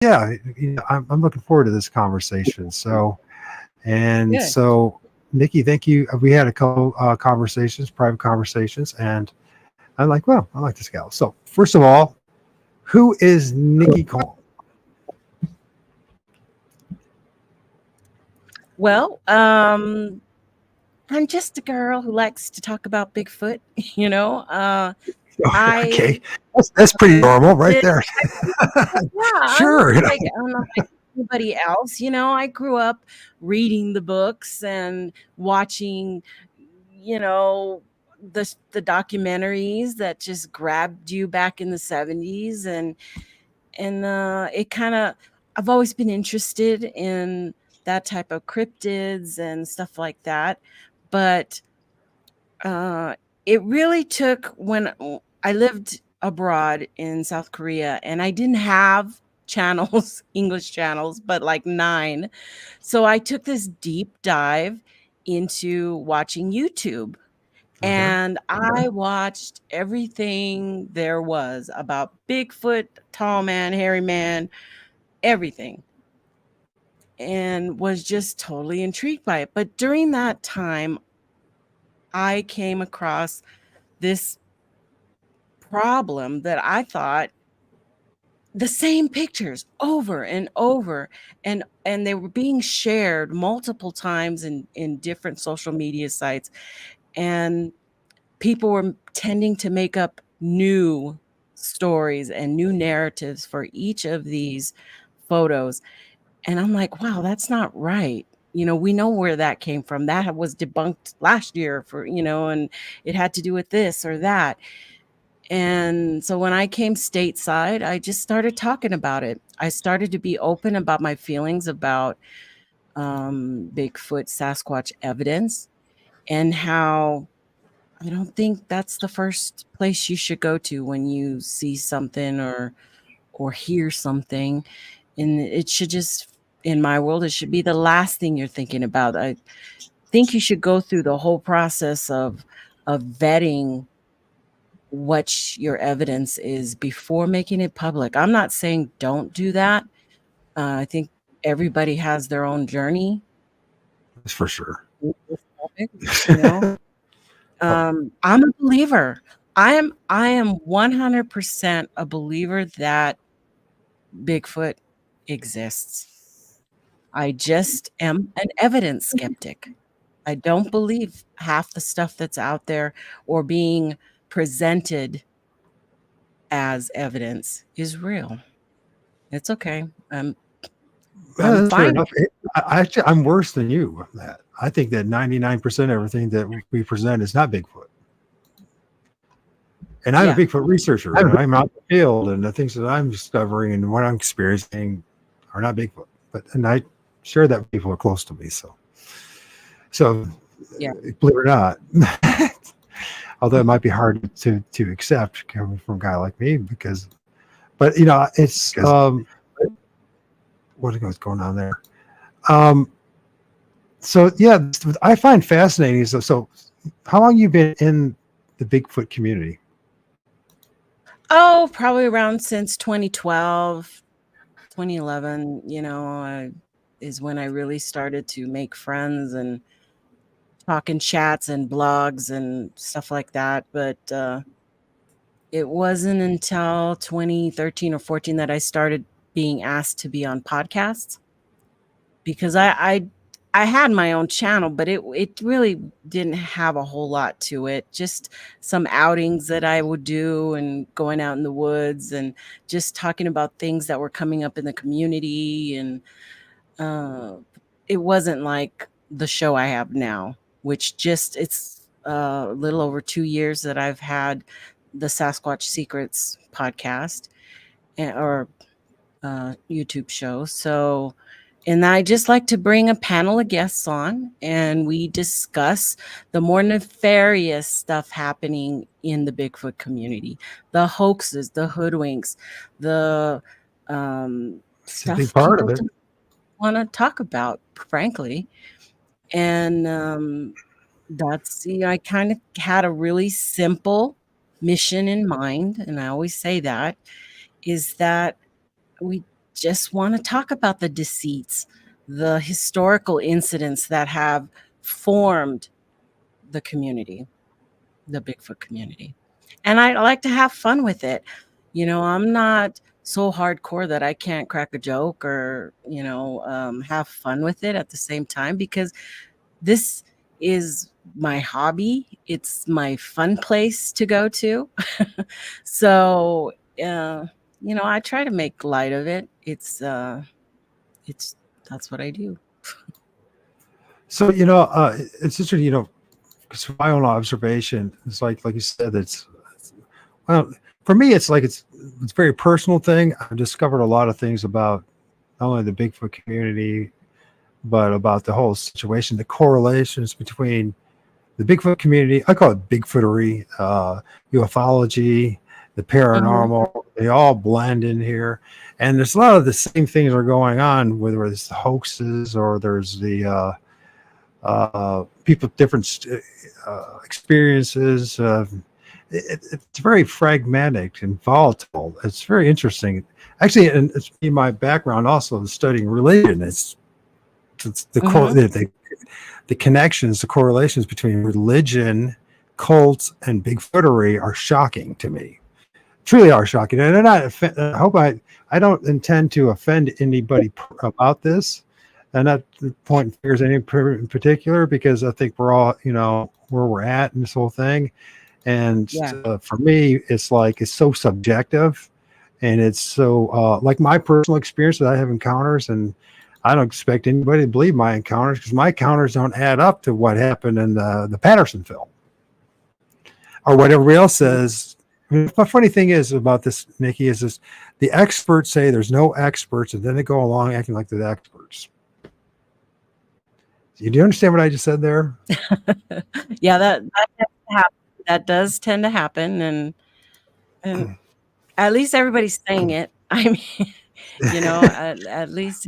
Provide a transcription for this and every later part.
yeah, I'm looking forward to this conversation. Good. So, Nikki, thank you. We had a couple conversations, private conversations, and I'm like, well, I like this gal. So, first of all, who is Nikki Cole? Well, I'm just a girl who likes to talk about Bigfoot. You know, Okay, I that's pretty normal, right did. there. Yeah, Sure, I'm not like anybody else. I grew up reading the books and watching, you know, the documentaries that just grabbed you back in the 70s, and it kind of, I've always been interested in that type of cryptids and stuff like that. But uh, it really took when I lived abroad in South Korea and I didn't have channels, English channels, but like nine. So I took this deep dive into watching YouTube. okay. And I watched everything there was about Bigfoot, tall man, hairy man, everything, and was just totally intrigued by it. But during that time, I came across this problem that I thought the same pictures over and over, and they were being shared multiple times in different social media sites, and people were tending to make up new stories and new narratives for each of these photos. And I'm like, wow, that's not right. We know where that came from. That was debunked last year and it had to do with this or that. And so when I came stateside, I just started talking about it. I started to be open about my feelings about Bigfoot Sasquatch evidence, and how I don't think that's the first place you should go to when you see something or hear something. And it should just, in my world, it should be the last thing you're thinking about. I think you should go through the whole process of vetting what your evidence is before making it public. I'm not saying don't do that. I think everybody has their own journey That's for sure. with this topic, you know. I'm a believer. I am 100% a believer that Bigfoot exists. I just am an evidence skeptic. I don't believe half the stuff that's out there or being presented as evidence is real. It's okay. I'm That's fair fine. enough. I'm worse than you on that. I think that 99% of everything that we present is not Bigfoot. And I'm a Yeah. Bigfoot researcher, and I'm out in the field, and the things that I'm discovering and what I'm experiencing are not Bigfoot. And I share that with people who are close to me. So Yeah. believe it or not, although it might be hard to accept coming from a guy like me, but it's what's going on there. So yeah, I find fascinating. So how long you been in the Bigfoot community? Oh, probably around since 2012, 2011, is when I really started to make friends and talk in chats and blogs and stuff like that. But it wasn't until 2013 or 14 that I started being asked to be on podcasts, because I had my own channel, but it really didn't have a whole lot to it. Just some outings that I would do and going out in the woods and just talking about things that were coming up in the community. And uh, it wasn't like the show I have now, which it's a little over 2 years that I've had the Sasquatch Secrets podcast, or YouTube show. So, and I just like to bring a panel of guests on, and we discuss the more nefarious stuff happening in the Bigfoot community, the hoaxes, the hoodwinks, the It's a big stuff part of people it. don't want to talk about, frankly. And I kind of had a really simple mission in mind, and I always say that is that we just want to talk about the deceits, the historical incidents that have formed the community, the Bigfoot community. And I like to have fun with it. You know, I'm not so hardcore that I can't crack a joke or, have fun with it at the same time, because this is my hobby. It's my fun place to go to. So, I try to make light of it. It's that's what I do. So, it's interesting, because from my own observation, it's like you said, well, for me, it's a very personal thing. I've discovered a lot of things about not only the Bigfoot community, but about the whole situation, the correlations between the Bigfoot community. I call it Bigfootery, ufology, the Mhm. paranormal. They all blend in here, and there's a lot of the same things are going on, whether it's the hoaxes or there's the people different experiences. It's very fragmentic and volatile. It's very interesting. Actually, and it's in my background also studying religion. It's Mhm. the connections, the correlations between religion, cults, and Bigfootery are shocking to me. Truly are shocking. And they're not. I hope I don't intend to offend anybody about this, and not pointing fingers at any in particular, because I think we're all where we're at in this whole thing. And Yeah. for me, it's so subjective, and it's so like my personal experience that I have encounters, and I don't expect anybody to believe my encounters, because my encounters don't add up to what happened in the Patterson film or what everybody else says. I mean, the funny thing is about this, Nikki, is this: the experts say there's no experts, and then they go along acting like they're the experts. Do you understand what I just said there? Yeah, that does tend to happen, and at least everybody's saying it. I mean, at least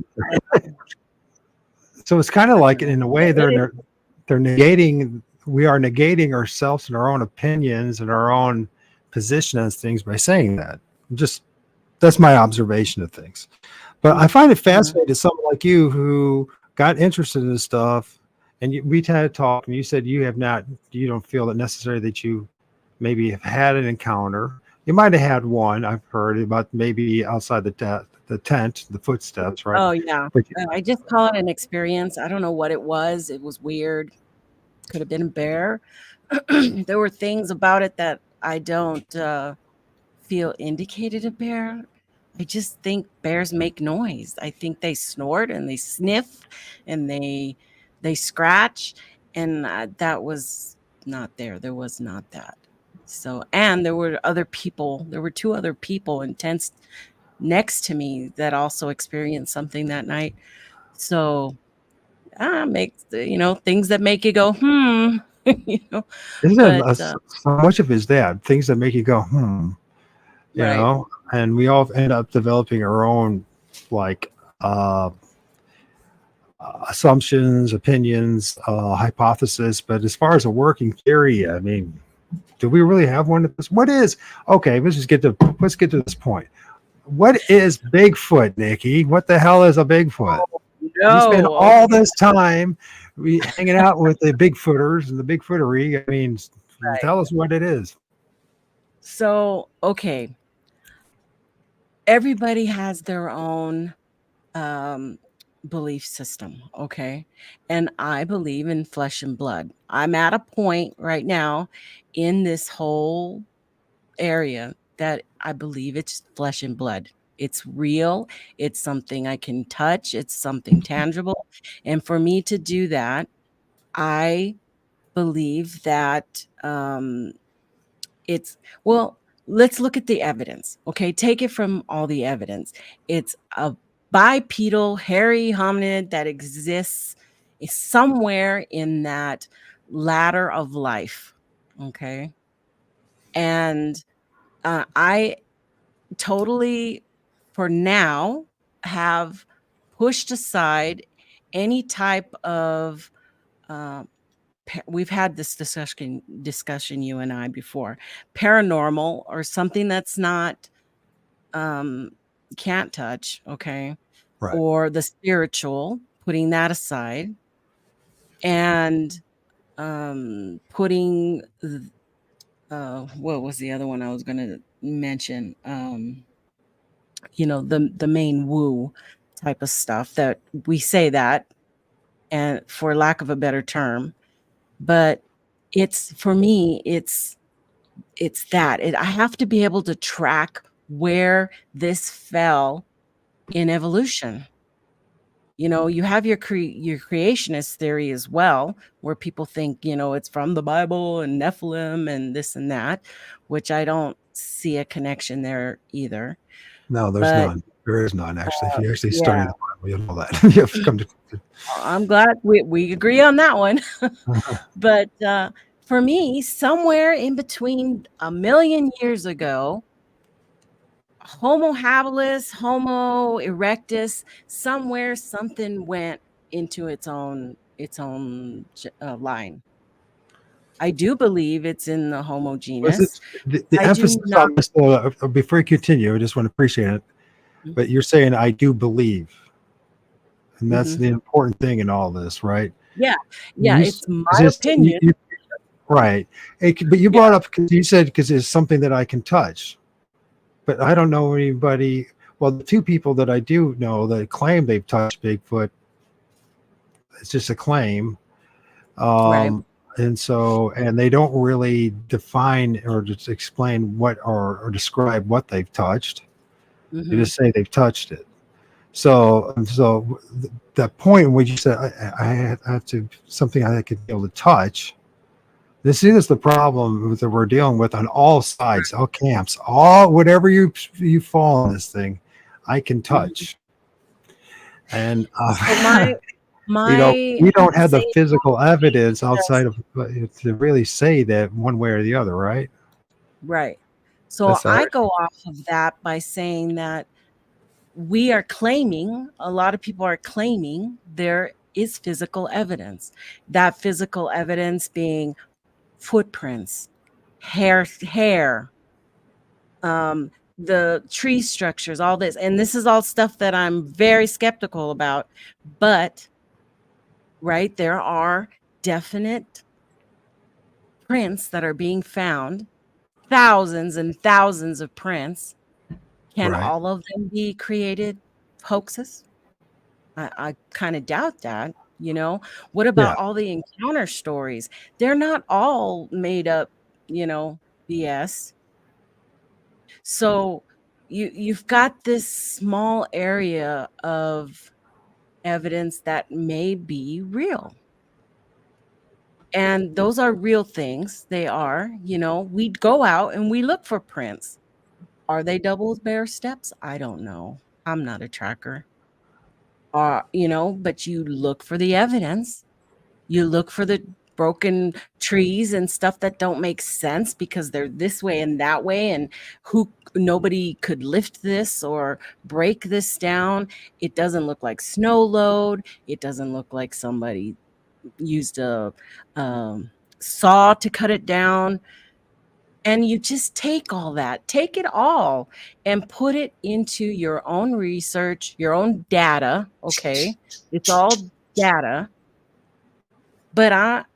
So it's kind of I like, don't know. in a way, they're negating. We are negating ourselves and our own opinions and our own position on things by saying that. Just That's my observation of things. But I find it Mhm. fascinating, someone like you who got interested in this stuff, and we had a talk, and you said you don't feel it necessary that you maybe have had an encounter. You might have had one. I've heard about maybe outside the tent, the footsteps, right? Oh, yeah. But I just call it an experience. I don't know what it was. It was weird. Could have been a bear. There were things about it that I don't feel indicated a bear. I just think bears make noise. I think they snort and they sniff and they scratch, and that was not there. There was not that. So, and there were other people. There were two other people in tents next to me that also experienced something that night. So, makes things that make you go you know. isn't it But so much of it is that things that make you go, right. and we all end up developing our own, like, uh, assumptions, opinions, hypothesis. But as far as a working theory, I mean, do we really have one of this? What is okay? Let's get to this point. What is Bigfoot, Nikki? What the hell is a Bigfoot? We spend No, all okay, this time hanging out with the Bigfooters and the Bigfootery. I mean, right. tell us what it is. So, okay, everybody has their own um, belief system, okay? And I believe in flesh and blood. I'm at a point right now in this whole area that I believe it's flesh and blood. It's real. It's something I can touch. It's something tangible. And for me to do that, I believe that it's well, let's look at the evidence. Okay, take it from all the evidence. It's a bipedal hairy hominid that exists somewhere in that ladder of life. Okay. And I totally, for now, have pushed aside any type of uh, we've had this discussion, you and I, before. Paranormal or something that's not can't touch, okay, Right. or the spiritual, putting that aside, and putting what was the other one I was going to mention? The main woo type of stuff that we say that, and for lack of a better term, but it's, for me, it's that I have to be able to track where this fell in evolution. You have your creationist theory as well, where people think, it's from the Bible and Nephilim and this and that, which I don't see a connection there either. No, there's But none. There is none, actually. If you actually yeah, study the Bible, you'll know that. You have to come to. I'm glad we agree on that one. But for me, somewhere in between a million years ago, Homo habilis, Homo erectus, somewhere something went into its own line. I do believe it's in the Homo Was genus. it the I do emphasis not. on this? Before you continue, I just want to appreciate it. But you're saying I do believe, and that's Mhm. the important thing in all this, right? Yeah, You, it's my is this, opinion. right? But you Yeah, brought up because you said because it's something that I can touch, but I don't know anybody. Well, the two people that I do know that claim they've touched Bigfoot, it's just a claim. right. And they don't really define or just explain what or describe what they've touched. They Mhm. just say they've touched it. So that point in which you said I have to something I could be able to touch. This is the problem that we're dealing with on all sides, all camps, all whatever you fall on this thing, I can Mhm. touch. And So my my we don't have the saying physical evidence this, outside of to really say that one way or the other, right? right. So That's I our go off of that by saying that a lot of people are claiming there is physical evidence. That physical evidence being footprints, hair, um, the tree structures, all this. And this is all stuff that I'm very skeptical about. But, right, there are definite prints that are being found, thousands and thousands of prints. Can right. all of them be created hoaxes? I kind of doubt that. What Yeah. about all the encounter stories? They're not all made up, BS. So you've got this small area of evidence that may be real. And those are real things. They are, we go out and we look for prints. Are they double bear steps? I don't know. I'm not a tracker. But you look for the evidence. You look for the broken trees and stuff that don't make sense because they're this way and that way, and nobody could lift this or break this down. It doesn't look like snow load. It doesn't look like somebody used a saw to cut it down. And you just take it all and put it into your own research, your own data. Okay. It's all data. But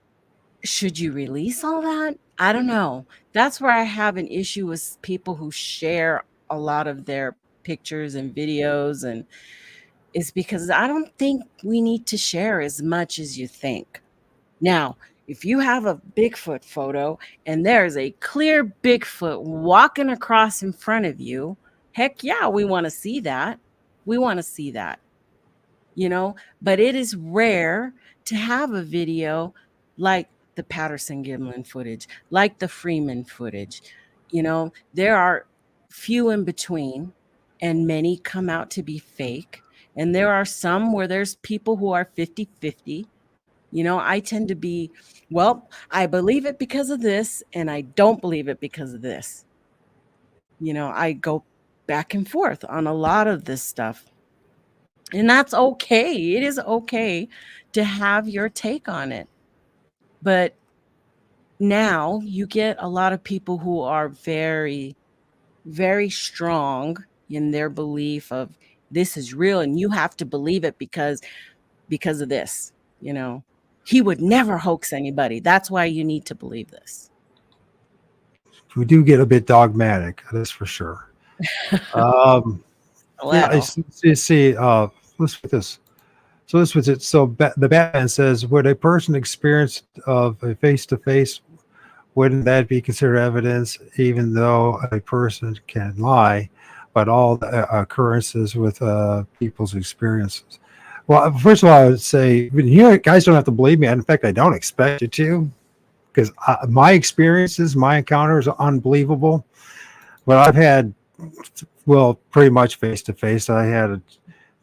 should you release all that? I don't know. That's where I have an issue with people who share a lot of their pictures and videos, and it's because I don't think we need to share as much as you think. Now, if you have a Bigfoot photo and there's a clear Bigfoot walking across in front of you, heck yeah, we want to see that. We want to see that, but it is rare to have a video like the Patterson Gimlin footage, like the Freeman footage. There are few in between, and many come out to be fake. And there are some where there's people who are 50-50. I tend to be, well, I believe it because of this, and I don't believe it because of this. I go back and forth on a lot of this stuff. And that's okay. It is okay to have your take on it. But now you get a lot of people who are very, very strong in their belief of this is real and you have to believe it because of this, you know. He would never hoax anybody. That's why you need to believe this. We do get a bit dogmatic, that's for sure. Um, yeah, Well, you see, let's put this. So this was it. So the Batman says, would a person experience of a face-to-face, wouldn't that be considered evidence, even though a person can lie, but all the occurrences with people's experiences? Well, first of all, I would say, you guys don't have to believe me. In fact, I don't expect you to, because my experiences, my encounters are unbelievable. But I've had, well, pretty much face to face. I had a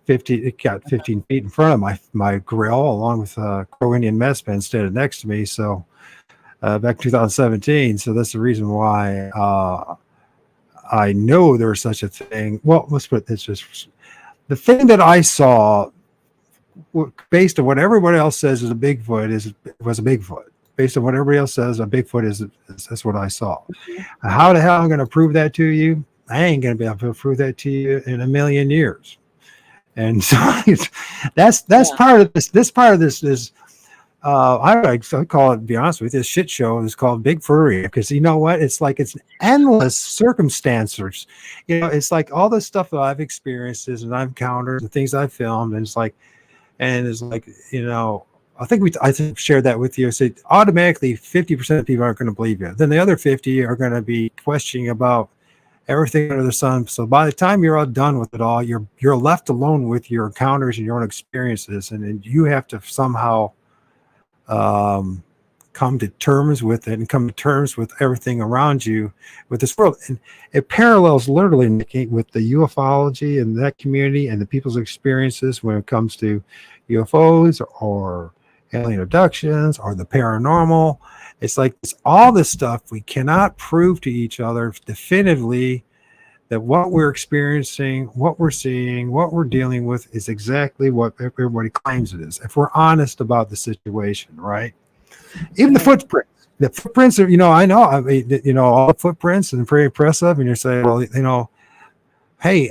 it got 15 feet in front of my grill, along with Crow Indian messman standing next to me. So back in 2017. So that's the reason why I know there's such a thing. Well, let's put this just the thing that I saw, based on what everybody else says is a Bigfoot, was a Bigfoot. Based on what everybody else says, a Bigfoot is that's what I saw. How the hell am I going to prove that to you? I ain't going to be able to prove that to you in a million years. And so that's part of this. This part of this is I call it, to be honest with you, this shit show is called Big Furry, because you know what? It's like it's endless circumstances. You know, it's like all the stuff that I've experienced and I've encountered and things I've filmed, and it's like, you know, I think shared that with you. So automatically 50% of people aren't going to believe you. Then the other 50 are going to be questioning about everything under the sun. So by the time you're all done with it all, you're left alone with your encounters and your own experiences, and you have to somehow come to terms with it and come to terms with everything around you, with this world. And it parallels literally, Nikki, with the ufology and that community and the people's experiences when it comes to UFOs or alien abductions or the paranormal. It's like it's all this stuff we cannot prove to each other definitively that what we're experiencing, what we're seeing, what we're dealing with is exactly what everybody claims it is. If we're honest about the situation, right? Even the footprints are, you know, I know, I mean, you know, all the footprints and very impressive. And you're saying, well, you know, hey,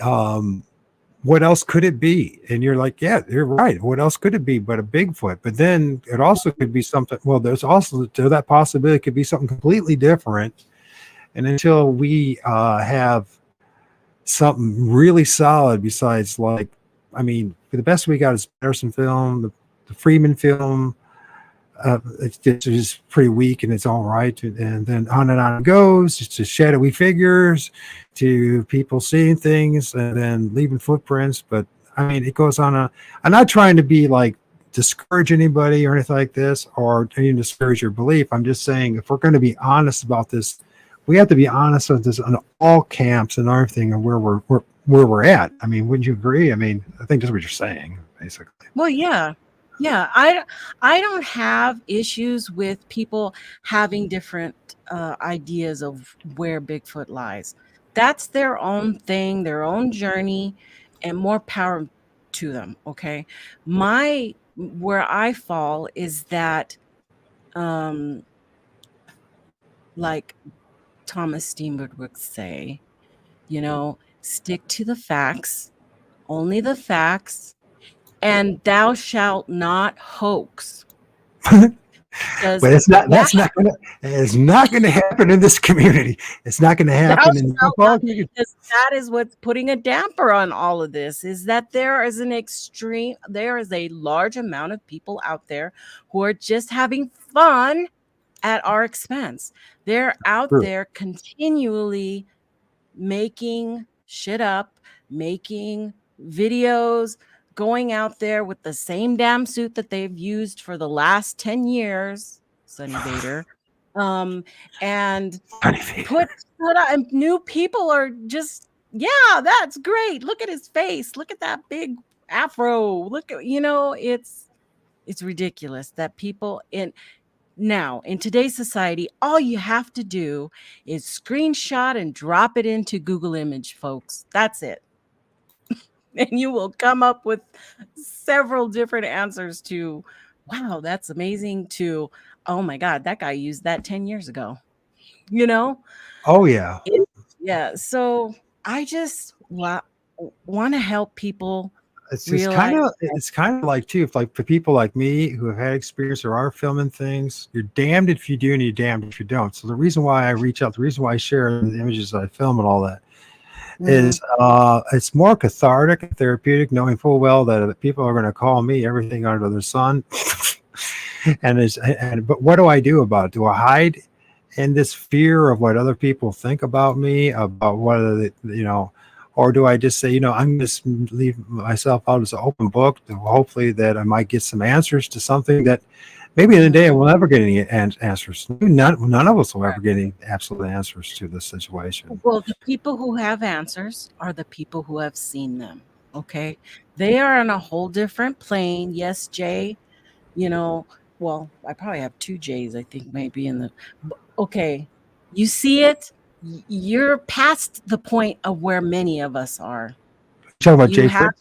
what else could it be? And you're like, yeah, you're right. What else could it be but a Bigfoot? But then it also could be something. Well, there's also that possibility it could be something completely different. And until we have something really solid, besides, like, I mean, the best we got is Patterson film, the Freeman film. It's just pretty weak and it's all right. And then on and on it goes, just to shadowy figures, to people seeing things and then leaving footprints. But I mean, it goes on. I'm not trying to be like discourage anybody or anything like this, or even discourage your belief. I'm just saying, if we're going to be honest about this, we have to be honest with this on all camps and everything, and where we're at. I mean, wouldn't you agree? I mean, I think that's what you're saying, basically. well, yeah. Yeah, I don't have issues with people having different ideas of where Bigfoot lies. That's their own thing, their own journey, and more power to them. Okay, where I fall is that, like Thomas Steamboat would say, you know, stick to the facts, only the facts, and thou shalt not hoax. But it's not. That's not going to. It's not going to happen in this community. It's not going to happen in the football community. That is what's putting a damper on all of this. Is that there is a large amount of people out there who are just having fun at our expense. They're out there continually making shit up, making videos, going out there with the same damn suit that they've used for the last 10 years, Sonny Vader, and and new people are just, yeah, that's great. Look at his face. Look at that big afro. Look at, it's ridiculous that people in today's society, all you have to do is screenshot and drop it into Google Image, folks. That's it. And you will come up with several different answers to, wow, that's amazing, to, oh my God, that guy used that 10 years ago. Oh, yeah. Yeah. So I just, want to help people It's kind realize of that. it's kind of like too, if like for people like me who have had experience or are filming things, you're damned if you do and you're damned if you don't. So the reason why I reach out, the reason why I share the images that I film and all that Mhm. is it's more cathartic and therapeutic, knowing full well that people are going to call me everything under the sun. But what do I do about it? Do I hide in this fear of what other people think about me, about whether or do I just say, I'm just leave myself out as an open book, to hopefully that I might get some answers to something that maybe in the day I will never get any answers. None of us will ever get any absolute answers to this situation. Well, the people who have answers are the people who have seen them. Okay. They are on a whole different plane. Yes, Jay, well, I probably have two J's, I think, maybe okay. You see it, you're past the point of where many of us are. Talking about You Jay have,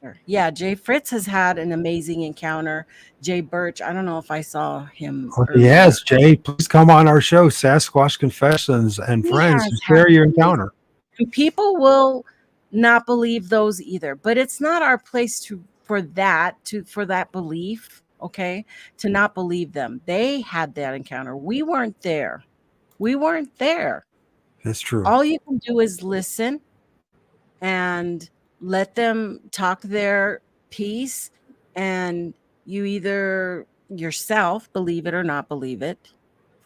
Fritz? yeah, Jay Fritz has had an amazing encounter. Jay Birch, I don't know if I saw him Oh, he earlier. has, Jay. Please come on our show, Sasquatch Confessions and He Friends, has and had share your an amazing. encounter. And people will not believe those either, but it's not our place for that belief, okay, to not believe them. They had that encounter. We weren't there. That's true. All you can do is listen and let them talk their piece, and you either yourself believe it or not believe it,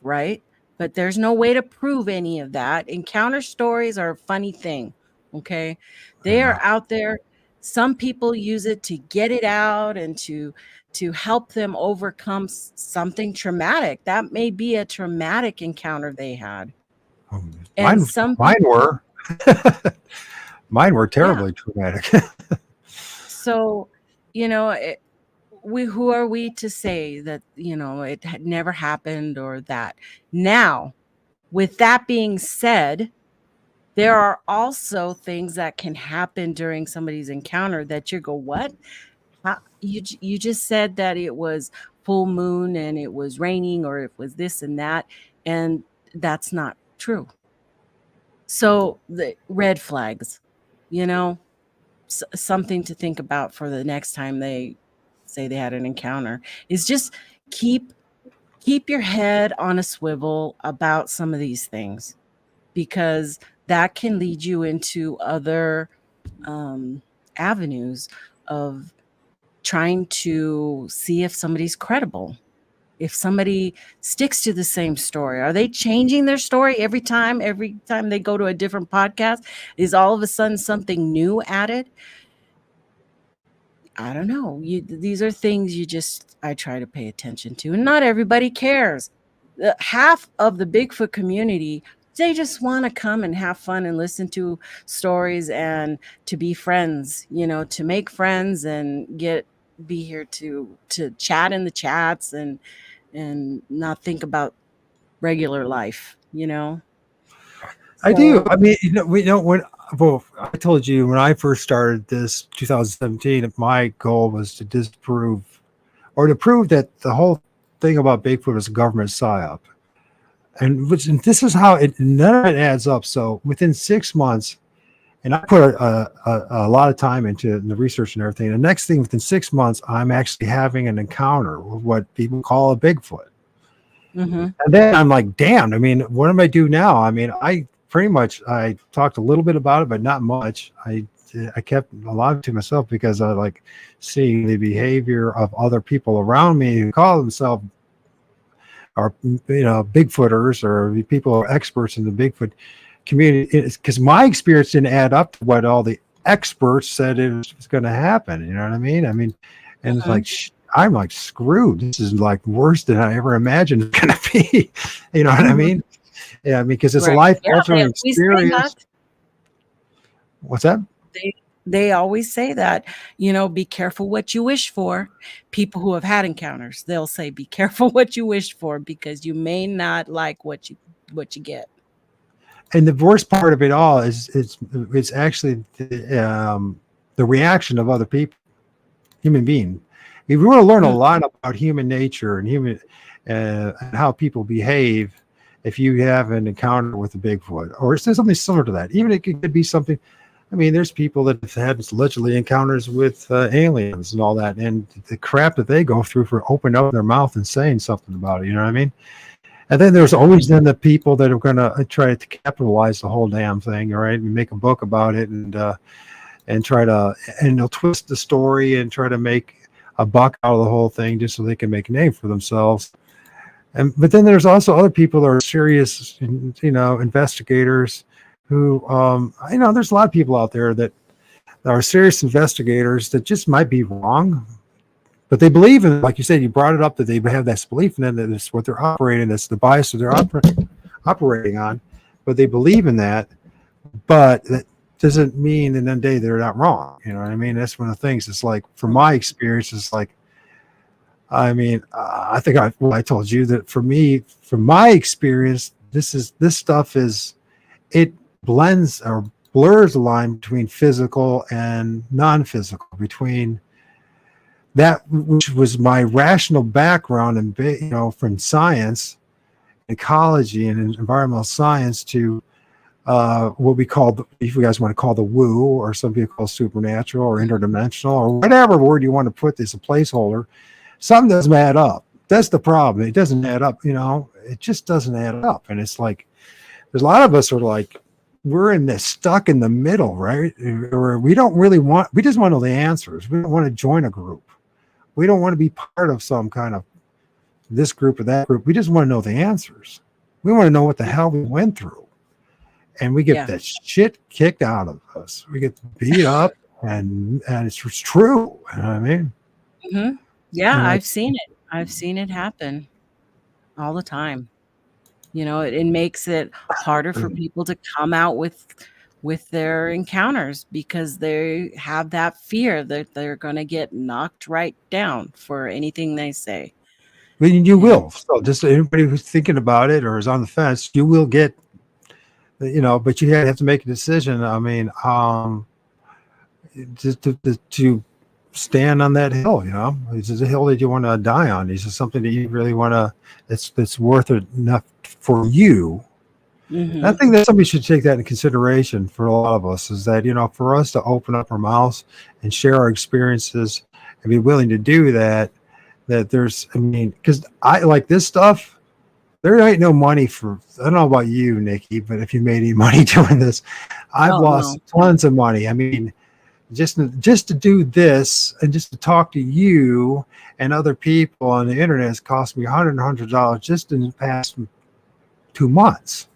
right? But there's no way to prove any of that. Encounter stories are a funny thing, okay? They are out there. Some people use it to get it out and to help them overcome something traumatic. That may be a traumatic encounter they had. And Mine, some mine people, were, mine were yeah. terribly traumatic. So, who are we to say that, it had never happened or that? Now, with that being said, there are also things that can happen during somebody's encounter that you go, what? You just said that it was full moon and it was raining or it was this and that, and that's not true. So the red flags, something to think about for the next time they say they had an encounter is just keep your head on a swivel about some of these things, because that can lead you into other avenues of trying to see if somebody's credible. If somebody sticks to the same story, are they changing their story every time they go to a different podcast? Is all of a sudden something new added? I don't know. These are things I try to pay attention to, and not everybody cares. Half of the Bigfoot community, they just want to come and have fun and listen to stories and to be friends, to make friends and be here to chat in the chats and not think about regular life, I do. So, I mean, I told you when I first started this 2017, my goal was to disprove or to prove that the whole thing about Bigfoot was a government psyop. And this is how none of it adds up. So within 6 months, and I put a lot of time into the research and everything. The next thing, within 6 months, I'm actually having an encounter with what people call a Bigfoot. mhm. And then I'm like, damn, I mean, what am I do now? I mean, I talked a little bit about it, but not much. I kept a lot of it to myself because I like seeing the behavior of other people around me who call themselves are, Bigfooters, or people who are experts in the Bigfoot community. Because my experience didn't add up to what all the experts said it was going to happen. You know what I mean? And it's like, I'm like screwed. This is like worse than I ever imagined it's going to be. You know what I mean? Yeah, I mean, because it's a Right. life Yeah, altering we say experience. that. What's that? They always say that, be careful what you wish for. People who have had encounters, they'll say, be careful what you wish for, because you may not like what you get. And the worst part of it all is it's actually the reaction of other people, human being. If we want to learn a lot about human nature and and how people behave, if you have an encounter with a Bigfoot or something similar to that, even it could be something. I mean, there's people that have had allegedly encounters with aliens and all that, and the crap that they go through for opening up their mouth and saying something about it. You know what I mean? And then there's always then the people that are going to try to capitalize the whole damn thing, right? And make a book about it and try to, and they'll twist the story and try to make a buck out of the whole thing just so they can make a name for themselves. And but then there's also other people that are serious, investigators who, there's a lot of people out there that are serious investigators that just might be wrong, but they believe in it. Like you said, you brought it up that they have this belief in it, that it's what they're operating, that's the bias that they're operating on, but they believe in that. But that doesn't mean in the day they're not wrong. You know what I mean? That's one of the things. It's like, from my experience, it's like, I mean, I think I told you that for me, from my experience, this stuff it blends or blurs the line between physical and non-physical, between that which was my rational background and from science, ecology, and environmental science to what we call, if you guys want to call the woo, or some people call supernatural or interdimensional or whatever word you want to put this, a placeholder. Something doesn't add up. That's the problem. It doesn't add up. It just doesn't add up. And it's like, there's a lot of us are like, we're in this stuck in the middle, right? Or we just want to know the answers. We don't want to join a group. We don't want to be part of some kind of this group or that group. We just want to know the answers. We want to know what the hell we went through. And we get that shit kicked out of us. We get beat up, and it's true. You know what I mean? Mm-hmm. Yeah, I've seen it. I've seen it happen all the time. It makes it harder for people to come out with their encounters because they have that fear that they're going to get knocked right down for anything they say. I mean, you will. So just anybody who's thinking about it or is on the fence, you will get, but you have to make a decision. I mean, just to stand on that hill, it's a hill that you want to die on. It's just something that you really want to, that's worth it enough for you. Mm-hmm. I think that somebody should take that into consideration for a lot of us, is that, for us to open up our mouths and share our experiences and be willing to do that there's, because I like this stuff, there ain't no money for, I don't know about you, Nikki, but if you made any money doing this, I've lost tons of money. I mean, just to do this and just to talk to you and other people on the internet has cost me $100 just in the past 2 months.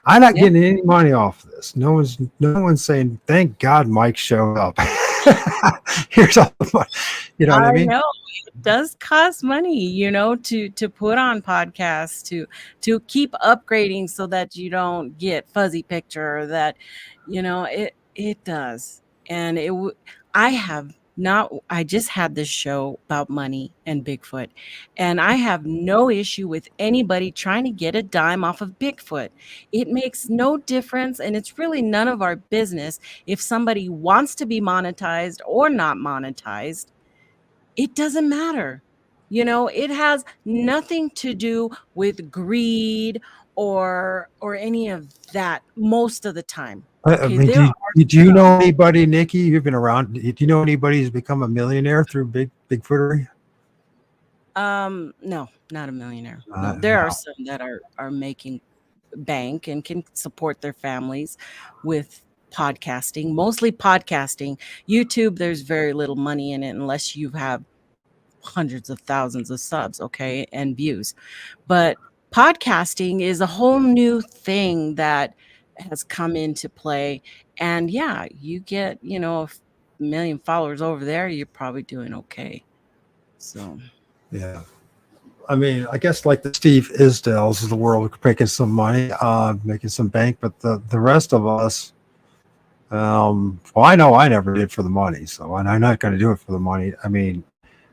I'm not getting any money off this. No one's saying, thank God Mike showed up. Here's all the money. You know what I mean? Know. It does cost money, to put on podcasts, to keep upgrading so that you don't get fuzzy picture, that, it does. And I just had this show about money and Bigfoot, and I have no issue with anybody trying to get a dime off of Bigfoot. It makes no difference, and it's really none of our business if somebody wants to be monetized or not monetized. It doesn't matter. It has nothing to do with greed or any of that most of the time. Okay, did you know anybody, Nikki? You've been around. Do you know anybody who's become a millionaire through Bigfootery? No, not a millionaire. No, there are some that are making bank and can support their families with podcasting, mostly podcasting. YouTube, there's very little money in it unless you have hundreds of thousands of subs, and views. But podcasting is a whole new thing that has come into play. And you get, a million followers over there, you're probably doing okay. So yeah. I mean, I guess like the Steve Isdales of the world making some money, making some bank, but the rest of us, well, I know I never did for the money, so I'm not going to do it for the money. I mean,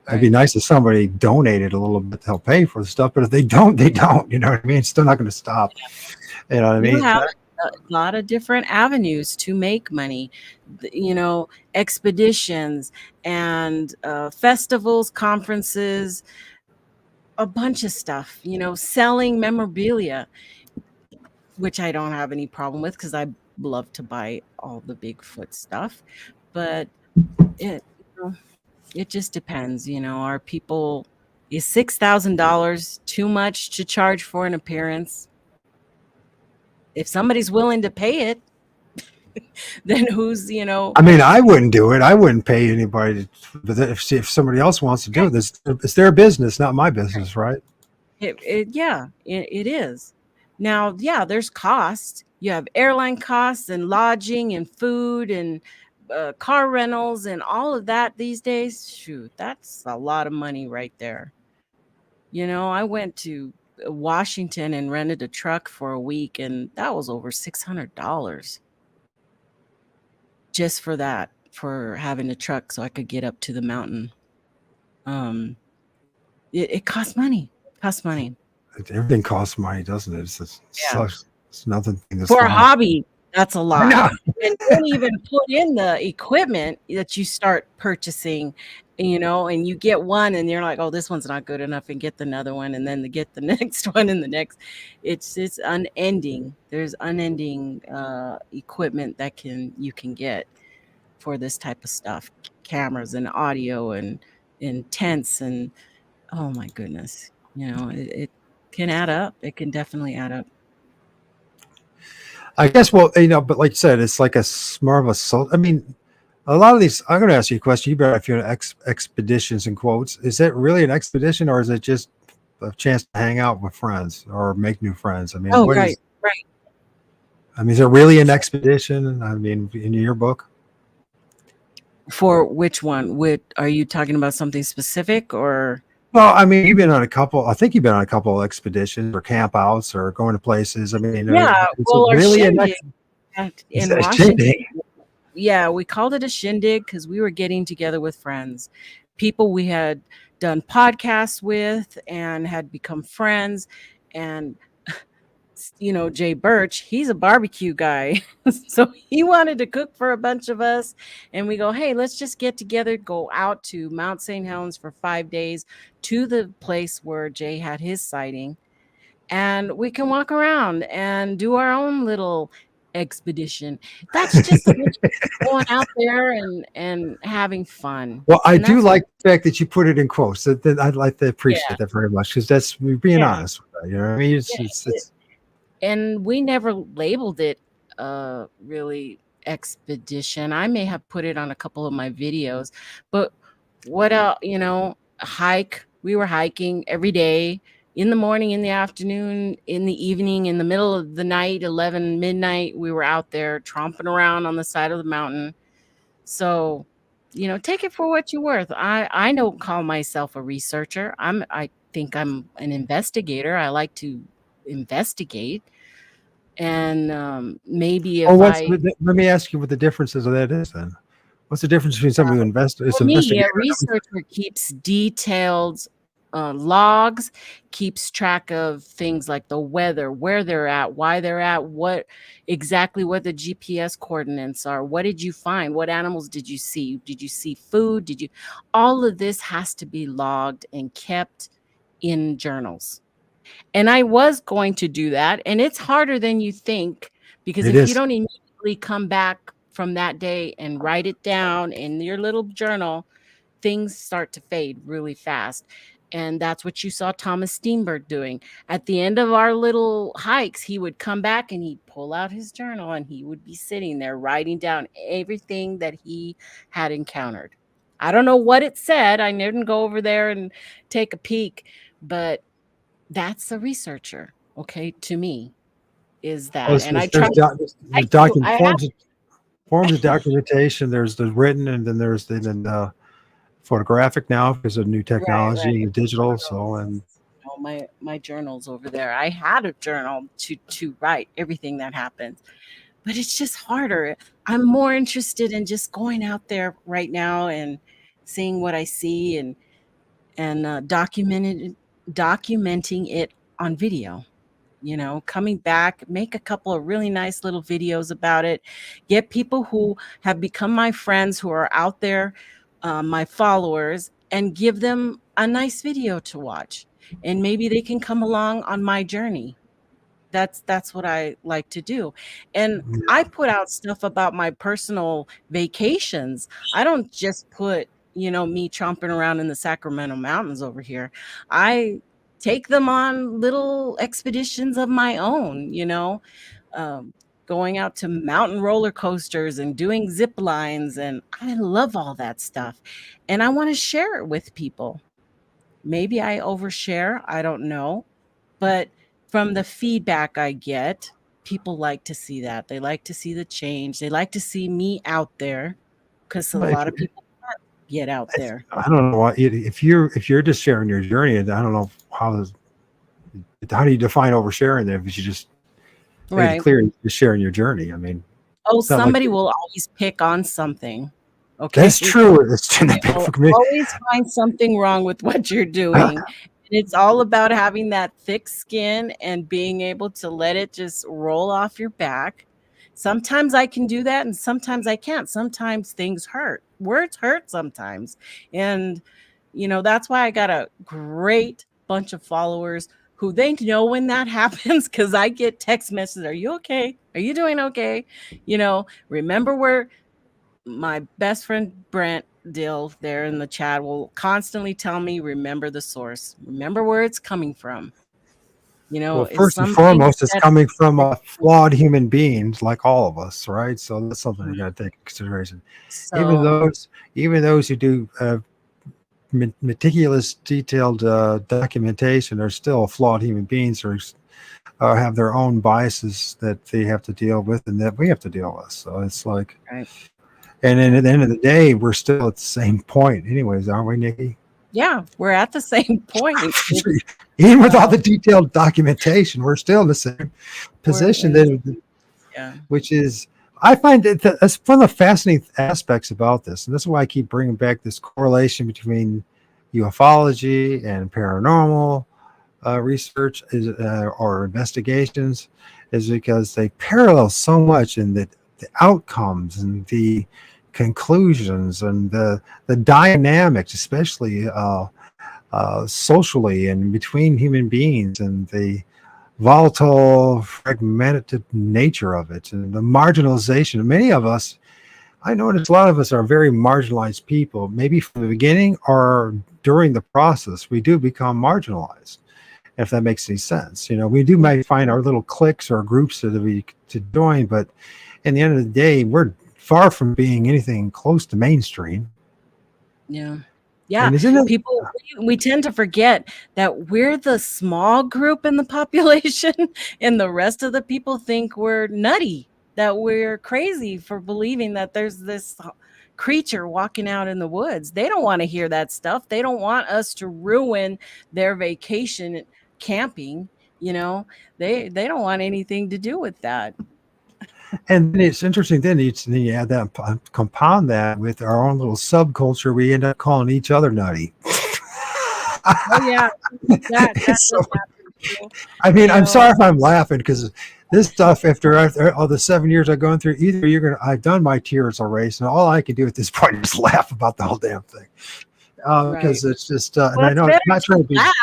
it'd be nice if somebody donated a little bit to help pay for the stuff, but if they don't, they don't. You know what I mean? It's still not going to stop. You know what I mean? You have a lot of different avenues to make money, expeditions and festivals, conferences, a bunch of stuff, selling memorabilia, which I don't have any problem with because I love to buy all the Bigfoot stuff, but it you know, it just depends. Are people is $6,000 too much to charge for an appearance? If somebody's willing to pay it, then who's I mean, I wouldn't do it. I wouldn't pay anybody. But if somebody else wants to do it, it's their business, not my business, right? It is. Now, yeah, there's costs. You have airline costs and lodging and food and car rentals and all of that these days. Shoot, that's a lot of money right there. I went to Washington and rented a truck for a week, and that was over $600 just for that, for having a truck so I could get up to the mountain. It costs money. Costs money. Everything costs money, doesn't it? It's nothing. For a hobby, that's a lot. No. And don't even put in the equipment that you start purchasing, and you get one and you're like, oh, this one's not good enough, and get another one, and then get the next one and the next. It's unending. There's unending equipment that you can get for this type of stuff, cameras and audio and tents, and oh my goodness, it can add up. It can definitely add up. I guess, well, but like you said, it's like more of a I mean, a lot of these, I'm going to ask you a question. You better, if you're expeditions in quotes, is it really an expedition, or is it just a chance to hang out with friends or make new friends? I mean, right. I mean, is it really an expedition? I mean, in your book? For which one? Are you talking about something specific, or? Well, I mean, you've been on a couple. I think you've been on a couple of expeditions or camp outs or going to places. I mean, yeah. Well, really in Washington. Shindig. Yeah, we called it a shindig because we were getting together with friends, people we had done podcasts with and had become friends. And Jay Birch, he's a barbecue guy. So he wanted to cook for a bunch of us. And we go, hey, let's just get together, go out to Mount St. Helens for 5 days to the place where Jay had his sighting. And we can walk around and do our own little expedition. That's just going out there and having fun. Well, I do like the fact that you put it in quotes. I'd like to appreciate that very much, because that's being honest with that. You know what I mean? It's and we never labeled it really expedition. I may have put it on a couple of my videos, but what else? Hike. We were hiking every day, in the morning, in the afternoon, in the evening, in the middle of the night, 11 midnight. We were out there tromping around on the side of the mountain. So, take it for what you're worth. I don't call myself a researcher. I think I'm an investigator. I like to investigate. And maybe if let me ask you what the differences of that is then. What's the difference between somebody who investigates? For me, a researcher keeps detailed logs, keeps track of things like the weather, where they're at, why they're at, what the GPS coordinates are. What did you find? What animals did you see? Did you see food? All of this has to be logged and kept in journals. And I was going to do that. And it's harder than you think, because if you don't immediately come back from that day and write it down in your little journal, things start to fade really fast. And that's what you saw Thomas Steenberg doing. At the end of our little hikes, he would come back and he'd pull out his journal and he would be sitting there writing down everything that he had encountered. I don't know what it said. I didn't go over there and take a peek, but that's a researcher, okay, to me, is that. And I try forms of documentation. There's the written, and then there's the photographic now, because of new technology and digital. So, and my journals over there. I had a journal to write everything that happens, but it's just harder. I'm more interested in just going out there right now and seeing what I see and documenting it on video. Coming back, make a couple of really nice little videos about it, get people who have become my friends, who are out there, my followers, and give them a nice video to watch. And maybe they can come along on my journey. That's what I like to do. And I Yeah. put out stuff about my personal vacations. I don't just put, me tromping around in the Sacramento mountains over here. I take them on little expeditions of my own, um, going out to mountain roller coasters and doing zip lines. And I love all that stuff. And I want to share it with people. Maybe I overshare, I don't know. But from the feedback I get, people like to see that. They like to see the change. They like to see me out there because a Well, lot of people can't get out there. I don't know why, if you're just sharing your journey, I don't know how do you define oversharing then? If you just make it Right. clear you're just sharing your journey. I mean, Oh, it's not like somebody will always pick on something. that's Okay. true. It's You'll for me. always find something wrong with what you're doing. And it's all about having that thick skin and being able to let it just roll off your back. Sometimes I can do that and sometimes I can't. Sometimes things hurt. Words hurt sometimes. And, that's why I got a great bunch of followers who they know when that happens because I get text messages. Are you okay? Are you doing okay? Remember where my best friend Brent Dill there in the chat will constantly tell me, remember the source, remember where it's coming from. Well, Is first and something foremost, it's that coming from flawed human beings like all of us, right? So that's something you got to take into consideration. Even so those, even those who do meticulous, detailed documentation are still flawed human beings, or have their own biases that they have to deal with, and that we have to deal with. So it's like, right. and then at the end of the day, we're still at the same point, anyways, aren't we, Nikki? Yeah, we're at the same point. Even with all the detailed documentation, we're still in the same We're position in the that, yeah. which is, I find that's one of the fascinating aspects about this, and that's why I keep bringing back this correlation between ufology and paranormal research or investigations, is because they parallel so much in the outcomes and the conclusions and the dynamics, especially socially and between human beings, and the volatile, fragmented nature of it, and the marginalization. Many of us, I notice a lot of us are very marginalized people, maybe from the beginning or during the process, we do become marginalized, if that makes any sense. We do might find our little cliques or groups to join, but in the end of the day, we're far from being anything close to mainstream. Yeah. Yeah. And isn't it? People, we tend to forget that we're the small group in the population, and the rest of the people think we're nutty, that we're crazy for believing that there's this creature walking out in the woods. They don't want to hear that stuff. They don't want us to ruin their vacation camping. They don't want anything to do with that. And then it's interesting. Then you add that, compound that with our own little subculture. We end up calling each other nutty. Oh yeah, that So, does happen too. I mean, You I'm know, sorry if I'm laughing, because this stuff, after all the 7 years I've gone through, either I've done my tears already, and all I can do at this point is laugh about the whole damn thing, right. because it's just, and Well, I it's know it's better not trying to to be. laugh,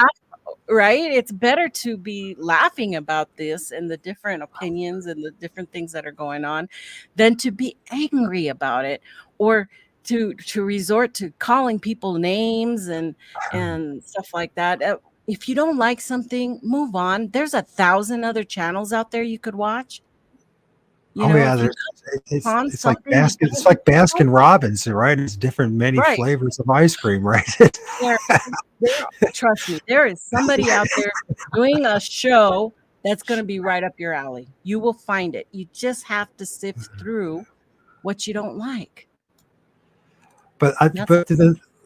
right? It's better to be laughing about this and the different opinions and the different things that are going on than to be angry about it, or to resort to calling people names and stuff like that. If you don't like something, move on. There's 1,000 other channels out there you could watch. Oh yeah, If you there's come on it's like something you It's don't like like, Baskin Robbins, right? It's different, many right? flavors of ice cream, right? There, trust me, there is somebody out there doing a show that's going to be right up your alley. You will find it. You just have to sift through what you don't like. But That's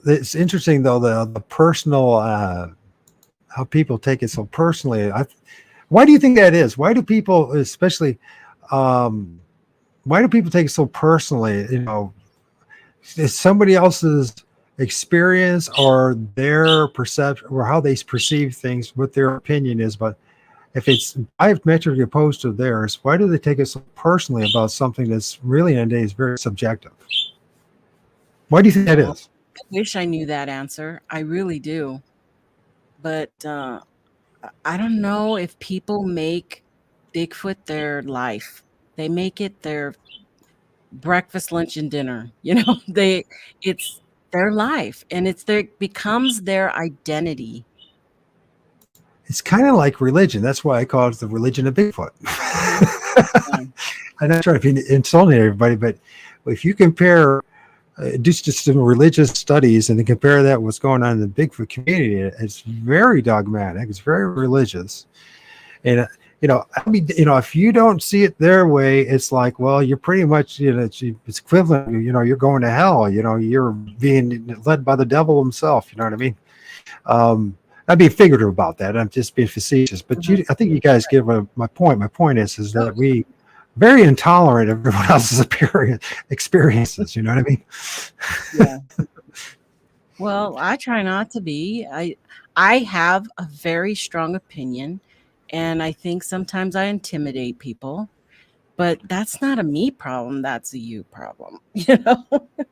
it's interesting though, the personal, how people take it so personally. Why do you think that is? Why do people, especially, um, why do people take it so personally? Is somebody else's experience or their perception or how they perceive things, what their opinion is. But if it's diametrically opposed to theirs, why do they take it so personally about something that's really nowadays very subjective? Why do you think that well, is? I wish I knew that answer. I really do. But I don't know if people make Bigfoot their life. They make it their breakfast, lunch, and dinner. You know, it's their life, and becomes their identity. It's kind of like religion. That's why I call it the religion of Bigfoot. Yeah. I'm not trying to be insulting everybody, but if you compare just some religious studies and then compare that with what's going on in the Bigfoot community, it's very dogmatic. It's very religious. And, I mean, if you don't see it their way, it's like, well, you're pretty much, it's equivalent. You're going to hell. You're being led by the devil himself. You know what I mean? I'd be figurative about that. I'm just being facetious, but I think you guys get my point. My point is that we very intolerant of everyone else's experiences. You know what I mean? Yeah. Well, I try not to be. I have a very strong opinion, and I think sometimes I intimidate people, but that's not a me problem. That's a you problem.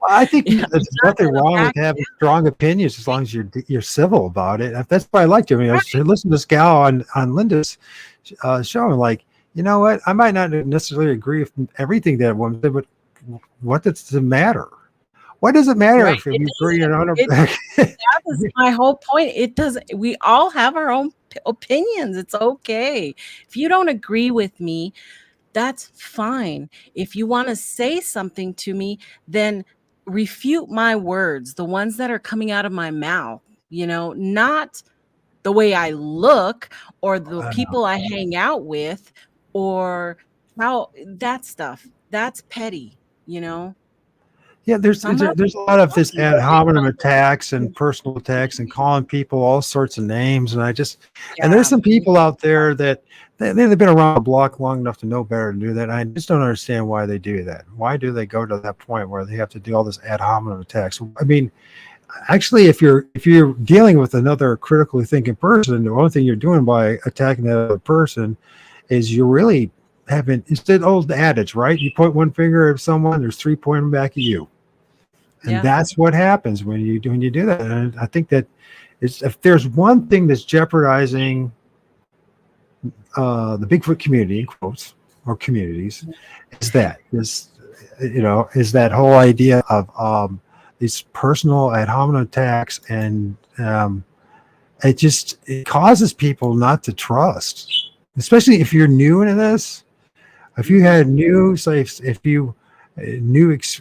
I think Yeah, there's nothing wrong with having strong opinions as long as you're civil about it. That's why I liked it. I mean, I was listening to this gal on Linda's show, and like, you know what? I might not necessarily agree with everything that woman said, but what does it matter? What does it matter if we agree or not? That is my whole point. It doesn't. We all have our own opinions. It's okay. If you don't agree with me, that's fine. If you want to say something to me, then refute my words, the ones that are coming out of my mouth, not the way I look or the people I hang out with or how that stuff. That's petty. Yeah, there's a lot of this ad hominem attacks and personal attacks and calling people all sorts of names, and and there's some people out there that they've been around the block long enough to know better to do that. I just don't understand why they do that. Why do they go to that point where they have to do all this ad hominem attacks? I mean, actually, if you're dealing with another critically thinking person, the only thing you're doing by attacking that other person is you're really it's the old adage, right? You point one finger at someone, there's three pointing back at you. And that's what happens when you do that. And I think that if there's one thing that's jeopardizing the Bigfoot community, in quotes, or communities, is that whole idea of these personal ad hominem attacks, and it causes people not to trust, especially if you're new into this. If you had new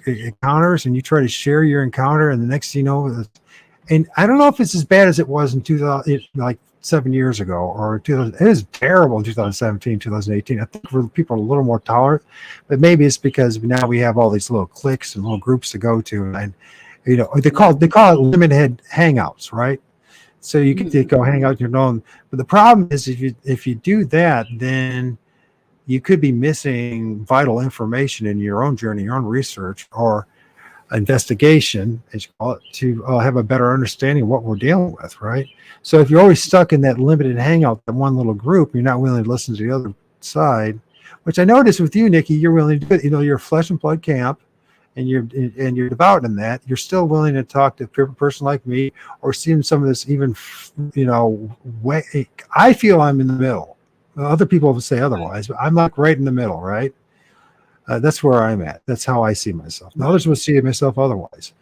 encounters and you try to share your encounter, and the next thing you know, and I don't know if it's as bad as it was in 2000, like 7 years ago, or 2000. It was terrible in 2017, 2018. I think people are a little more tolerant, but maybe it's because now we have all these little cliques and little groups to go to, and they call it limited hangouts, right? So you can go hang out your own. But the problem is if you do that, then you could be missing vital information in your own journey, your own research or investigation, as you call it, to have a better understanding of what we're dealing with, right? So if you're always stuck in that limited hangout, that one little group, you're not willing to listen to the other side, which I noticed with you, Nikki, you're willing to do it. You're a flesh and blood camp, and you're devout in that. You're still willing to talk to a person like me, or seeing some of this even, way. I feel I'm in the middle. Other people will say otherwise, but I'm like right in the middle, right? That's where I'm at. That's how I see myself. Now, others will see myself otherwise.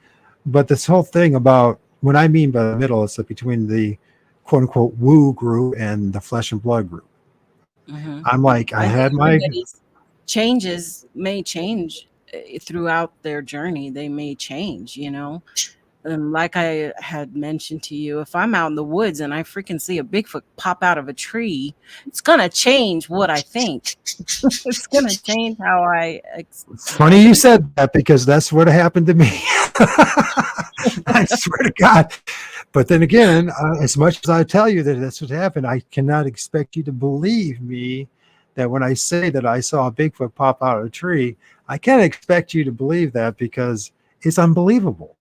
But this whole thing about what I mean by the middle is that between the quote unquote woo group and the flesh and blood group. Mm-hmm. I'm like, I had my may change throughout their journey. They may change, And like I had mentioned to you, if I'm out in the woods and I freaking see a Bigfoot pop out of a tree, it's going to change what I think. It's going to change how I... It's funny you said that, because that's what happened to me. I swear to God. But then again, as much as I tell you that that's what happened, I cannot expect you to believe me that when I say that I saw a Bigfoot pop out of a tree, I can't expect you to believe that, because it's unbelievable.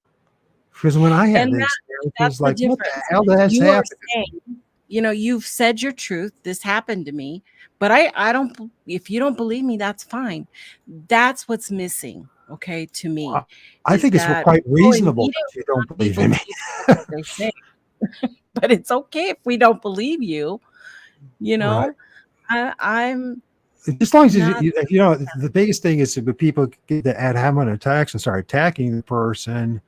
Because when I had this, it was like, what the hell has happened? You've said your truth. This happened to me, but I don't. If you don't believe me, that's fine. That's what's missing. Okay, to me, I think it's quite reasonable if you don't believe in me. They say, but it's okay if we don't believe you. Right. I'm as long as Not the biggest thing is if people get the ad hominem attacks and start attacking the person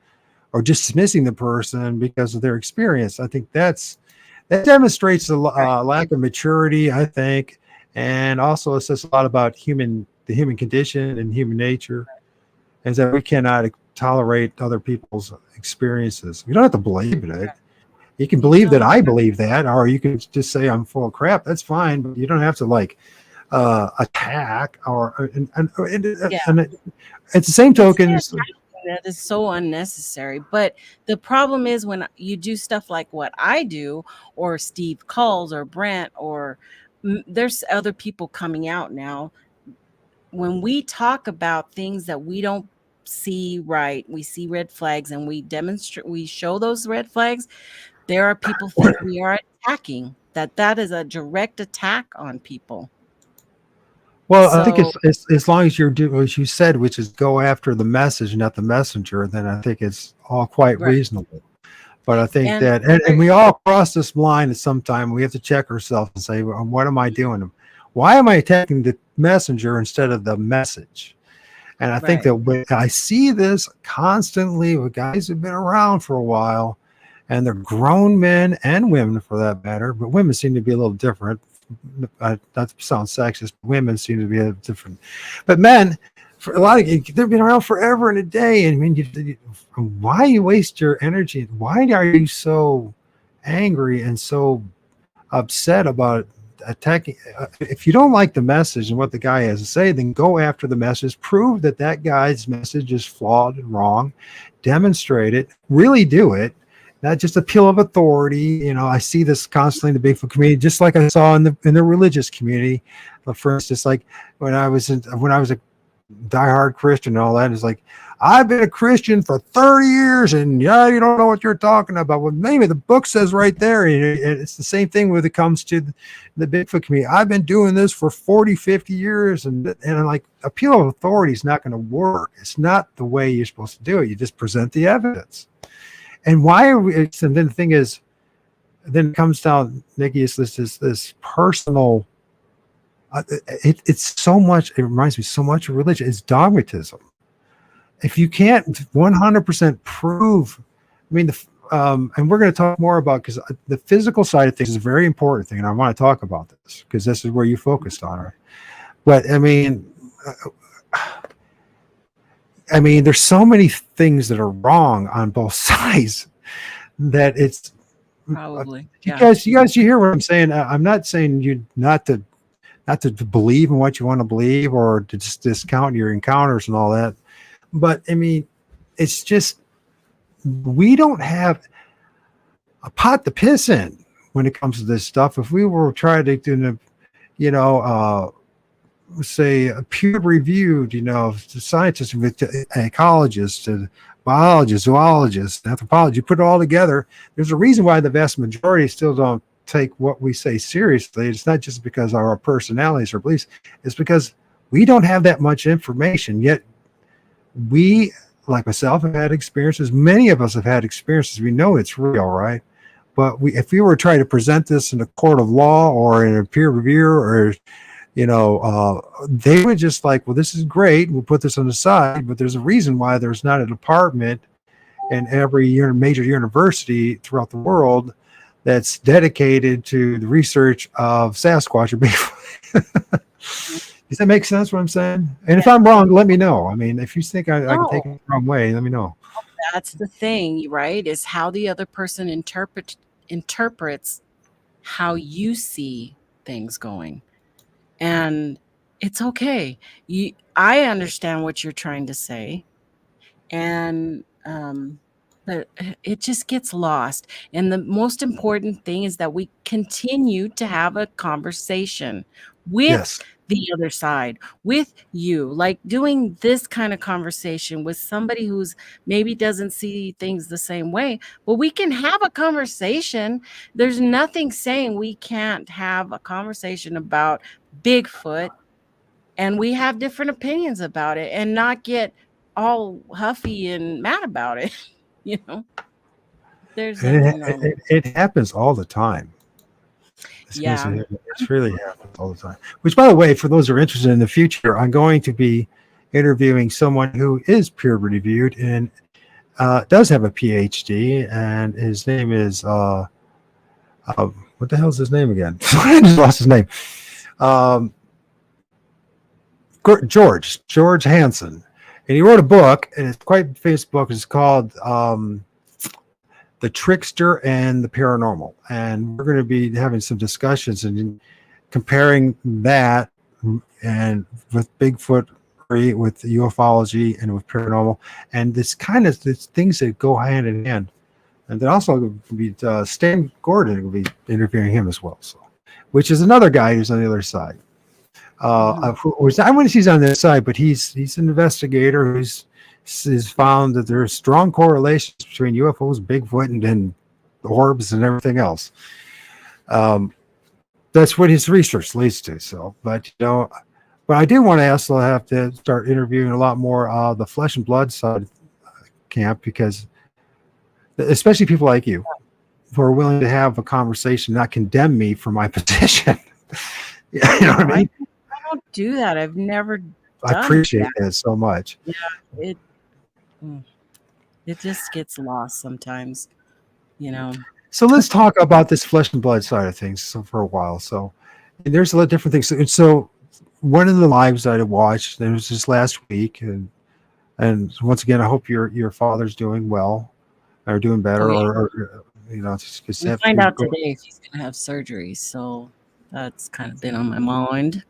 or just dismissing the person because of their experience. I think that demonstrates a right. lack of maturity, I think, and also it says a lot about the human condition and human nature, is that we cannot tolerate other people's experiences. You don't have to believe it. You can You believe that don't. I believe that, or you can just say I'm full of crap. That's fine, but you don't have to like attack or Yeah. and at the same It's the token. attacking that is so unnecessary. But the problem is when you do stuff like what I do, or Steve Culls, or Brent, or there's other people coming out now. When we talk about things that we don't see right, we see red flags and we demonstrate, we show those red flags, there are people think we are attacking, that is a direct attack on people. Well, I think So it's as long as you're doing as you said, which is go after the message, not the messenger, then I think it's all quite right. reasonable. But I think And that, and we all cross this line at some time. We have to check ourselves and say, well, what am I doing? Why am I attacking the messenger instead of the message? And I think right. that when I see this constantly with guys who've been around for a while, and they're grown men and women for that matter, but women seem to be a little different. Not to sound sexist, women seem to be a different, but men, for a lot of they've been around forever and a day. And I mean, why you waste your energy? Why are you so angry and so upset about attacking? If you don't like the message and what the guy has to say, then go after the message. Prove that that guy's message is flawed and wrong. Demonstrate it. Really do it. Not just appeal of authority. You know, I see this constantly in the Bigfoot community, just like I saw in the religious community. For instance, like when I was a diehard Christian and all that, is like, I've been a Christian for 30 years and yeah, you don't know what you're talking about. Well, maybe the book says right there. And it's the same thing when it comes to the Bigfoot community. I've been doing this for 40, 50 years. And I'm like, appeal of authority is not going to work. It's not the way you're supposed to do it. You just present the evidence. And why are we, and then the thing is, then it comes down, Nikki, is this personal, it's so much, it reminds me so much of religion. It's dogmatism. If you can't 100% prove, I mean, and we're going to talk more about, because the physical side of things is a very important thing, and I want to talk about this because this is where you focused on, right? But I mean, there's so many things that are wrong on both sides that it's Probably. you Yeah. guys, you hear what I'm saying? I'm not saying you not to believe in what you want to believe or to just discount your encounters and all that. But I mean, it's just, we don't have a pot to piss in when it comes to this stuff. If we were trying to do, say peer reviewed, scientists, ecologists, biologists, zoologists, anthropology, you put it all together. There's a reason why the vast majority still don't take what we say seriously. It's not just because of our personalities or beliefs. It's because we don't have that much information yet. We, like myself, have had experiences. Many of us have had experiences. We know it's real, right? But if we were trying to present this in a court of law or in a peer review, or they would just like, well, this is great, we'll put this on the side, but there's a reason why there's not a department in every major university throughout the world that's dedicated to the research of Sasquatch or Bigfoot. Does that make sense what I'm saying? And if I'm wrong, let me know. I mean, if you think I can take it the wrong way, let me know. That's the thing, right? Is how the other person interprets how you see things going. And it's okay. I understand what you're trying to say. And but it just gets lost. And the most important thing is that we continue to have a conversation with Yes. the other side, with you, like doing this kind of conversation with somebody who's maybe doesn't see things the same way, but we can have a conversation. There's nothing saying we can't have a conversation about Bigfoot, and we have different opinions about it and not get all huffy and mad about it. There's And nothing wrong with it happens all the time. Yeah. It's really happens all the time. Which, by the way, for those who are interested in the future, I'm going to be interviewing someone who is peer reviewed and does have a PhD, and his name is what the hell's his name again? I just lost his name. Um, George Hansen, and he wrote a book, and it's quite a famous book. It's called The Trickster and the Paranormal, and we're going to be having some discussions and comparing that and with Bigfoot, with ufology, and with paranormal, and this things that go hand in hand. And then also will be Stan Gordon will be interviewing him as well, so which is another guy who's on the other side. I wouldn't say he's on the other side, but he's an investigator who's found that there are strong correlations between UFOs, Bigfoot, and then orbs and everything else. That's what his research leads to. So, but I do want to also have to start interviewing a lot more the flesh and blood side camp, because especially people like you who are willing to have a conversation, not condemn me for my position. You know what I mean? I don't do that. I've never I appreciate it so much. Yeah, it just gets lost sometimes, So let's talk about this flesh and blood side of things for a while. So there's a lot of different things. And so one of the lives that I watched, it was just last week, and once again, I hope your father's doing well or doing better, or we'll find out today if he's gonna have surgery. So that's kind of been on my mind.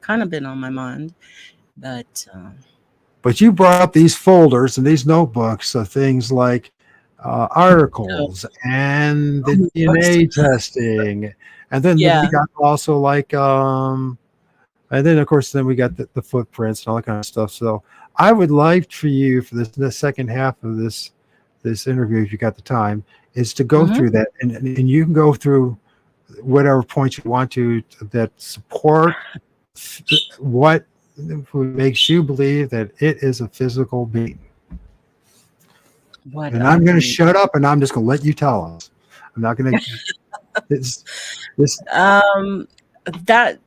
But you brought up these folders and these notebooks of things like articles and the DNA testing, and then we got also like and then of course we got the footprints and all that kind of stuff. So I would like for you, for the second half of this interview, if you got the time, is to go through that, and you can go through whatever points you want to that support what makes you believe that it is a physical being. And I'm going to shut up, and I'm just going to let you tell us. I'm not going to. That.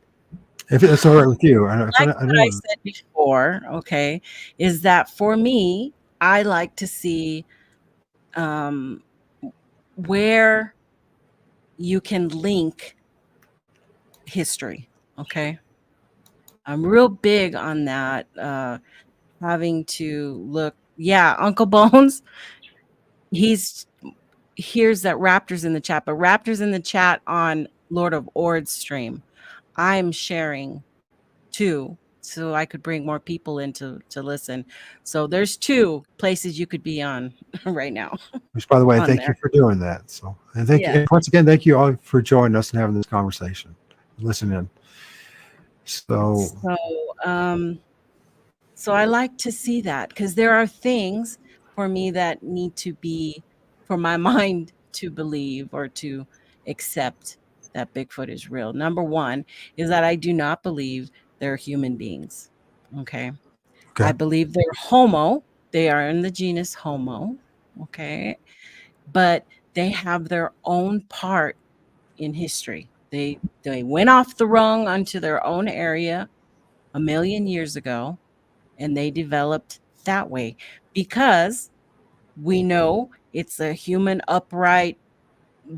If it's all right with you, I said before, is that for me, I like to see where you can link history. Okay. I'm real big on that. Having to look. Yeah. Uncle Bones, here's that Raptors in the chat, but Raptors in the chat on Lord of ORD stream. I'm sharing too, so I could bring more people in to listen. So there's 2 places you could be on right now. Which, by the way, thank you for doing that. So, and and once again, thank you all for joining us and having this conversation, listening. So I like to see that, because there are things for me that need to be for my mind to believe or to accept that Bigfoot is real. Number 1 is that I do not believe they're human beings. Okay. I believe they're Homo. They are in the genus Homo. Okay. But they have their own part in history. They went off the rung onto their own area 1 million years ago, and they developed that way because we know it's a human upright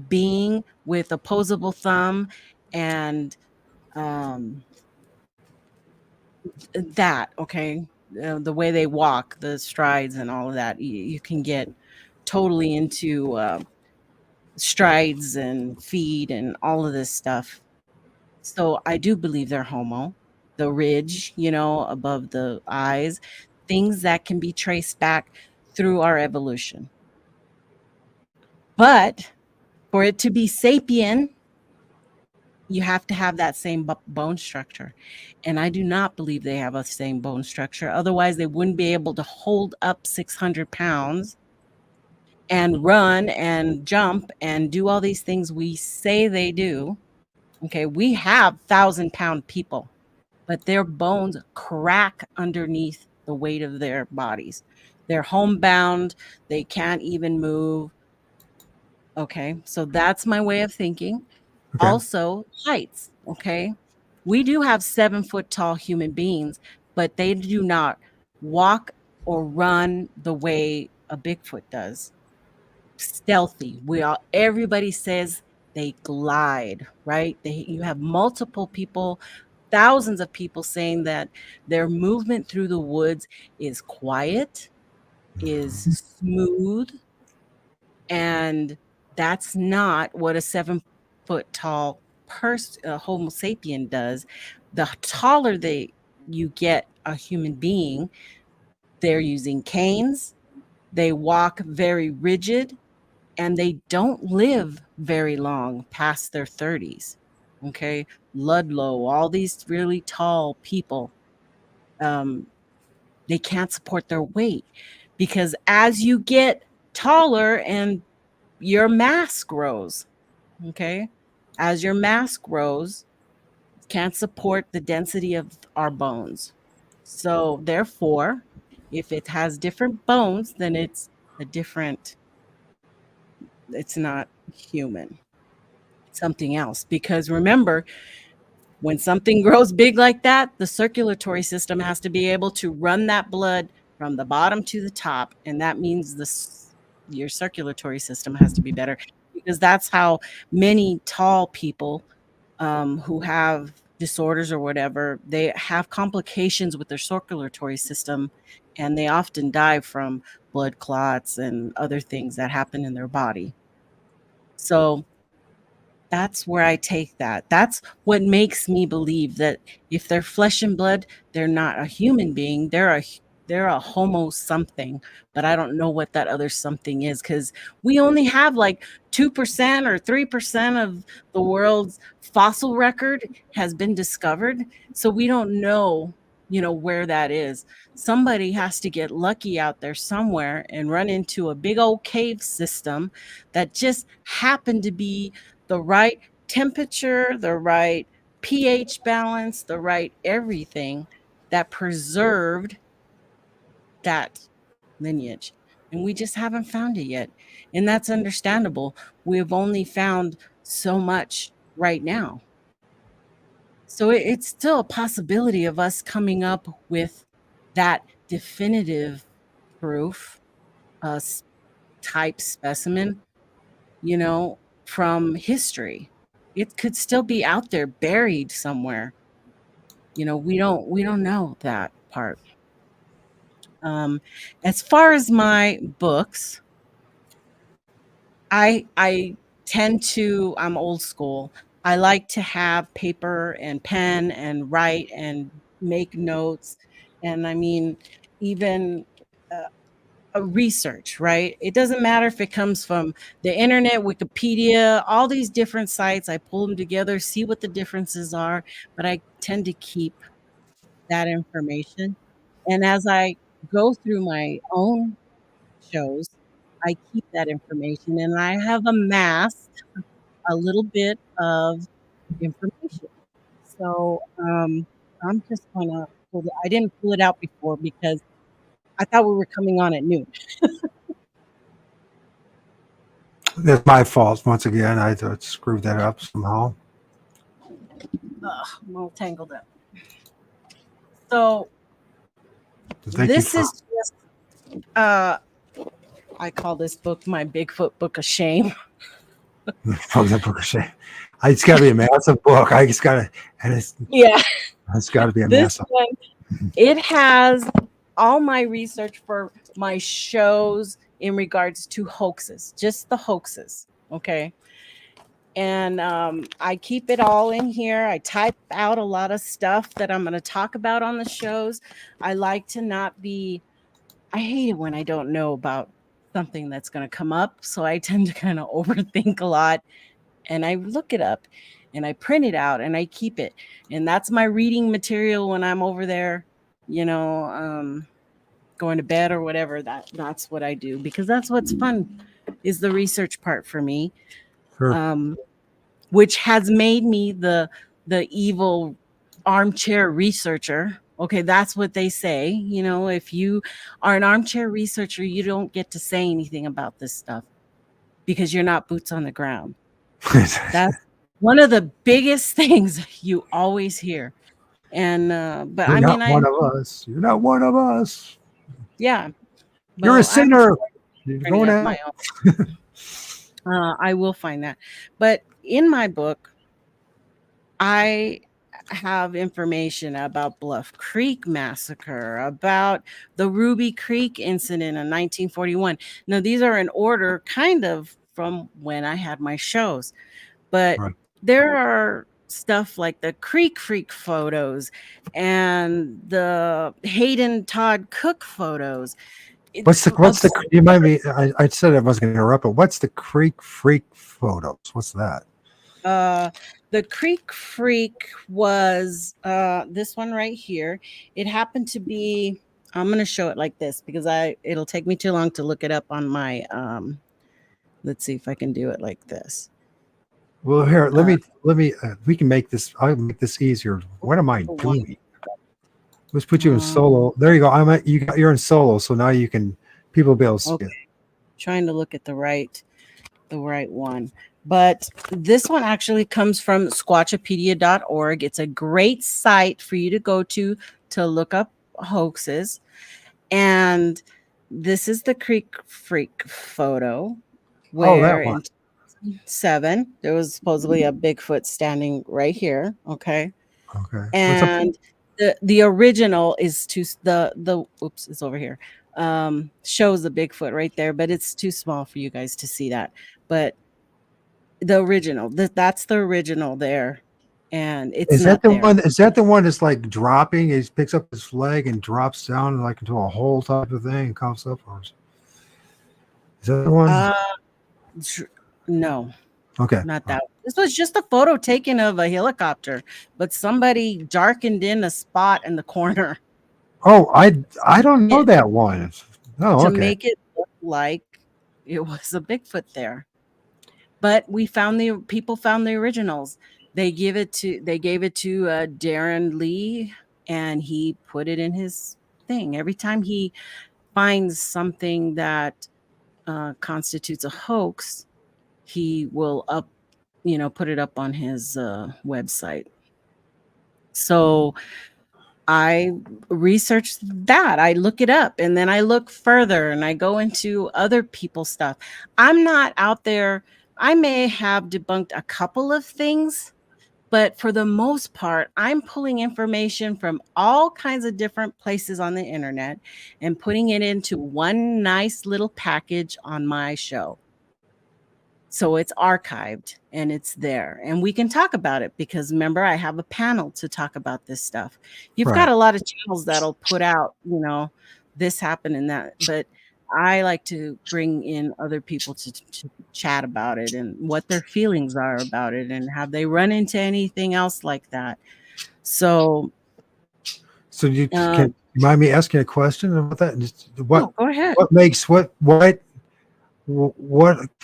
being with opposable thumb and the way they walk, the strides and all of that, you can get totally into strides and feet and all of this stuff. So I do believe they're Homo. The ridge, above the eyes, things that can be traced back through our evolution. But for it to be sapien, you have to have that same bone structure. And I do not believe they have a same bone structure. Otherwise, they wouldn't be able to hold up 600 pounds and run and jump and do all these things we say they do. Okay, we have 1,000-pound people, but their bones crack underneath the weight of their bodies. They're homebound. They can't even move. Okay, so that's my way of thinking. Okay. Also, heights. Okay. We do have 7-foot tall human beings, but they do not walk or run the way a Bigfoot does. Stealthy. Everybody says they glide, right? You have multiple people, thousands of people saying that their movement through the woods is quiet, is smooth, and that's not what a 7-foot tall Homo sapien does. The taller you get a human being, they're using canes, they walk very rigid, and they don't live very long past their 30s. Okay, Ludlow, all these really tall people, they can't support their weight because as you get taller and your mass grows, okay, as your mass grows, can't support the density of our bones. So therefore, if it has different bones, then it's not human, something else. Because remember, when something grows big like that, the circulatory system has to be able to run that blood from the bottom to the top. And that means your circulatory system has to be better, because that's how many tall people who have disorders or whatever, they have complications with their circulatory system, and they often die from blood clots and other things that happen in their body. So that's where I take that. That's what makes me believe that if they're flesh and blood, they're not a human being. They're a homo something, but I don't know what that other something is, because we only have like 2% or 3% of the world's fossil record has been discovered. So we don't know, where that is. Somebody has to get lucky out there somewhere and run into a big old cave system that just happened to be the right temperature, the right pH balance, the right everything that preserved that lineage. And we just haven't found it yet. And that's understandable. We've only found so much right now. So it's still a possibility of us coming up with that definitive proof, type specimen, from history. It could still be out there buried somewhere. We don't know that part. As far as my books, I tend to, I'm old school. I like to have paper and pen and write and make notes. And I mean, even a research, right? It doesn't matter if it comes from the internet, Wikipedia, all these different sites. I pull them together, see what the differences are, but I tend to keep that information. And as I go through my own shows, I keep that information, and I have amassed a little bit of information. So I'm just gonna I didn't pull it out before because I thought we were coming on at noon. That's my fault once again. I screwed that up somehow. I'm all tangled up. So Thank this you is just I call this book my Bigfoot book of shame. for the book of shame. It's got to be a massive book. It's got to be a This massive. one, it has all my research for my shows in regards to hoaxes, just the hoaxes. Okay. And I keep it all in here. I type out a lot of stuff that I'm going to talk about on the shows. I like to not be, I hate it when I don't know about something that's going to come up. So I tend to kind of overthink a lot, and I look it up and I print it out and I keep it. And that's my reading material when I'm over there, going to bed or whatever. That's what I do, because that's what's fun, is the research part for me. Sure. Which has made me the evil armchair researcher. Okay, that's what they say. If you are an armchair researcher, you don't get to say anything about this stuff because you're not boots on the ground. That's one of the biggest things you always hear. And but You're I mean, not one of us. You're not one of us. yeah, You're a well, I'm sinner. You're learning going of my out. own. I will find that. But in my book, I have information about Bluff Creek Massacre, about the Ruby Creek incident in 1941. Now, these are in order kind of from when I had my shows, but Right. there are stuff like the Creek Freak photos and the Hayden Todd Cook photos. You might be, I said I wasn't going to interrupt, but what's the Creek Freak photos? What's that? Uh, the Creek Freak was this one right here. It happened to be, I'm going to show it like this because it'll take me too long to look it up on my let's see if I can do it like this. Well, here, let me, we can make this, I'll make this easier. What am I doing? Let's put you in solo. There you go. You're in solo. So now people will be able to see it. Trying to look at the right one. But this one actually comes from squatchopedia.org. It's a great site for you to go to look up hoaxes. And this is the Creek Freak photo where in 2007 there was supposedly a Bigfoot standing right here. Okay. And the original is the oops, it's over here. Shows the Bigfoot right there, but it's too small for you guys to see that. But the original, that's the original there, and it's is not that the there. one? Is that the one that's like dropping? He picks up his leg and drops down like into a hole type of thing and comes up. Or is that the one? No. Okay. Not that. This was just a photo taken of a helicopter, but somebody darkened in a spot in the corner. Oh, I don't know that one. Oh, to okay. make it look like it was a Bigfoot there. But people found the originals. They gave it to Darren Lee, and he put it in his thing. Every time he finds something that constitutes a hoax, he will put it up on his website. So I research that. I look it up, and then I look further, and I go into other people's stuff. I'm not out there. I may have debunked a couple of things, but for the most part, I'm pulling information from all kinds of different places on the internet and putting it into one nice little package on my show. So it's archived and it's there, and we can talk about it because remember, I have a panel to talk about this stuff. You've got a lot of channels that'll put out, this happened and that, but I like to bring in other people to chat about it and what their feelings are about it and have they run into anything else like that. So you can you mind me asking a question about that? Go ahead. What makes what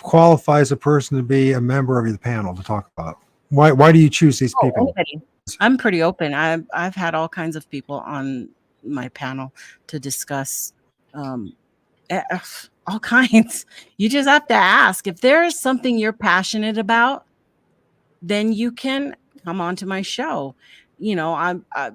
qualifies a person to be a member of the panel to talk about? Why do you choose these people? Anybody. I'm pretty open. I've had all kinds of people on my panel to discuss all kinds. You just have to ask. If there is something you're passionate about, then you can come onto my show. I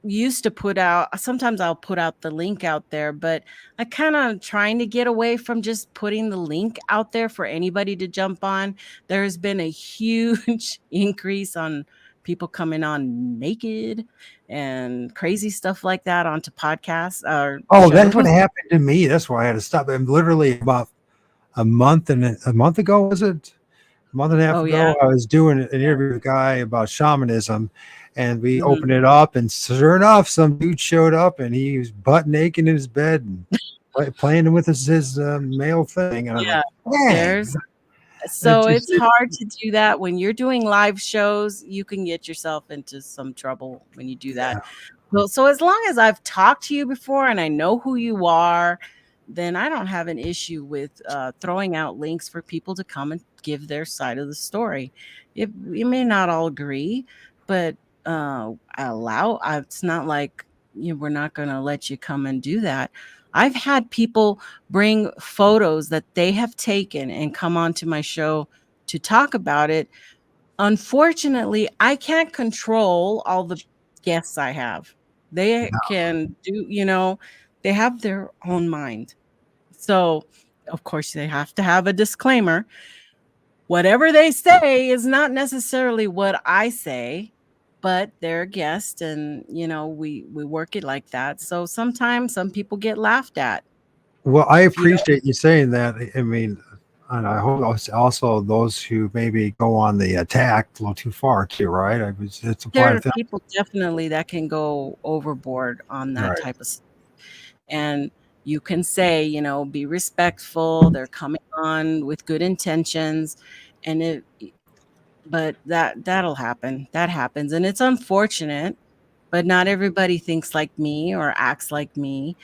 used to put out, sometimes I'll put out the link out there, but I kind of trying to get away from just putting the link out there for anybody to jump on. There's been a huge increase on people coming on naked and crazy stuff like that onto podcasts. That's what happened to me. That's why I had to stop. I'm literally about a month ago, was it? A month and a half ago, I was doing an interview with a guy about shamanism, and we opened it up, and sure enough, some dude showed up, and he was butt naked in his bed and playing with his male thing. And I'm like, so it's hard to do that when you're doing live shows. You can get yourself into some trouble when you do that. So as long as I've talked to you before and I know who you are, then I don't have an issue with throwing out links for people to come and give their side of the story. You may not all agree, but it's not like we're not going to let you come and do that. I've had people bring photos that they have taken and come onto my show to talk about it. unfortunately, I can't control all the guests I have. They can do, they have their own mind. So, of course, they have to have a disclaimer. Whatever they say is not necessarily what I say, but they're a guest, and we work it like that. So sometimes some people get laughed at. Well, I If you don't, appreciate you saying that. I mean, and I hope also those who maybe go on the attack a little too far too, right? It's a there part are of that. people definitely that can go overboard on that Right. type of stuff. And you can say, be respectful. They're coming on with good intentions, and but that'll happen. That happens, and it's unfortunate. But not everybody thinks like me or acts like me,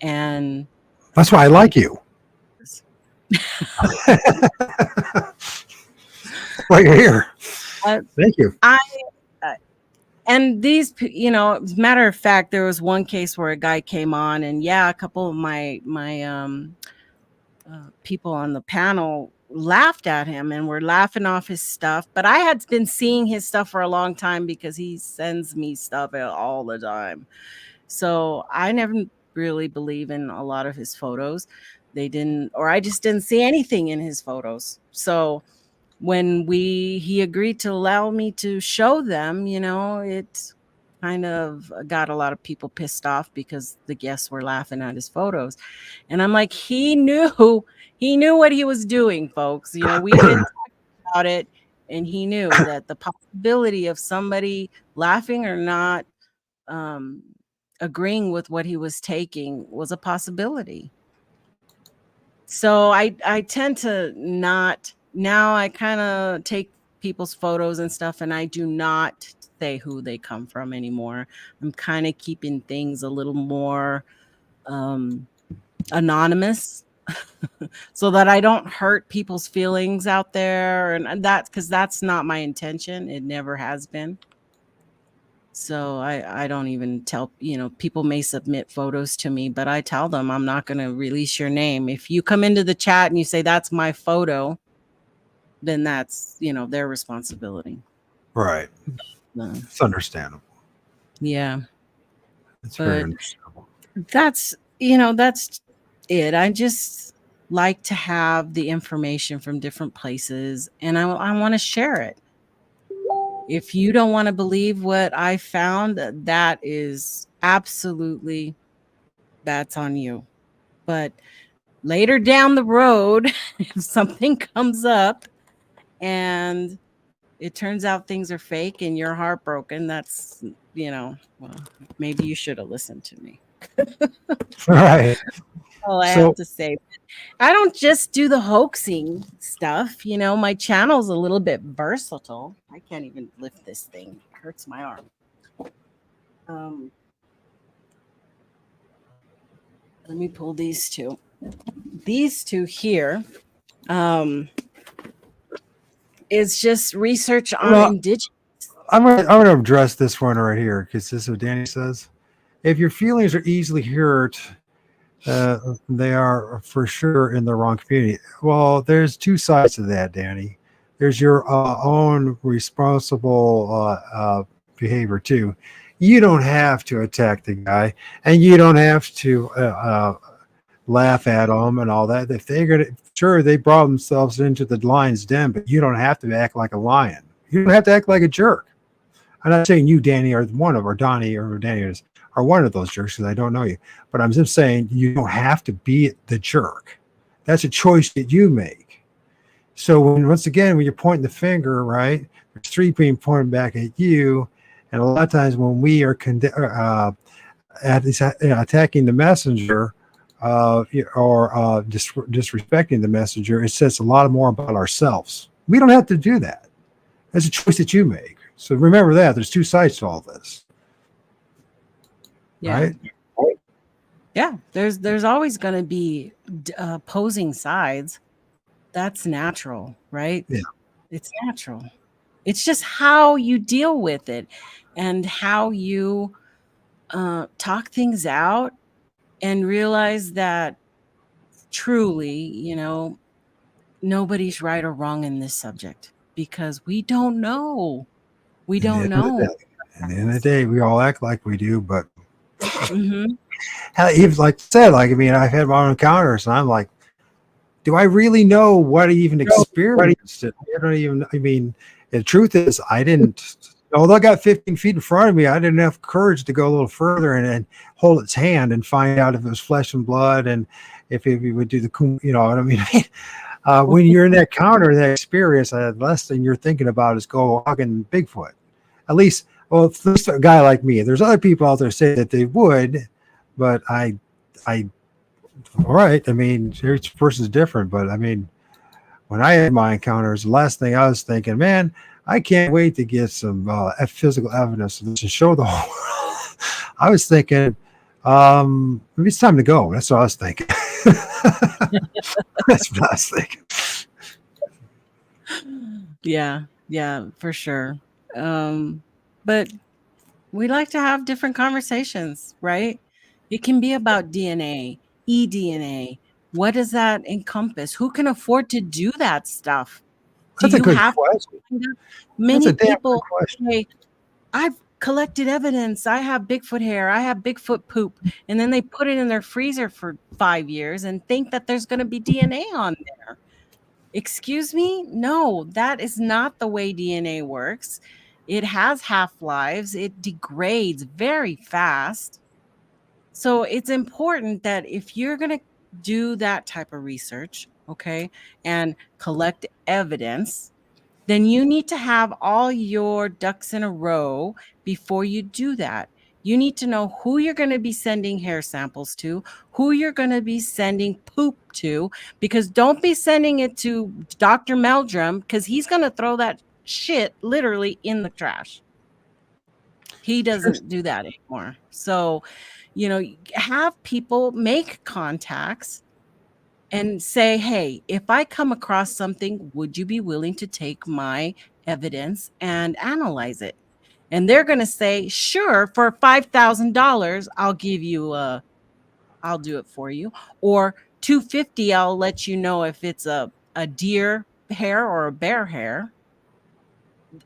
and That's why I like you. Why you're here. uh, Thank you. I and these, matter of fact, there was one case where a guy came on, and a couple of my people on the panel laughed at him and were laughing off his stuff. But I had been seeing his stuff for a long time because he sends me stuff all the time. So I never really believe in a lot of his photos. They didn't, or I just didn't see anything in his photos. So when he agreed to allow me to show them, it kind of got a lot of people pissed off because the guests were laughing at his photos. And I'm like, he knew what he was doing, folks. We've been talking about it, and he knew that the possibility of somebody laughing or not um, agreeing with what he was taking was a possibility. So I tend to not, now I kind of take people's photos and stuff, and I do not say who they come from anymore. I'm kind of keeping things a little more anonymous so that I don't hurt people's feelings out there. And that's because that's not my intention. It never has been. So I don't even tell, people may submit photos to me, but I tell them I'm not going to release your name. If you come into the chat and you say that's my photo, then that's, their responsibility. Right. It's understandable. Yeah. It's very understandable. That's it. I just like to have the information from different places, and I want to share it. If you don't want to believe what I found, that is absolutely, that's on you. But later down the road, if something comes up and it turns out things are fake and you're heartbroken, that's, well, maybe you should have listened to me. Right. All I have to say. I don't just do the hoaxing stuff. My channel's a little bit versatile. I can't even lift this thing. It hurts my arm. Let me pull these two. These two here is just research on indigenous. I'm gonna address this one right here because this is what Danny says. If your feelings are easily hurt, they are for sure in the wrong community. Well, there's two sides to that, Danny. There's your own responsible behavior too. You don't have to attack the guy, and you don't have to laugh at them and all that. If they're gonna, sure, they brought themselves into the lion's den, but you don't have to act like a lion. You don't have to act like a jerk. I'm not saying you, Danny, or one of, or Donnie, or Danny are one of those jerks because I don't know you. But I'm just saying you don't have to be the jerk. That's a choice that you make. So once again, when you're pointing the finger, right, there's three being pointed back at you. And a lot of times when we are attacking the messenger or disrespecting the messenger, it says a lot more about ourselves. We don't have to do that. That's a choice that you make. So remember that there's two sides to all this. Yeah. Right? Yeah. There's always going to be opposing sides. That's natural, right? Yeah. It's natural. It's just how you deal with it and how you talk things out and realize that truly, nobody's right or wrong in this subject. Because we don't know. We at the don't end of the know. day, at the end of the day, we all act like we do, but Mm-hmm. hell, even like I said, like I mean, I've had my own encounters, and I'm like, do I really know what I even experienced? It? I don't even. I mean, the truth is, I didn't. Although I got 15 feet in front of me, I didn't have courage to go a little further and hold its hand and find out if it was flesh and blood and if it would do the, you know what I mean? When you're in that counter, that experience, the last thing you're thinking about is go walking Bigfoot. At least, well, at least a guy like me. There's other people out there say that they would, but all right. I mean, each person's different, but I mean, when I had my encounters, the last thing I was thinking, man, I can't wait to get some physical evidence to show the whole world. I was thinking, maybe it's time to go. That's what I was thinking. That's what I was thinking. Yeah, for sure. But we like to have different conversations, right? It can be about DNA, eDNA. What does that encompass? Who can afford to do that stuff? Do That's a you good have question. That's many a damn good people question. say, I've collected evidence. I have Bigfoot hair. I have Bigfoot poop. And then they put it in their freezer for 5 years and think that there's going to be DNA on there. Excuse me? No, that is not the way DNA works. It has half-lives. It degrades very fast. So it's important that if you're going to do that type of research, okay, and collect evidence, then you need to have all your ducks in a row before you do that. You need to know who you're going to be sending hair samples to, who you're going to be sending poop to, because don't be sending it to Dr. Meldrum because he's going to throw that shit literally in the trash. He doesn't do that anymore. So, have people make contacts and say, hey, if I come across something, would you be willing to take my evidence and analyze it? And they're going to say, sure, for $5,000, I'll do it for you. Or $250, I'll let you know if it's a deer hair or a bear hair.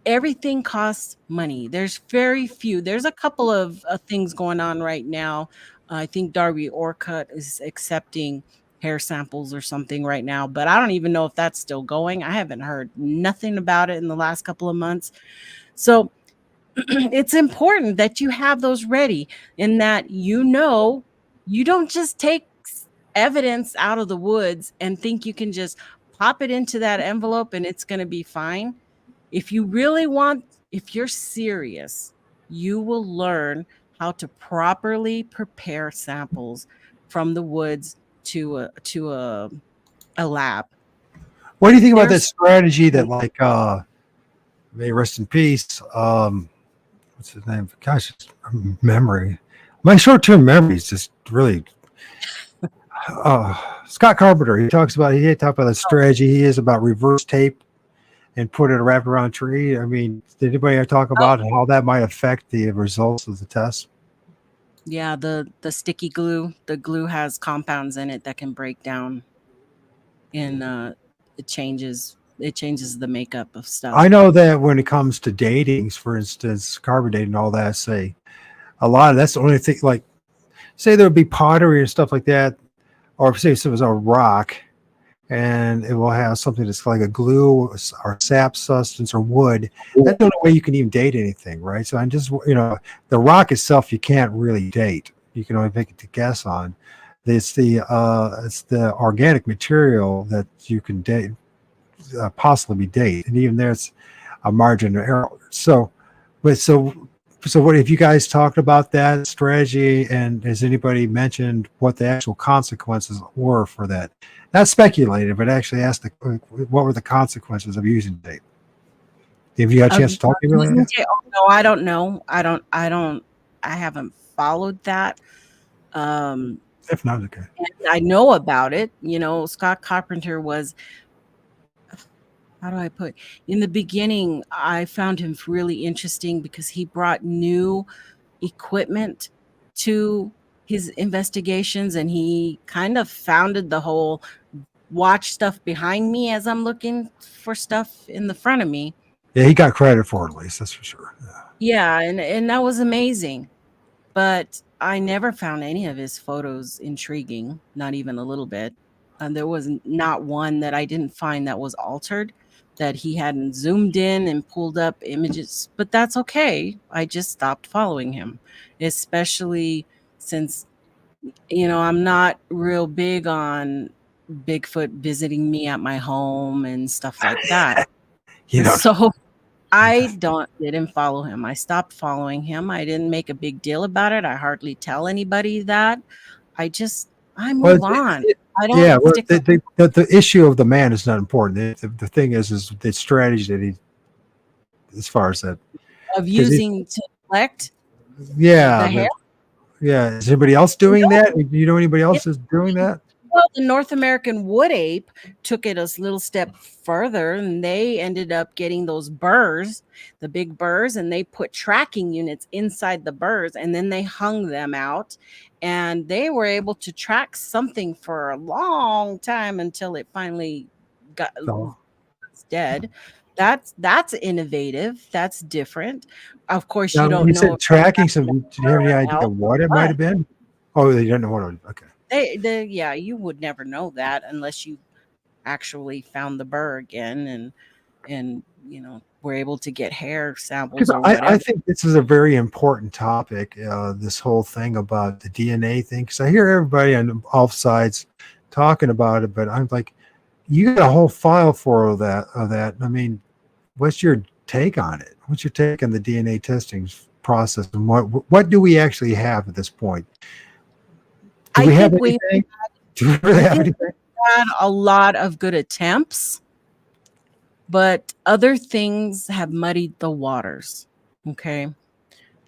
Everything costs money. There's very few. There's a couple of things going on right now. I think Darby Orcutt is accepting hair samples or something right now, but I don't even know if that's still going. I haven't heard nothing about it in the last couple of months. So it's important that you have those ready and that you don't just take evidence out of the woods and think you can just pop it into that envelope and it's going to be fine. If you're serious, you will learn how to properly prepare samples from the woods to a lab. What do you think about that strategy that, like, may rest in peace? What's his name? Gosh, memory. My short-term memory is just really. Scott Carpenter. He talked about the strategy he is about reverse tape and put it wrapped around a tree. I mean, did anybody ever talk about how that might affect the results of the test? Yeah, the sticky glue. The glue has compounds in it that can break down, and it changes the makeup of stuff. I know that when it comes to datings, for instance, carbon dating and all that, say a lot of that's the only thing. Like, say there would be pottery and stuff like that, or say it was a rock, and it will have something that's like a glue or sap substance or wood. That's the only way you can even date anything, right? So I'm just, the rock itself you can't really date. You can only make it to guess on. It's the organic material that you can date, possibly date, and even there's a margin of error. So what have you guys talked about that strategy, and has anybody mentioned what the actual consequences were for that? Not speculated, but actually asked what were the consequences of using tape? Have you got a chance to talk to me? No, I don't know. I haven't followed that. If not, okay. I know about it. Scott Carpenter was, how do I put, in the beginning, I found him really interesting because he brought new equipment to his investigations, and he kind of founded the whole watch stuff behind me as I'm looking for stuff in the front of me. Yeah, he got credit for it, at least, that's for sure. Yeah, and that was amazing. But I never found any of his photos intriguing, not even a little bit. And there was not one that I didn't find that was altered, that he hadn't zoomed in and pulled up images. But that's okay. I just stopped following him, especially since, I'm not real big on Bigfoot visiting me at my home and stuff like that. You know, So I didn't follow him. I stopped following him. I didn't make a big deal about it. I hardly tell anybody that. I well, move on. I yeah, don't well, stick the issue of the man is not important. The thing is the strategy that he, as far as that, of because he's, using to collect yeah, the hair. yeah. Is anybody else doing that? Do you know anybody else is doing that? Well, the North American wood ape took it a little step further, and they ended up getting those burrs, the big burrs, and they put tracking units inside the burrs, and then they hung them out, and they were able to track something for a long time until it finally got So, dead. That's innovative. That's different. Of course, you now, when don't you know said if they tracking, some, do you have any idea else, what it might but have been? Oh, you don't know what it was. Okay. yeah, you would never know that unless you actually found the burr again and were able to get hair samples Because or I whatever. think this is a very important topic, this whole thing about the DNA thing. Because I hear everybody on all sides talking about it, but I'm like, you got a whole file for that. I mean, what's your take on it? What's your take on the DNA testing process, and what do we actually have at this point? Do I we have think we anything? Do we really I have think anything? we had a lot of good attempts, but other things have muddied the waters. Okay.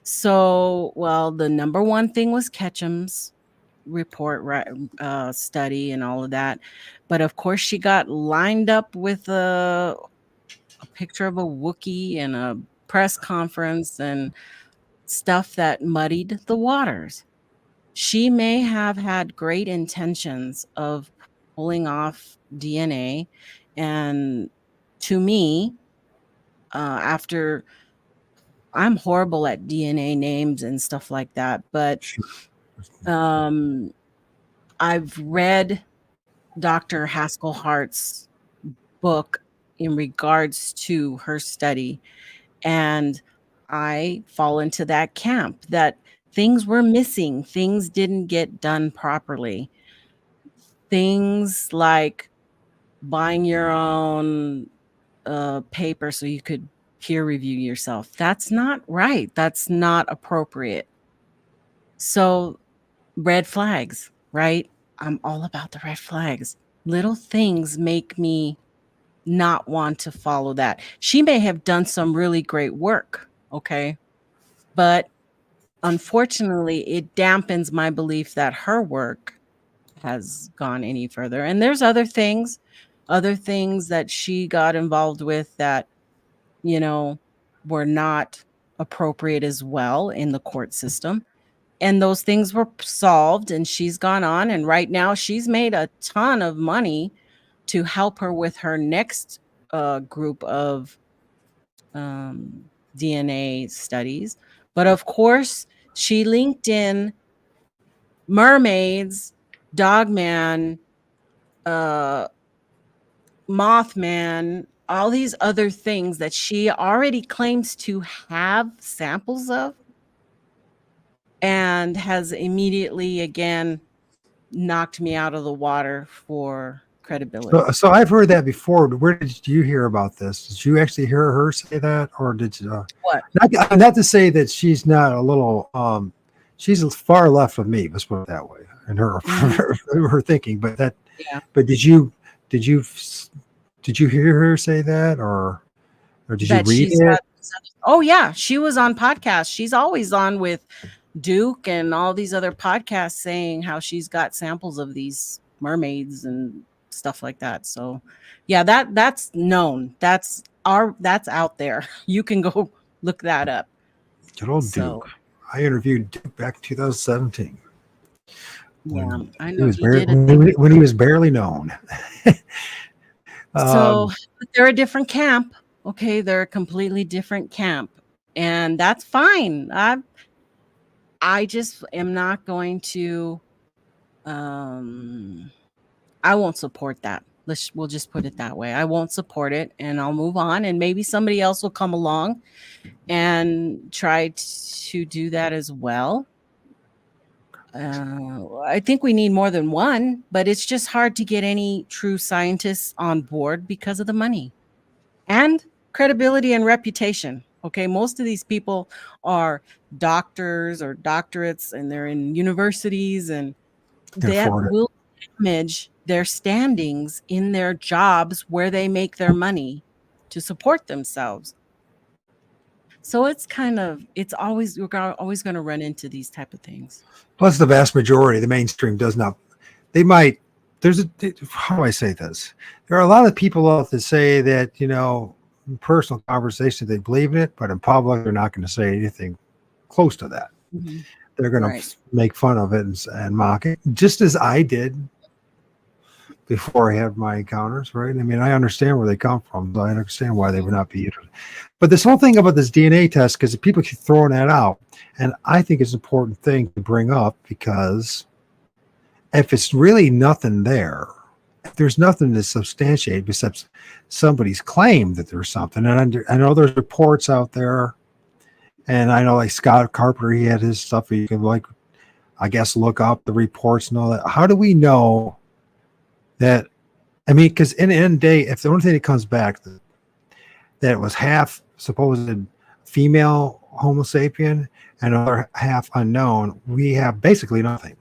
So, well, the number one thing was Ketchum's report, right, study and all of that. But of course, she got lined up with a picture of a Wookiee and a press conference and stuff that muddied the waters. She may have had great intentions of pulling off DNA. And to me, after I'm horrible at DNA names and stuff like that, but um, I've read Dr. Haskell Hart's book in regards to her study, and I fall into that camp that things were missing, things didn't get done properly. Things like buying your own paper so you could peer review yourself. That's not right. That's not appropriate. So, red flags, right? I'm all about the red flags. Little things make me not want to follow that. She may have done some really great work, okay? But unfortunately, it dampens my belief that her work has gone any further. And there's other things that she got involved with that, you know, were not appropriate as well in the court system. And those things were solved, and she's gone on. And right now, she's made a ton of money to help her with her next group of DNA studies. But of course, she linked in mermaids, dogman, uh, Mothman, all these other things that she already claims to have samples of, and has immediately again knocked me out of the water for credibility. So I've heard that before. Where did you hear about this? Did you actually hear her say that, or did you? What? Not to say that she's not a little. She's far left of me. Let's put it that way, and her her thinking. But that. Yeah. But did you hear her say that, or did you That read she's it? oh yeah, she was on podcasts. She's always on with Duke and all these other podcasts saying how she's got samples of these mermaids and stuff like that. So yeah, that's known. That's out there. You can go look that up. Good old So Duke. I interviewed Duke back in 2017. Yeah, I he know was he did it. when he was barely known. So um, they're a different camp. Okay, they're a completely different camp, and that's fine. I just am not going to. I won't support that. We'll just put it that way. I won't support it, and I'll move on. And maybe somebody else will come along and try to do that as well. I think we need more than one, but it's just hard to get any true scientists on board because of the money and credibility and reputation. Okay, most of these people are doctors or doctorates, and they're in universities, and can that afford it. will damage their standings in their jobs where they make their money to support themselves. So it's always, we're always going to run into these type of things. Plus, the vast majority, the mainstream does not. They might. How do I say this? There are a lot of people out that say that in personal conversation they believe in it, but in public they're not going to say anything close to that. Mhm. They're going Right. to make fun of it and mock it, just as I did before I had my encounters. Right? I mean, I understand where they come from, so I understand why they would not be interested. But this whole thing about this DNA test, because people keep throwing that out, and I think it's an important thing to bring up, because if it's really nothing there, if there's nothing to substantiate besides somebody's claim that there's something, and I know there's reports out there, and I know like Scott Carpenter, he had his stuff. You can I guess, look up the reports and all that. How do we know that? I mean, because in the end of the day, if the only thing that comes back that it was half supposed female Homo sapien and other half unknown, we have basically nothing.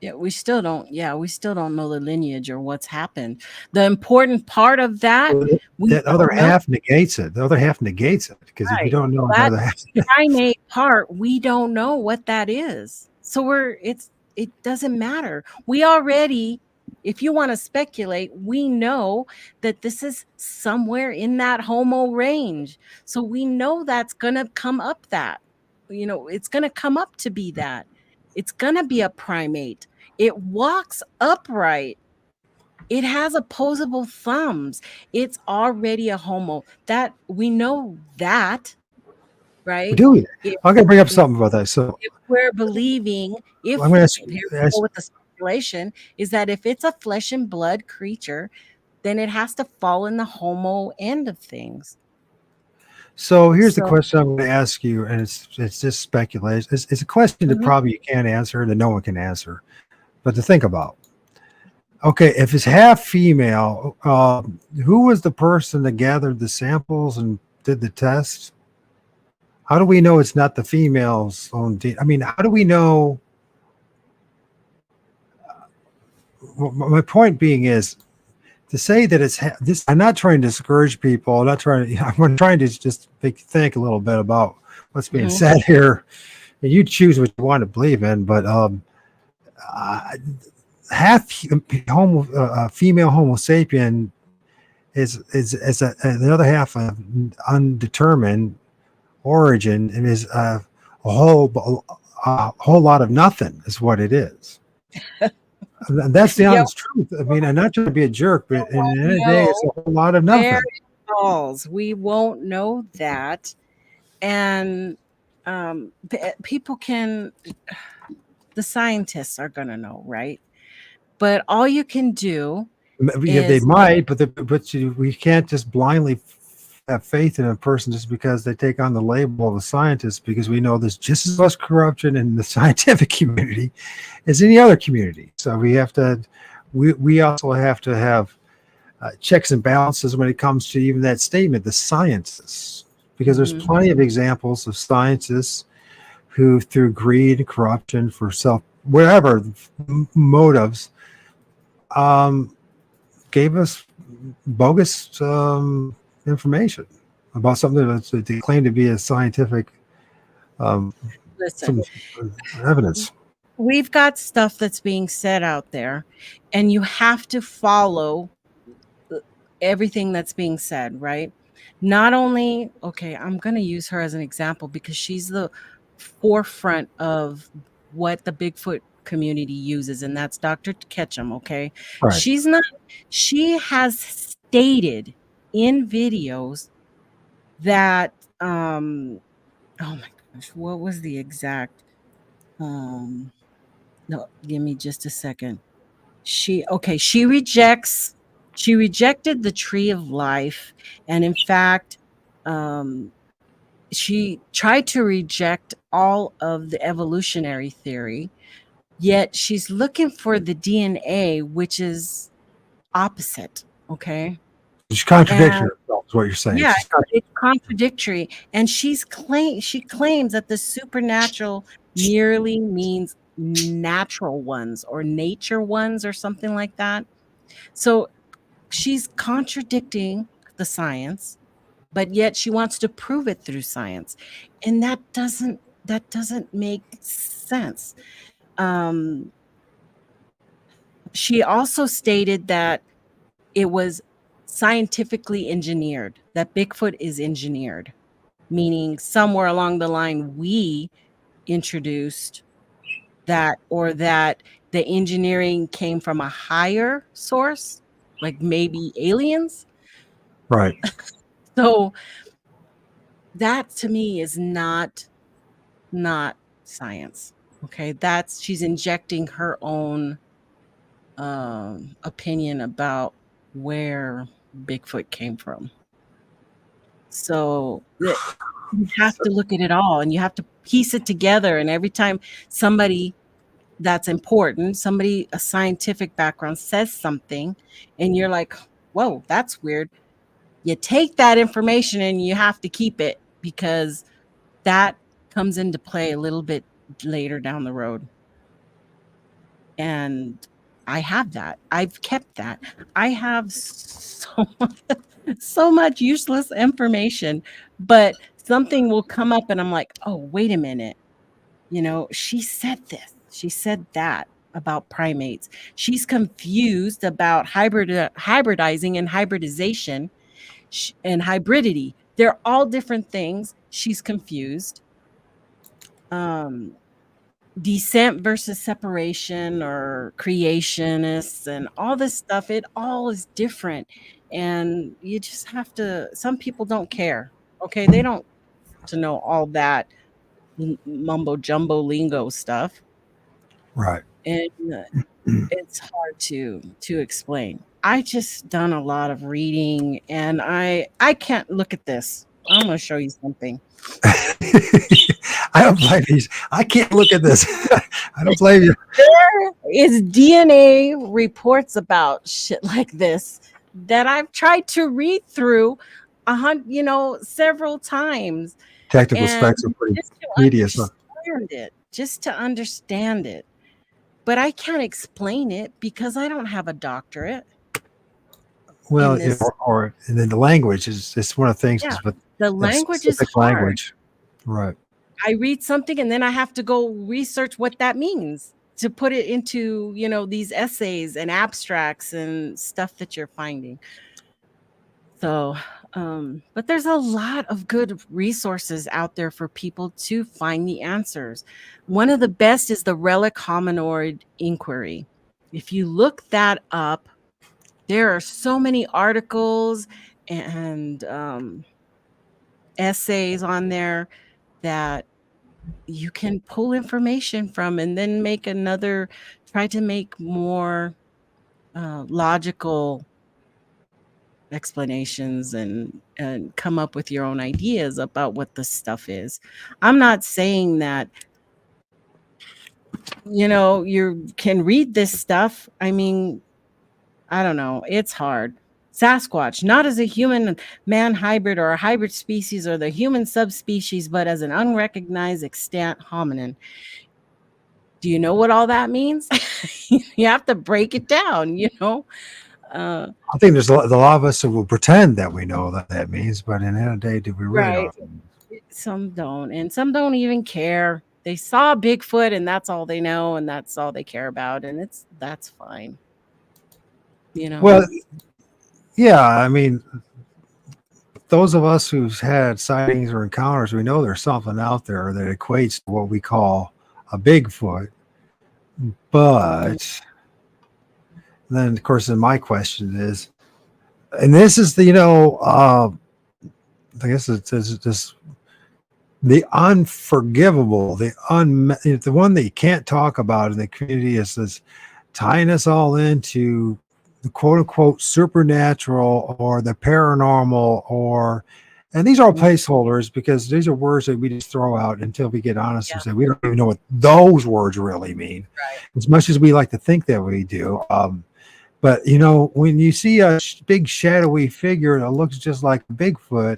Yeah, we still don't know the lineage or what's happened. The important part of that, That other half negates it. The other half negates it, because if you don't know the other half, primate part, we don't know what that is. So it doesn't matter. We already, if you want to speculate, we know that this is somewhere in that Homo range. So we know that's going to come up it's going to come up to be that. It's going to be a primate. It walks upright. It has opposable thumbs. It's already a Homo. That we know that, right? do we? If, I'm going to bring up something about that. So if we're believing, I'm going to ask with the speculation is that if it's a flesh and blood creature, then it has to fall in the Homo end of things. So here's the question I'm going to ask you, and it's just speculation. It's a question that probably you can't answer, that no one can answer, but to think about. Okay, if it's half female, who was the person that gathered the samples and did the tests? How do we know it's not the female's own DNA? I mean, how do we know? My point being is to say that it's this. I'm not trying to discourage people. I'm not trying to. I'm trying to just make you think a little bit about what's being said here, and you choose what you want to believe in. But half female Homo sapien is another half of undetermined origin, and is a whole lot of nothing is what it is. And that's the honest truth. I mean, I'm not trying to be a jerk, but in the end of the day, it's a whole lot of nothing. We won't know that. And people the scientists are going to know, right? But all you can do they might, but we can't just blindly have faith in a person just because they take on the label of a scientist, because we know there's just as much corruption in the scientific community as any other community. So we also have to have checks and balances when it comes to even that statement, the scientists, because there's plenty of examples of scientists who, through greed, corruption, for whatever motives, gave us bogus information about something that they claim to be a scientific evidence. We've got stuff that's being said out there, and you have to follow everything that's being said, right? Not only, okay, I'm going to use her as an example because she's the forefront of what the Bigfoot community uses, and that's Dr. Ketchum, okay? Right. She has stated in videos that oh my gosh, what was the exact no, give me just a second. She rejected the tree of life, and in fact, she tried to reject all of the evolutionary theory, yet she's looking for the DNA, which is opposite, okay? She's contradicting And herself, is what you're saying. yeah, it's contradictory, and she claims that the supernatural merely means natural ones or nature ones or something like that. So she's contradicting the science, but yet she wants to prove it through science, and that doesn't make sense. She also stated that it was scientifically engineered, that Bigfoot is engineered, meaning somewhere along the line we introduced that, or that the engineering came from a higher source, like maybe aliens. Right. So that to me is not science. Okay, that's she's injecting her own opinion about where Bigfoot came from. So you have to look at it all, and you have to piece it together. And every time somebody that's important, somebody a scientific background says something, and you're like, "Whoa, that's weird." You take that information and you have to keep it, because that comes into play a little bit later down the road. And I have that. I've kept that. I have so much useless information, but something will come up and I'm like, "Oh, wait a minute. You know, she said this. She said that about primates. She's confused about hybridizing and hybridization and hybridity. They're all different things. She's confused. Descent versus separation or creationists and all this stuff, it all is different. And you just have to, some people don't care. Okay. They don't to know all that mumbo jumbo lingo stuff. Right. And it's hard to explain. I just done a lot of reading, and I can't look at this. I'm going to show you something. I don't blame you. I can't look at this. I don't blame you. There is DNA reports about shit like this that I've tried to read through several times. Technical And specs are pretty tedious. Just to understand it. But I can't explain it because I don't have a doctorate. Well, and then the language is one of the things. Yeah, but the language is hard. Language. Right. I read something and then I have to go research what that means to put it into, these essays and abstracts and stuff that you're finding. So, but there's a lot of good resources out there for people to find the answers. One of the best is the relic hominoid inquiry. If you look that up, there are so many articles and essays on there that you can pull information from, and then try to make more logical explanations and come up with your own ideas about what this stuff is. I'm not saying that you can read this stuff. I mean, I don't know, it's hard. Sasquatch, not as a human man hybrid or a hybrid species or the human subspecies, but as an unrecognized extant hominin. Do you know what all that means? You have to break it down, I think there's a lot of us who will pretend that we know what that means, but in the end of the day, do we really know what that means? Some don't, and some don't even care. They saw Bigfoot and that's all they know, and that's all they care about, and that's fine. Well, yeah, I mean, those of us who've had sightings or encounters, we know there's something out there that equates to what we call a Bigfoot. But then, of course, then my question is, and this is the, I guess it's just the unforgivable, the one that you can't talk about in the community is this tying us all into the quote unquote supernatural or the paranormal, and these are all placeholders because these are words that we just throw out until we get honest and say we don't even know what those words really mean, as much as we like to think that we do. But when you see a big shadowy figure that looks just like a Bigfoot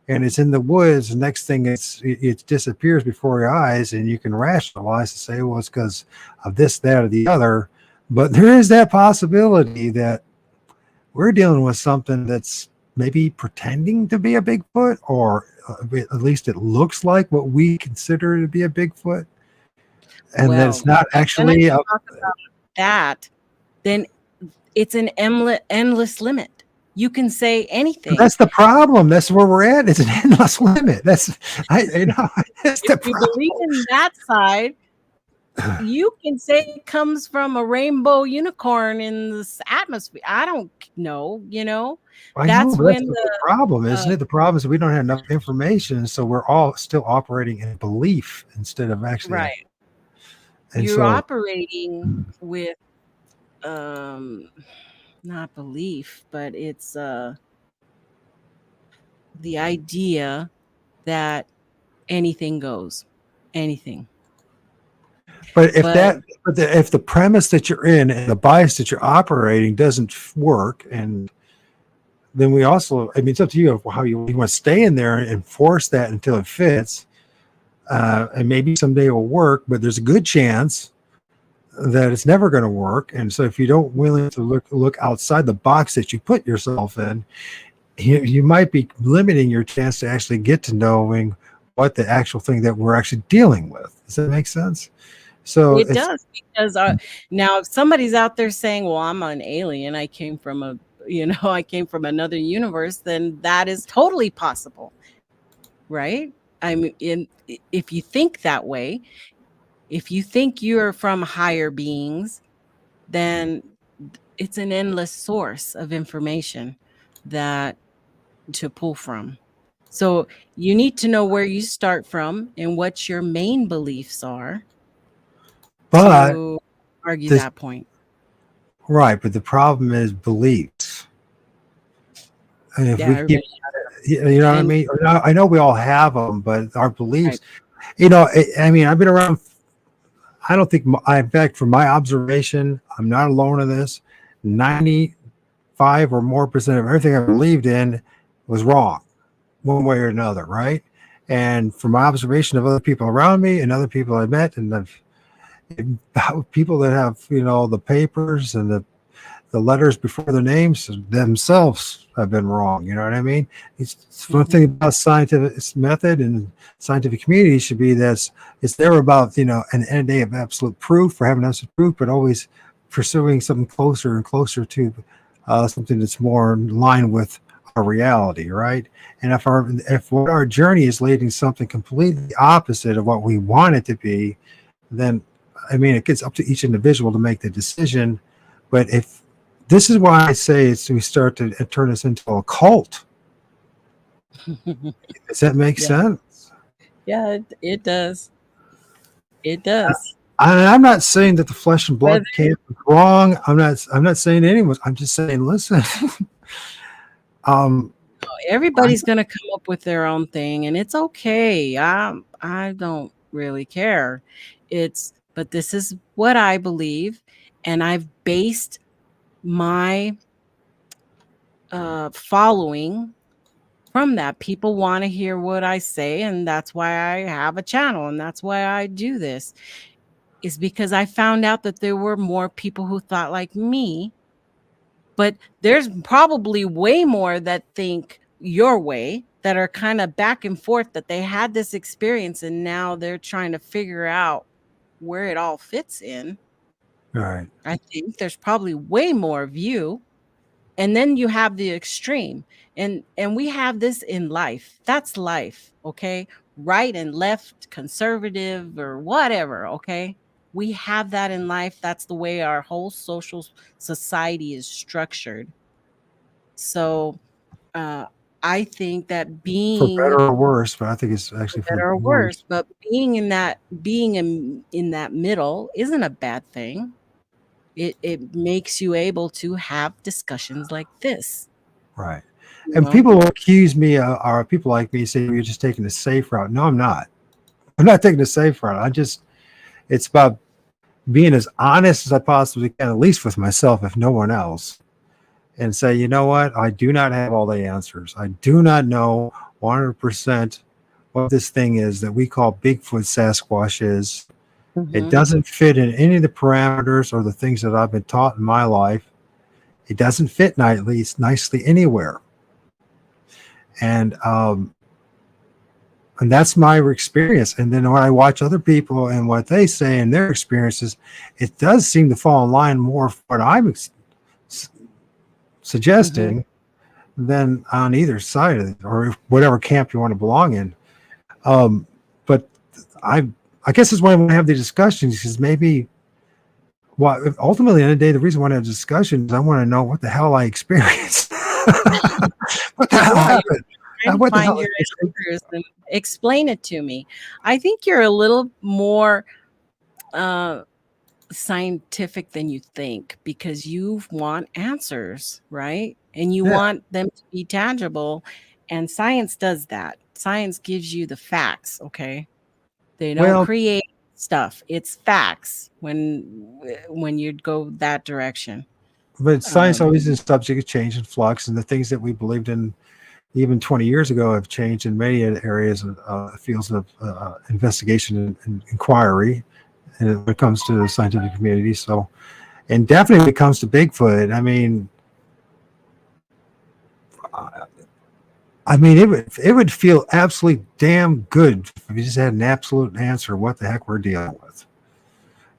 and it's in the woods, the next thing it disappears before your eyes, and you can rationalize and say, well, it's because of this, that, or the other. But there is that possibility that we're dealing with something that's maybe pretending to be a Bigfoot, or at least it looks like what we consider to be a Bigfoot, and that it's not actually talk about that. Then it's an endless limit. You can say anything. That's the problem. That's where we're at. It's an endless limit. That's that's the if you believe in that side, you can say it comes from a rainbow unicorn in this atmosphere. I don't know, that's when the problem, isn't it? The problem is we don't have enough information, so we're all still operating in belief instead of actually right. And you're operating with not belief, but it's the idea that anything goes, anything. But if the premise that you're in and the bias that you're operating doesn't work, and then we also, it's up to you how you want to stay in there and enforce that until it fits, and maybe someday it will work, but there's a good chance that it's never going to work. And so if you don't willing to look outside the box that you put yourself in, you might be limiting your chance to actually get to knowing what the actual thing that we're actually dealing with. Does that make sense? So it does, because now if somebody's out there saying, well, I'm an alien, I came from another universe, then that is totally possible, right? I mean, if you think that way, if you think you're from higher beings, then it's an endless source of information that to pull from. So you need to know where you start from and what your main beliefs are, but to argue that point. Right, but the problem is beliefs. And if we keep, what I mean? I know we all have them, but our beliefs, I've been around. I don't think, in fact, from my observation, I'm not alone in this. 95 or more percent of everything I believed in was wrong, one way or another, right? And from my observation of other people around me and other people I met, and people that have, the papers and the letters before their names themselves have been wrong. You know what I mean? It's one thing about scientific method and scientific community should be that it's never about, an end day of absolute proof or having absolute proof, but always pursuing something closer and closer to something that's more in line with our reality, right? And if what our journey is leading something completely opposite of what we want it to be, then it gets up to each individual to make the decision. But if this is why I say we start to turn this into a cult. Does that make sense? Yeah, it does. It does. I'm not saying that the flesh and blood camp is wrong. I'm not saying anyone. I'm just saying, listen. Everybody's going to come up with their own thing, and it's okay. I don't really care. But this is what I believe, and I've based my following from that. People want to hear what I say, and that's why I have a channel, and that's why I do this, is because I found out that there were more people who thought like me, but there's probably way more that think your way, that are kind of back and forth, that they had this experience and now they're trying to figure out where it all fits in. All right. I think there's probably way more of you. And then you have the extreme. And we have this in life. That's life. Okay. right and left, conservative or whatever. Okay. We have that in life. That's the way our whole social society is structured. So uh, I think that For better being or worse, but I think it's actually for better or worse. worse, but being in that middle isn't a bad thing. It makes you able to have discussions like this. Right. You And know? people will accuse me, or people like me say, you're just taking the safe route. No, I'm not. I'm not taking the safe route. It's about being as honest as I possibly can, at least with myself, if no one else, and say, you know what? I do not have all the answers. I do not know 100% what this thing is that we call Bigfoot Sasquatch is. It Mhm. doesn't fit in any of the parameters or the things that I've been taught in my life. It doesn't fit nicely anywhere. And and that's my experience. And then when I watch other people and what they say and their experiences, it does seem to fall in line more for what I'm Mhm. suggesting than on either side of it, or whatever camp you want to belong in. But I I guess is why I want to have the discussions, because maybe ultimately, in the day, the reason I want to have discussions is I want to know what the hell I experienced. What the hell Yeah, you're happened? trying to What the find hell? your answers and explain it to me. I think you're a little more uh scientific than you think because you want answers, right? And you Yeah. want them to be tangible. And science does that. Science gives you the facts, okay? They don't Well, create stuff. It's facts when you go that direction. but science Um, always is subject to change and flux, and the things that we believed in even 20 years ago have changed in many areas of fields of investigation and inquiry, and when it comes to the scientific community. So, and definitely when it comes to Bigfoot, I mean, it would feel absolutely damn good if we just had an absolute answer what the heck we're dealing with.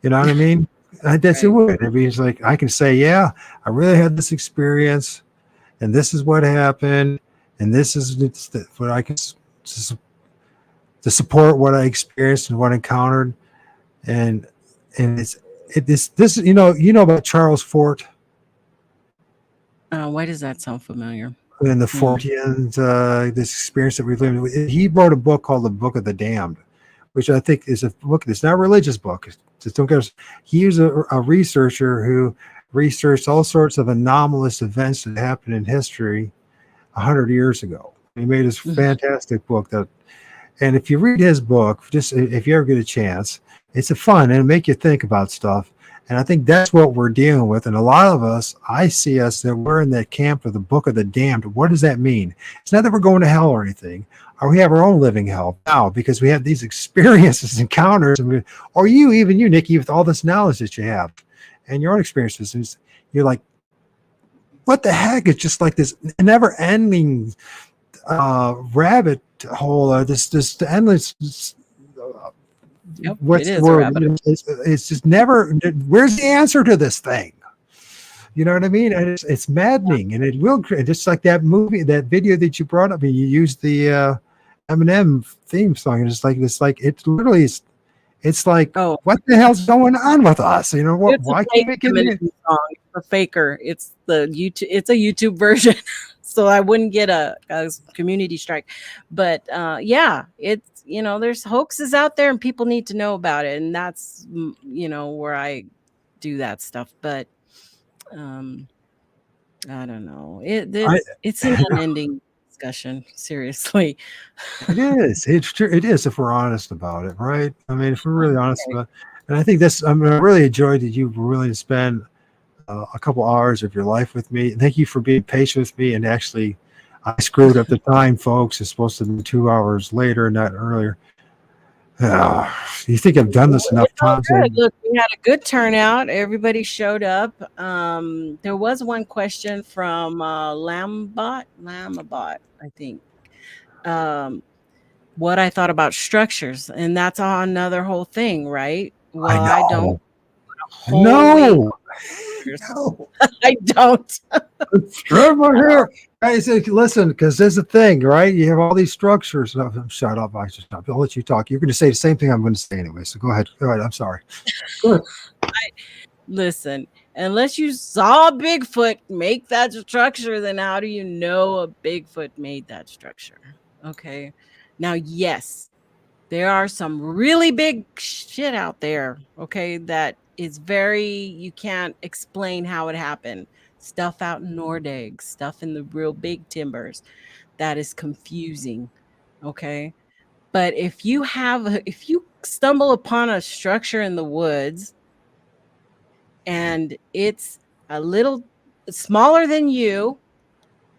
You know what I mean? That's it right. would. I mean, it's like I can say, yeah, I really had this experience, and this is what happened, and this is what I can to support what I experienced and what I encountered, and this you know about Charles Fort Why does that sound familiar? and the Hmm. Forteans, this experience that we've lived with. He wrote a book called The Book of the Damned, which I think is a book. It's not a religious book. Just don't get us. He was a researcher who researched all sorts of anomalous events that happened in history 100 years ago. He made this fantastic book that, and if you read his book, just if you ever get a chance, it's a fun and it'll make you think about stuff. And I think that's what we're dealing with. And a lot of us, I see us that we're in that camp of the Book of the Damned. What does that mean? It's not that we're going to hell or anything, or we have our own living hell now because we have these experiences, encounters, or even you, Nikki, with all this knowledge that you have and your own experiences. And you're like, what the heck? It's just like this never-ending rabbit hole, this endless. Yep, it What's the is a word? rabbit. It's just never. Where's the answer to this thing? You know what I mean? And it's maddening, and it will just like that movie, that video that you brought up, and you used the Eminem theme song, and it's like it literally is. It's like, Oh, what the hell's going on with us? You know what? it's a Why fake can't we get Eminem it? song. It's a faker. It's the YouTube. It's a YouTube version, so I wouldn't get a community strike. But yeah, it's there's hoaxes out there, and people need to know about it, and that's where I do that stuff. But um, I don't know. I It's an unending discussion. Seriously. It is. It's true. It is if we're honest about it, right? I mean, if we're really honest Okay. about it. And I think that's, I mean, I really enjoyed that you were willing to spend a couple hours of your life with me. Thank you for being patient with me. And actually, I screwed up the time, folks. It's supposed to be 2 hours later, not earlier. You think I've done this enough It's all times? good. And Look, we had a good turnout. Everybody showed up. There was one question from Lambot, I think. Um, what I thought about structures, and that's another whole thing, right? I Well, I don't know. put a whole weight No. No. I don't. Strip my hair. I said, listen, because there's a thing, right? You have all these structures. No, shut up. I just I'll let you talk. You're going to say the same thing I'm going to say anyway. So go ahead. Go ahead. I'm sorry. Go ahead. Listen, unless you saw Bigfoot make that structure, then how do you know a Bigfoot made that structure? Okay. Now, yes, there are some really big shit out there, okay, that is you can't explain how it happened. Stuff out in Nordegg, stuff in the real big timbers that is confusing, okay? But if you stumble upon a structure in the woods and it's a little smaller than you,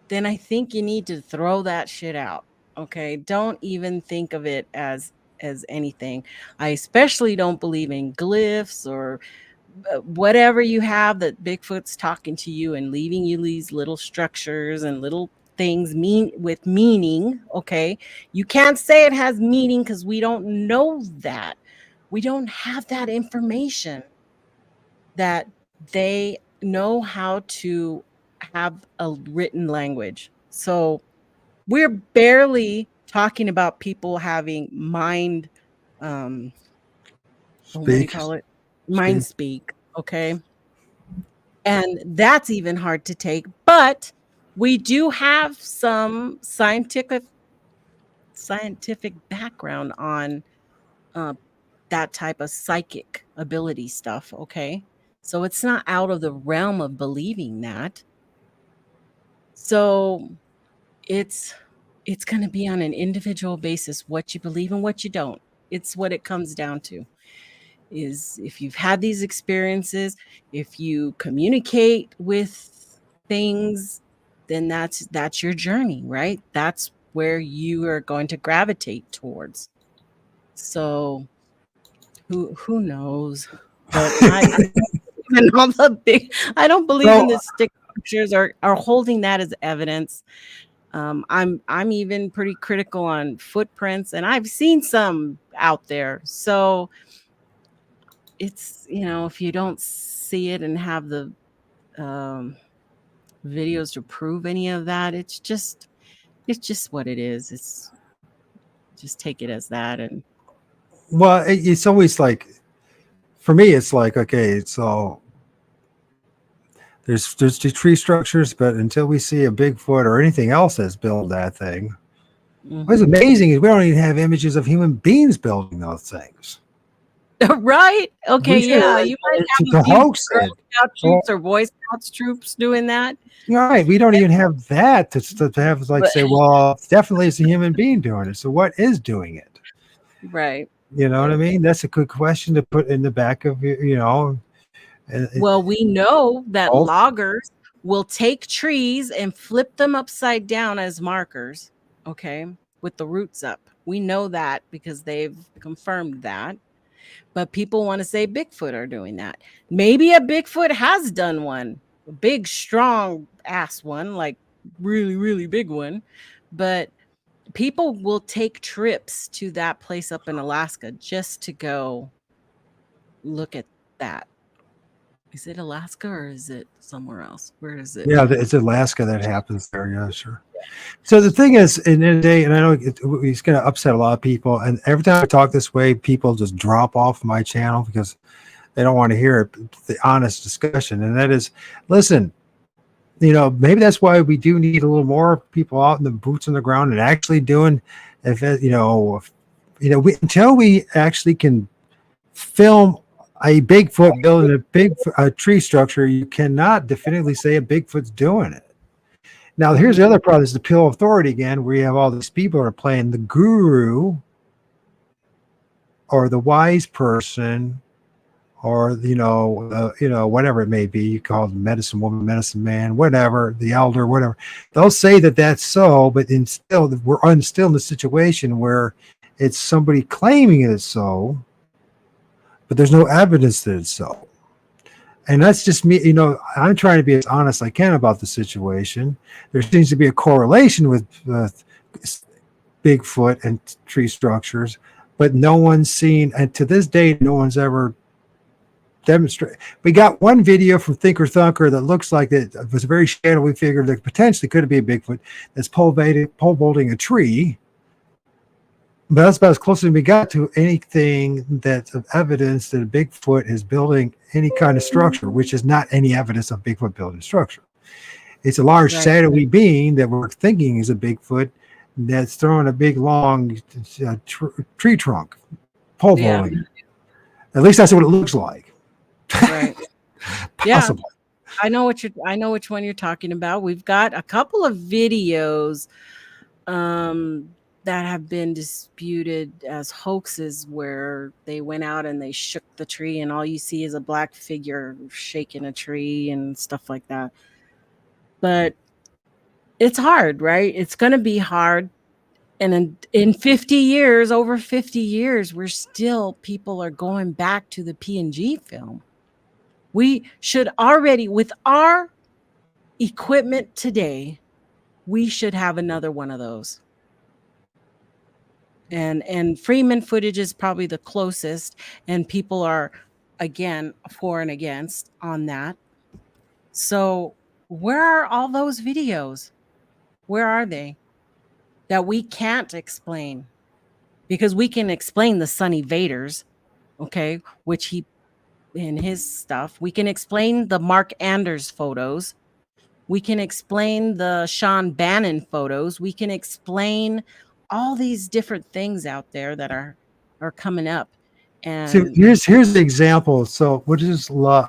then I think you need to throw that shit out. Okay? Don't even think of it as anything. I especially don't believe in glyphs or whatever you have that Bigfoot's talking to you and leaving you these little structures and little things with meaning. Okay? You can't say it has meaning because we don't know that. We don't have that information that they know how to have a written language. So we're barely talking about people having mind, what do you Speak. call it? Mind speak. Okay. And that's even hard to take, but we do have some scientific background on uh, that type of psychic ability stuff. Okay. So it's not out of the realm of believing that. So it's going to be on an individual basis what you believe and what you don't. It's what it comes down to. Is if you've had these experiences, if you communicate with things, then that's your journey, right? That's where you are going to gravitate towards. So who knows? But I don't believe in the stick pictures or holding that as evidence. I'm even pretty critical on footprints, and I've seen some out there. So it's, if you don't see it and have the videos to prove any of that, it's just what it is. It's just take it as that. And well, it's always like, for me, it's like, okay, so there's the tree structures, but until we see a Bigfoot or anything else that's built that thing, what's amazing is we don't even have images of human beings building those things. Right? Okay, yeah. You might have a few Girl Scout troops or Boy Scouts troops doing that. Right. We don't even have that to have like say, well, definitely it's a human being doing it. So what is doing it? Right. You know what I mean? That's a good question to put in the back of your. Well, we know that loggers will take trees and flip them upside down as markers, okay, with the roots up. We know that because they've confirmed that. But people want to say Bigfoot are doing that. Maybe a Bigfoot has done one, a big, strong ass one, like really, really big one. But people will take trips to that place up in Alaska just to go look at that. Is it Alaska or is it somewhere else? Where is it? Yeah, it's Alaska that happens there. Yeah, sure. So the thing is, in the day, and I know it's going to upset a lot of people, and every time I talk this way, people just drop off my channel because they don't want to hear it, the honest discussion. And that is, listen, maybe that's why we do need a little more people out in the boots on the ground and actually doing, until we actually can film a Bigfoot building a big tree structure, you cannot definitively say a Bigfoot's doing it. Now, here's the other problem: is the pill authority again, where you have all these people who are playing the guru or the wise person, or whatever it may be. You call them medicine woman, medicine man, whatever, the elder, whatever. They'll say that that's so, but still we're still in a situation where it's somebody claiming it's so, but there's no evidence that it's so. And that's just me, I'm trying to be as honest as I can about the situation. There seems to be a correlation with Bigfoot and tree structures, but no one's seen, and to this day, no one's ever demonstrate. We got one video from Thinker Thunker that looks like it was a very shadowy figure that potentially could be a Bigfoot that's pole vaulting a tree. But that's about as close as we got to anything that's of evidence that a Bigfoot is building any kind of structure, which is not any evidence of Bigfoot building structure. It's a large shadowy being that we're thinking is a Bigfoot that's throwing a big long tree trunk, pole vaulting. At least that's what it looks like. Right. Possibly. Yeah. I know which one you're talking about. We've got a couple of videos that have been disputed as hoaxes where they went out and they shook the tree and all you see is a black figure shaking a tree and stuff like that. But it's hard, right? It's going to be hard. And in 50 years, over 50 years, people are going back to the P&G film. We should already, with our equipment today, we should have another one of those. And Freeman footage is probably the closest, and people are, again, for and against on that. So where are all those videos? Where are they? That we can't explain, because we can explain the Sonny Vaders, okay, which he in his stuff. We can explain the Mark Anders photos. We can explain the Sean Bannon photos. We can explain all these different things out there that are coming up. And so here's the example. So we'll just listen.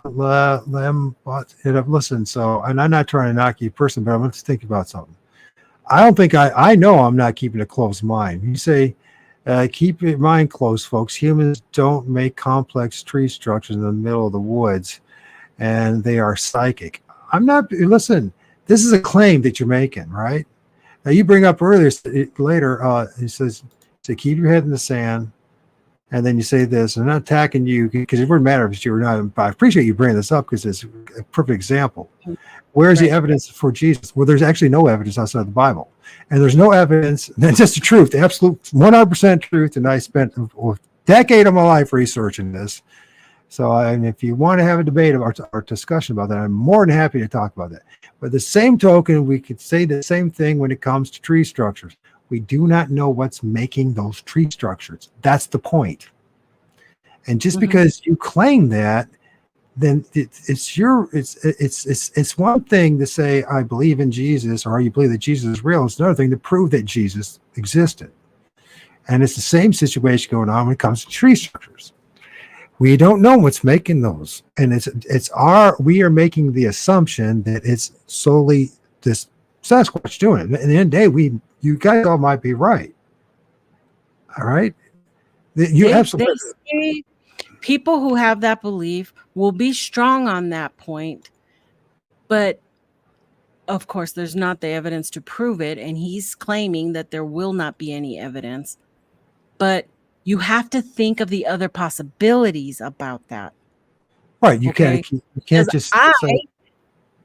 So, and I'm not trying to knock you person, but I'm going to think about something. I don't think I know I'm not keeping a closed mind. You say, keep your mind closed, folks. Humans don't make complex tree structures in the middle of the woods, and they are psychic. I'm not, listen, this is a claim that you're making, right? Now you bring up earlier, later, he says, keep your head in the sand. And then you say this, I'm not attacking you because it wouldn't matter if you were not. I appreciate you bringing this up because it's a perfect example. Where's the evidence for Jesus? Well, there's actually no evidence outside of the Bible. And there's no evidence. That's just the truth, the absolute 100% truth. And I spent a decade of my life researching this. So if you want to have a debate or discussion about that, I'm more than happy to talk about that. But the same token, we could say the same thing when it comes to tree structures. We do not know what's making those tree structures. That's the point. And just because you claim that, then it's one thing to say, I believe in Jesus, or you believe that Jesus is real. It's another thing to prove that Jesus existed. And it's the same situation going on when it comes to tree structures. We don't know what's making those. And we are making the assumption that it's solely this Sasquatch doing it. At the end of the day, you guys all might be right. All right. Absolutely. They say people who have that belief will be strong on that point. But of course, there's not the evidence to prove it. And he's claiming that there will not be any evidence. But you have to think of the other possibilities about that. Right. You can't just say.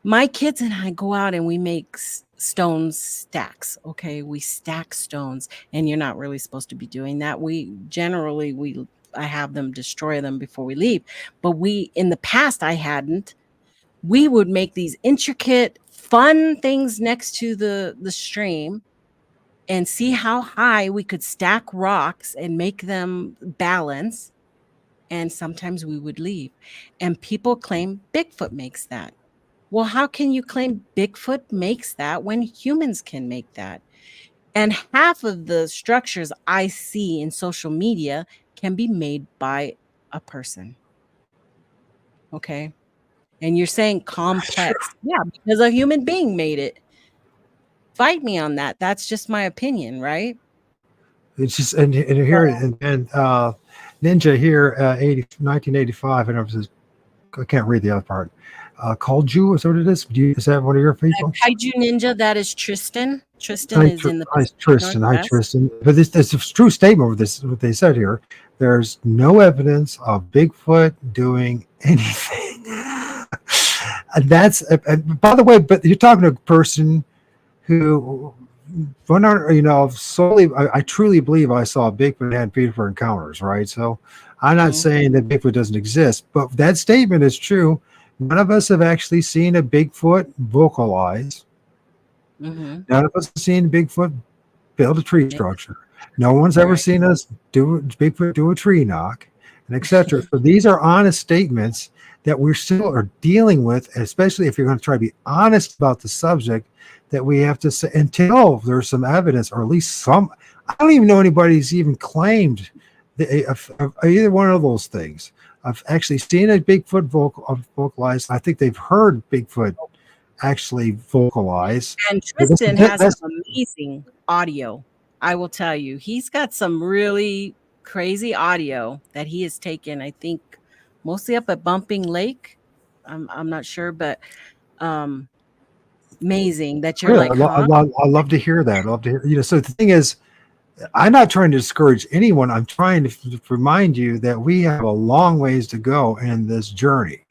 My kids and I go out and we make stone stacks. Okay. We stack stones, and you're not really supposed to be doing that. I have them destroy them before we leave. But in the past, I hadn't. We would make these intricate, fun things next to the stream and see how high we could stack rocks and make them balance. And sometimes we would leave. And people claim Bigfoot makes that. Well, how can you claim Bigfoot makes that when humans can make that? And half of the structures I see in social media can be made by a person. Okay. And you're saying complex. Yeah, because a human being made it. Fight me on that. That's just my opinion, right? It's just, and here, and Ninja here, 1985, and I can't read the other part. Called you, is that what it is? Is that one of your people? Kaiju Ninja, that is Tristan. Tristan is in the Tristan. Hi, Tristan. But this is a true statement with this, what they said here. There's no evidence of Bigfoot doing anything. And that's, by the way, but you're talking to a person who solely, I truly believe I saw Bigfoot and Bigfoot encounters, right? So I'm not Mhm. saying that Bigfoot doesn't exist, but that statement is true. None of us have actually seen a Bigfoot vocalize. Mhm. None of us have seen Bigfoot build a tree Yeah, structure. No one's ever right. seen us do Bigfoot do a tree knock, and etc. So these are honest statements that we're still are dealing with, especially if you're going to try to be honest about the subject. That we have to say until there's some evidence, or at least some. I don't even know anybody's even claimed of either one of those things. I've actually seen a Bigfoot vocalize. I think they've heard Bigfoot actually vocalize. And But Tristan has that's some amazing audio. I will tell you, he's got some really crazy audio that he has taken, I think, mostly up at Bumping Lake. I'm not sure, but um, amazing that you're good. like, huh? I love to hear that. I love to hear. So the thing is, I'm not trying to discourage anyone. I'm trying to remind you that we have a long ways to go in this journey.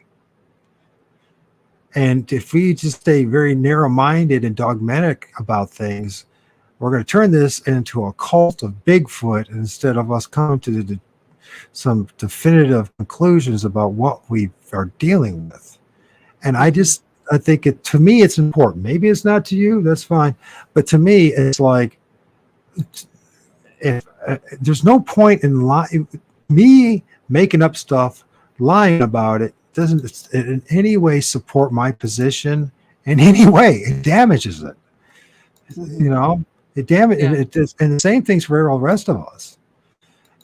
And if we just stay very narrow-minded and dogmatic about things, we're going to turn this into a cult of Bigfoot instead of us coming to some definitive conclusions about what we are dealing with. And Mhm. I think to me, it's important. Maybe it's not to you, that's fine. But to me, it's like, if there's no point in me making up stuff, lying about it doesn't in any way support my position in any way. It damages it. Mhm. It damage and Yeah. it does, and the same thing's for all the rest of us.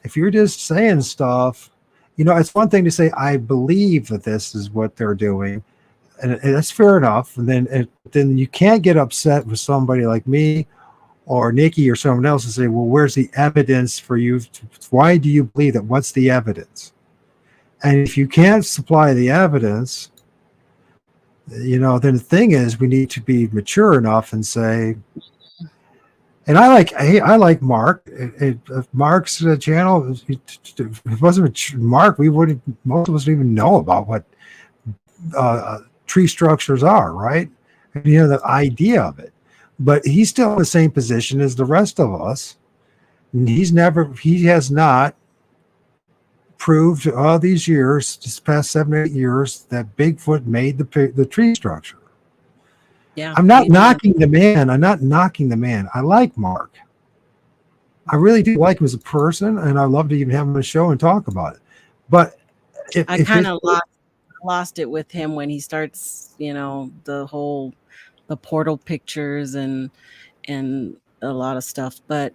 If you're just saying stuff, it's one thing to say I believe that this is what they're doing, and that's fair enough. And then you can't get upset with somebody like me or Nikki or someone else and say, well, where's the evidence for you? Why do you believe that? What's the evidence? And if you can't supply the evidence, then the thing is, we need to be mature enough and say, and I like Mark. Mark's channel. If it wasn't Mark, we wouldn't. Most of us don't even know about what tree structures are, right? And, the idea of it. But he's still in the same position as the rest of us. And he has not proved all these years, this past 7 or 8 years, that Bigfoot made the tree structure. Yeah. I'm not Amen. knocking the man. I'm not knocking the man. I like Mark. I really do like him as a person, and I love to even have him on the show and talk about it. But I if kind it's of lost it with him when he starts, the portal pictures and a lot of stuff. But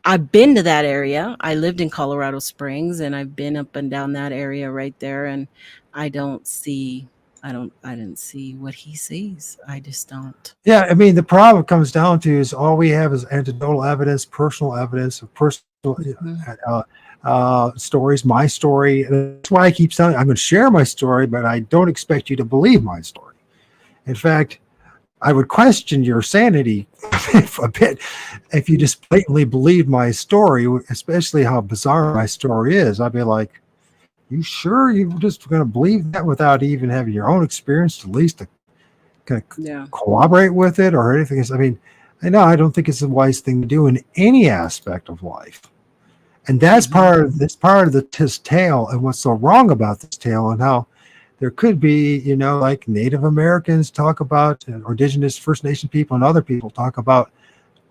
I've been to that area. I lived in Colorado Springs, and I've been up and down that area right there, and I don't see I didn't see what he sees. I just don't. Yeah, I mean, the problem comes down to is all we have is anecdotal evidence, personal evidence, personal Mhm. uh, stories, my story. That's why I keep telling you, I'm going to share my story, but I don't expect you to believe my story. In fact, I would question your sanity a bit if you just blatantly believe my story, especially how bizarre my story is. I'd be like, you sure you're just going to believe that without even having your own experience to at least to kind of Yeah. cooperate with it or anything? I mean, I don't think it's a wise thing to do in any aspect of life. And that's Mhm. part of this tale and what's so wrong about this tale and how there could be, like Native Americans talk about, or indigenous First Nation people and other people talk about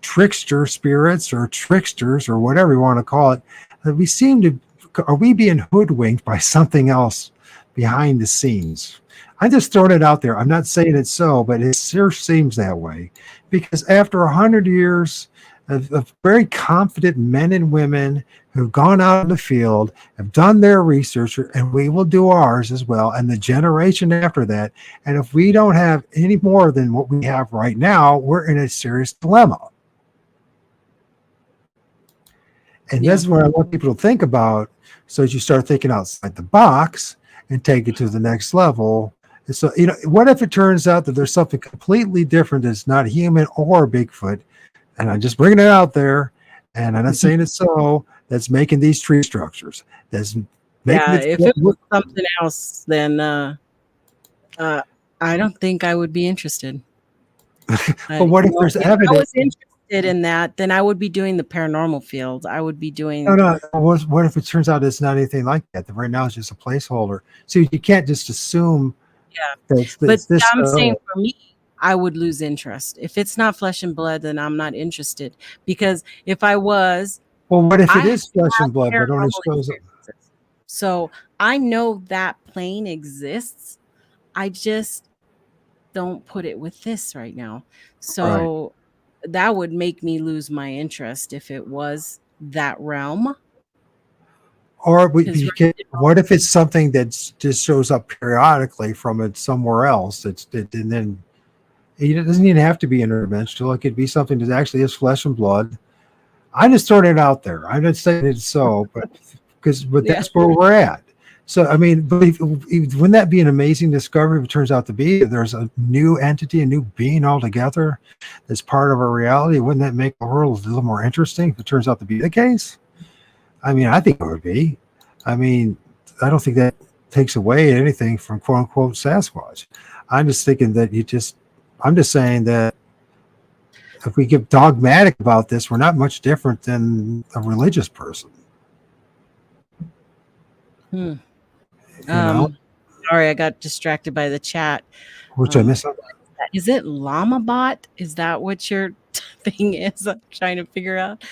trickster spirits or tricksters or whatever you want to call it. We seem to, are we being hoodwinked by something else behind the scenes? I'm just throwing it out there. I'm not saying it's so, but it sure seems that way because after 100 years of very confident men and women who've gone out in the field, have done their research, and we will do ours as well, and the generation after that. And if we don't have any more than what we have right now, we're in a serious dilemma. And Yeah. that's what I want people to think about. So as you start thinking outside the box and take it to the next level. And so, what if it turns out that there's something completely different that's not human or Bigfoot? And I'm just bringing it out there. And I'm not saying it's so, that's making these tree structures. That's making Yeah, it. if it was something else, then uh, I don't think I would be interested. But what if there's If I evidence? was interested interested in that, then I would be doing the paranormal field. I would be doing. No. What if it turns out it's not anything like that? That right now it's just a placeholder. So you can't just assume that But it's this. I'm saying for me, I would lose interest. If it's not flesh and blood, then I'm not interested. Because if I was, Well, what if it I is flesh and blood, but only paranormal shows up? experiences. So I know that plane exists. I just don't put it with this right now. So that would make me lose my interest if it was that realm. Or Because what if it's something that just shows up periodically from it somewhere else? And then it doesn't even have to be interdimensional. It could be something that actually is flesh and blood. I'm just throwing it out there. I'm not saying it's so, but that's where we're at. So, I mean, wouldn't that be an amazing discovery if it turns out to be there's a new entity, a new being altogether that's part of our reality? Wouldn't that make the world a little more interesting if it turns out to be the case? I mean, I think it would be. I mean, I don't think that takes away anything from quote unquote Sasquatch. I'm just thinking that I'm just saying that if we get dogmatic about this, we're not much different than a religious person. Hmm. You know? Sorry, I got distracted by the chat. Which I missed. Is it LlamaBot? Is that what your thing is? I'm trying to figure out.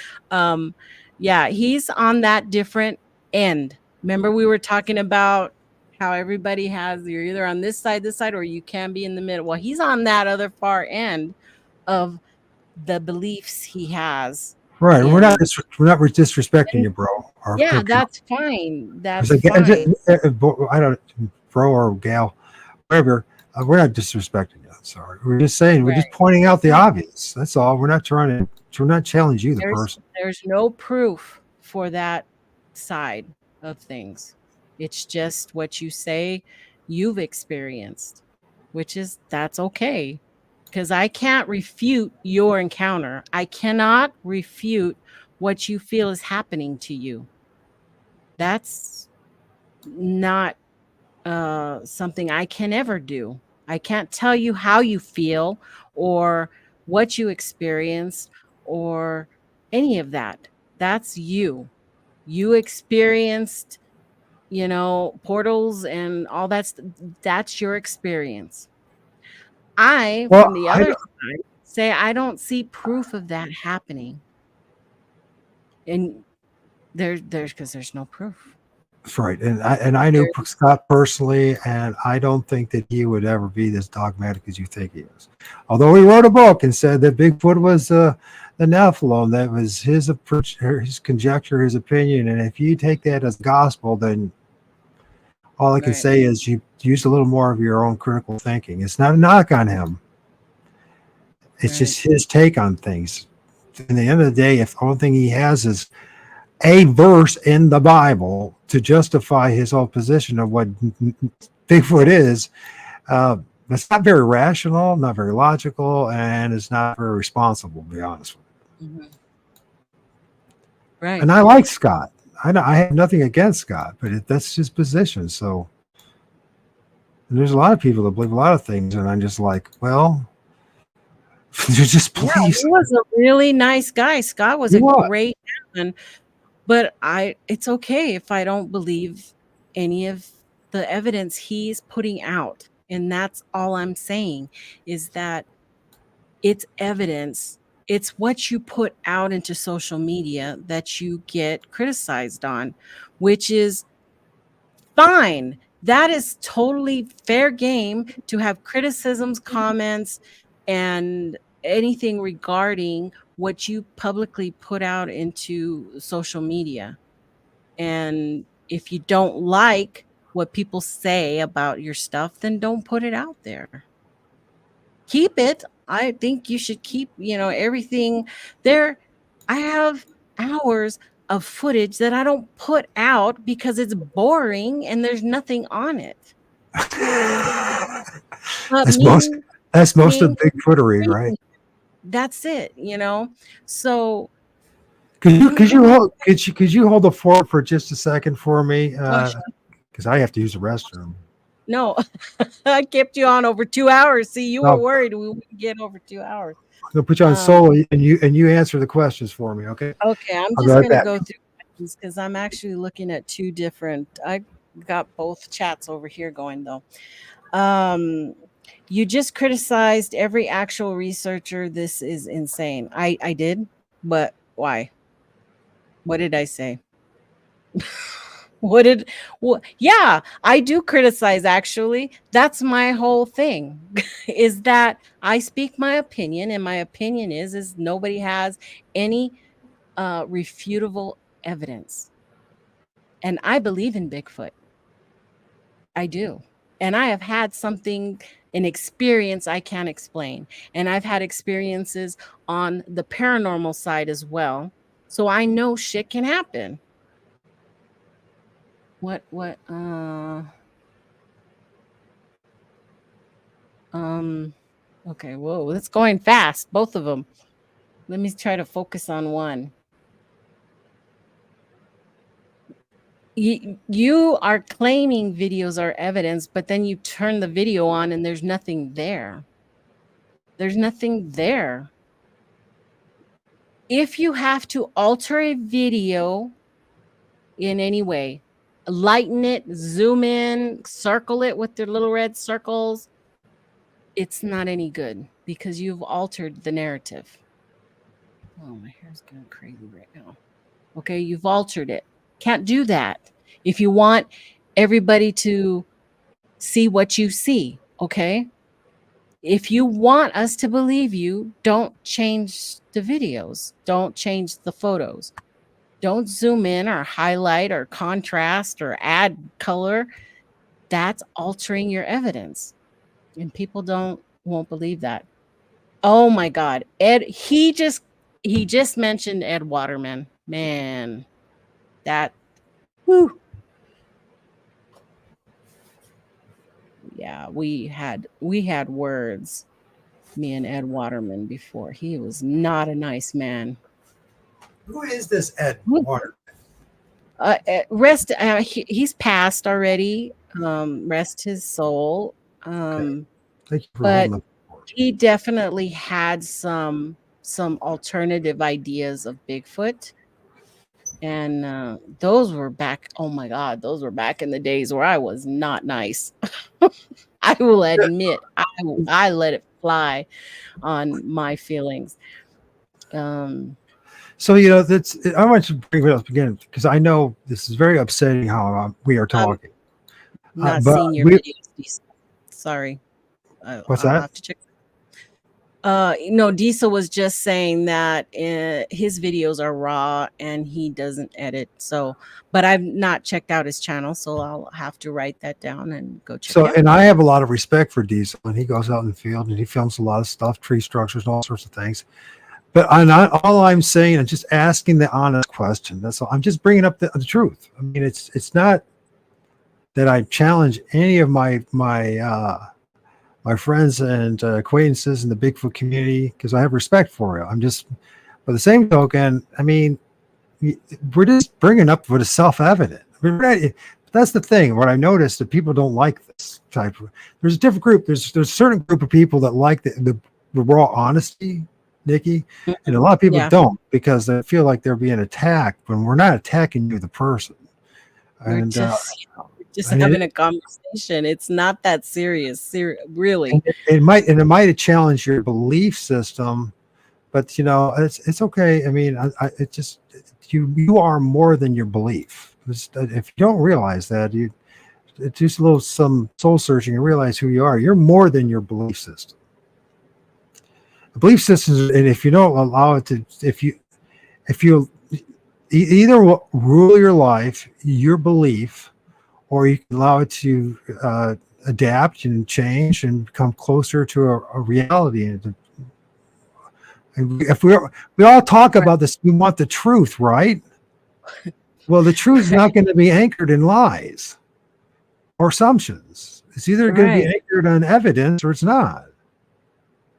Yeah, he's on that different end. Remember, we were talking about how everybody you're either on this side, or you can be in the middle. Well, he's on that other far end of the beliefs he has. Right. We're not disrespecting you, bro. Yeah, that's fine. That's fine. I don't, bro or gal, whatever. We're not disrespecting you. Sorry. We're just saying, we're just pointing out the obvious. That's all. We're not challenging you, the person. There's no proof for that side of things. It's just what you say you've experienced, that's okay. Because I can't refute your encounter. I cannot refute what you feel is happening to you. That's not something I can ever do. I can't tell you how you feel or what you experienced or any of that. That's you. You experienced, portals and all that's your experience. From the other side, say I don't see proof of that happening. And there's no proof. That's right. And I knew Scott personally, and I don't think that he would ever be this dogmatic as you think he is. Although he wrote a book and said that Bigfoot was the Nephilim, that was his conjecture, his opinion. And if you take that as gospel, then all I can say is you use a little more of your own critical thinking. It's not a knock on him. It's just his take on things. At the end of the day, if the only thing he has is a verse in the Bible to justify his whole position of what Bigfoot is, it's not very rational, not very logical, and it's not very responsible, to be honest with you. Right. And I like Scott. I have nothing against Scott, but that's his position. So there's a lot of people that believe a lot of things, and I'm just like, well, you're just please. Yeah, he was a really nice guy. Scott was great man, but it's okay if I don't believe any of the evidence he's putting out. And that's all I'm saying is that it's evidence. It's what you put out into social media that you get criticized on, which is fine. That is totally fair game to have criticisms, comments, and anything regarding what you publicly put out into social media. And if you don't like what people say about your stuff, then don't put it out there. Keep it. I think you should keep, everything there. I have hours of footage that I don't put out because it's boring and there's nothing on it. That's most of Bigfootery, right? That's it, So could you hold the fort for just a second for me? Because I have to use the restroom. No, I kept you on over 2 hours. See, you were worried we wouldn't get over 2 hours. gonna put you on solo, and you answer the questions for me, okay? Okay, I'm I'll be just right going to back. go through questions because I'm actually looking at two different. I got both chats over here going though. You just criticized every actual researcher. This is insane. I did, but why? What did I say? Yeah, I do criticize actually. That's my whole thing. Is that I speak my opinion, and my opinion is nobody has any refutable evidence. And I believe in Bigfoot. I do. And I have had an experience I can't explain. And I've had experiences on the paranormal side as well. So I know shit can happen. What, okay, whoa, it's going fast, both of them. Let me try to focus on one. You are claiming videos are evidence, but then you turn the video on and there's nothing there. There's nothing there. If you have to alter a video in any way, lighten it, zoom in, circle it with their little red circles, it's not any good because you've altered the narrative. Oh, my hair's going crazy right now. Okay, you've altered it. Can't do that. If you want everybody to see what you see, okay? If you want us to believe you, don't change the videos. Don't change the photos. Don't zoom in or highlight or contrast or add color. That's altering your evidence. And people won't believe that. Oh my God. He just mentioned Ed Waterman. Man, that whew. Yeah, we had words, me and Ed Waterman, before. He was not a nice man. Who is this Ed Waterman? He's passed already. Rest his soul. Okay. Thank you for But holding up. he definitely had some alternative ideas of Bigfoot. And those were back, oh my God, those were back in the days where I was not nice. I will admit, I let it fly on my feelings. So I want to bring it up again because I know this is very upsetting how we are talking. Not but seeing your videos. Sorry, what's I'll that? have to check. No, Diesel was just saying that his videos are raw and he doesn't edit. So, but I've not checked out his channel, so I'll have to write that down and go check it out. And I have a lot of respect for Diesel, and he goes out in the field and he films a lot of stuff, tree structures and all sorts of things. But all I'm saying is just asking the honest question. That's all. I'm just bringing up the truth. I mean, it's not that I challenge any of my friends and acquaintances in the Bigfoot community because I have respect for it. I'm just, by the same token, I mean, we're just bringing up what is self-evident. That's the thing. What I noticed that people don't like this type of. There's a different group. There's a certain group of people that like the raw honesty, Nikki, and a lot of people don't because they feel like they're being attacked when we're not attacking you, the person. We're just having a conversation. It's not that serious. Really. It might challenge your belief system, but it's okay. I mean, it just you are more than your belief. If you don't realize that, you do some soul searching and realize who you are. You're more than your belief system. The belief systems, and if you don't allow it to, if you either rule your life, your belief, or you can allow it to adapt and change and come closer to a reality. And if we all talk about this, we want the truth, right? Well, the truth is not going to be anchored in lies or assumptions. It's either going to be anchored on evidence or it's not.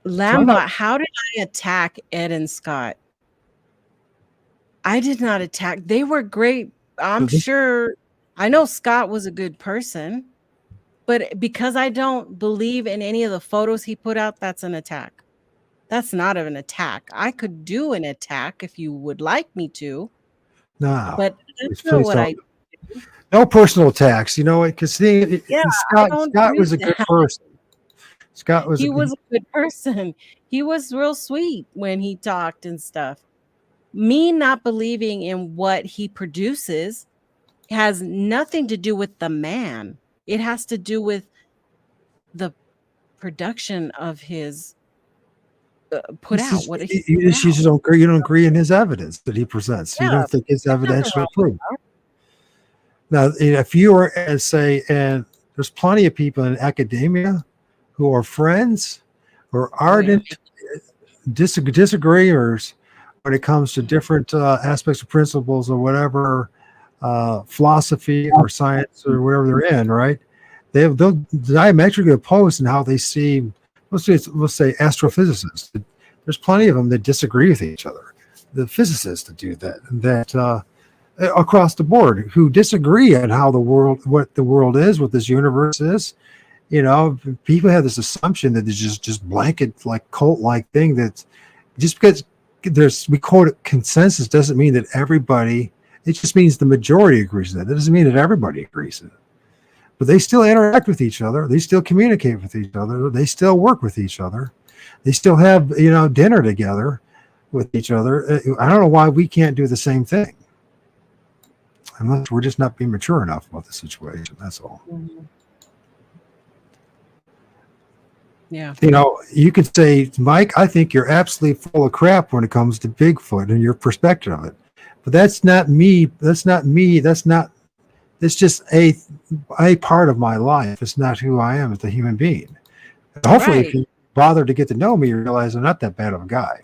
Lambot, how did I attack Ed and Scott? I did not attack. They were great. I'm sure. I know Scott was a good person, but because I don't believe in any of the photos he put out, that's an attack. That's not an attack. I could do an attack if you would like me to, No, but that's not please what don't. I do. No personal attacks. You know what? Because Yeah, I don't Scott do was a good that. person. Scott was a He good. was a good person. He was real sweet when he talked and stuff. Me not believing in what he produces has nothing to do with the man. It has to do with the production of his put out, what he put You out. just don't agree. You don't agree in his evidence that he presents. You Yeah, don't think his there's nothing evidence wrong will with prove. that. Now, if you are, say, and there's plenty of people in academia who are friends or Oh yeah, ardent disagreeers when it comes to different aspects of principles or whatever philosophy or science or whatever they're in, right? They'll diametrically opposed in how they see, let's say astrophysicists. There's plenty of them that disagree with each other. The physicists that do that across the board, who disagree on how what the world is, what this universe is. You know, people have this assumption that there's just blanket like cult like thing that just because we quote it consensus doesn't mean that everybody. It just means the majority agrees with it. That doesn't mean that everybody agrees with it. But they still interact with each other. They still communicate with each other. They still work with each other. They still have dinner together with each other. I don't know why we can't do the same thing, unless we're just not being mature enough about the situation. That's all. Mhm. Yeah. You could say, Mike, I think you're absolutely full of crap when it comes to Bigfoot and your perspective of it. But that's not me. That's not me. It's just a part of my life. It's not who I am as a human being. And hopefully, if Right. you bother to get to know me, you realize I'm not that bad of a guy.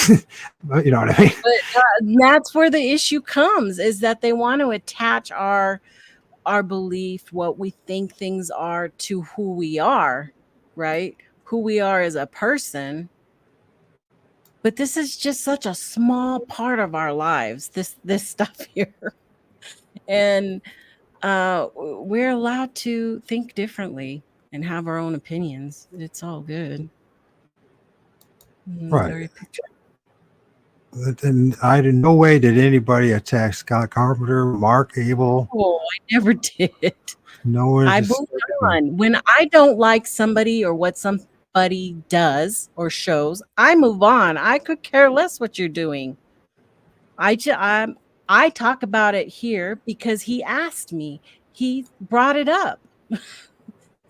You know what I mean? But that's where the issue comes, is that they want to attach our belief, what we think things are, to who we are, right? Who we are as a person. But this is just such a small part of our lives, this stuff here. And we're allowed to think differently and have our own opinions. It's all good. Right. Very And in no way did anybody attack Scott Carpenter, Mark Abel. Oh, I never did. No one. I moved on. When I don't like somebody or what somebody does or shows, I move on. I could care less what you're doing. I talk about it here because he asked me. He brought it up.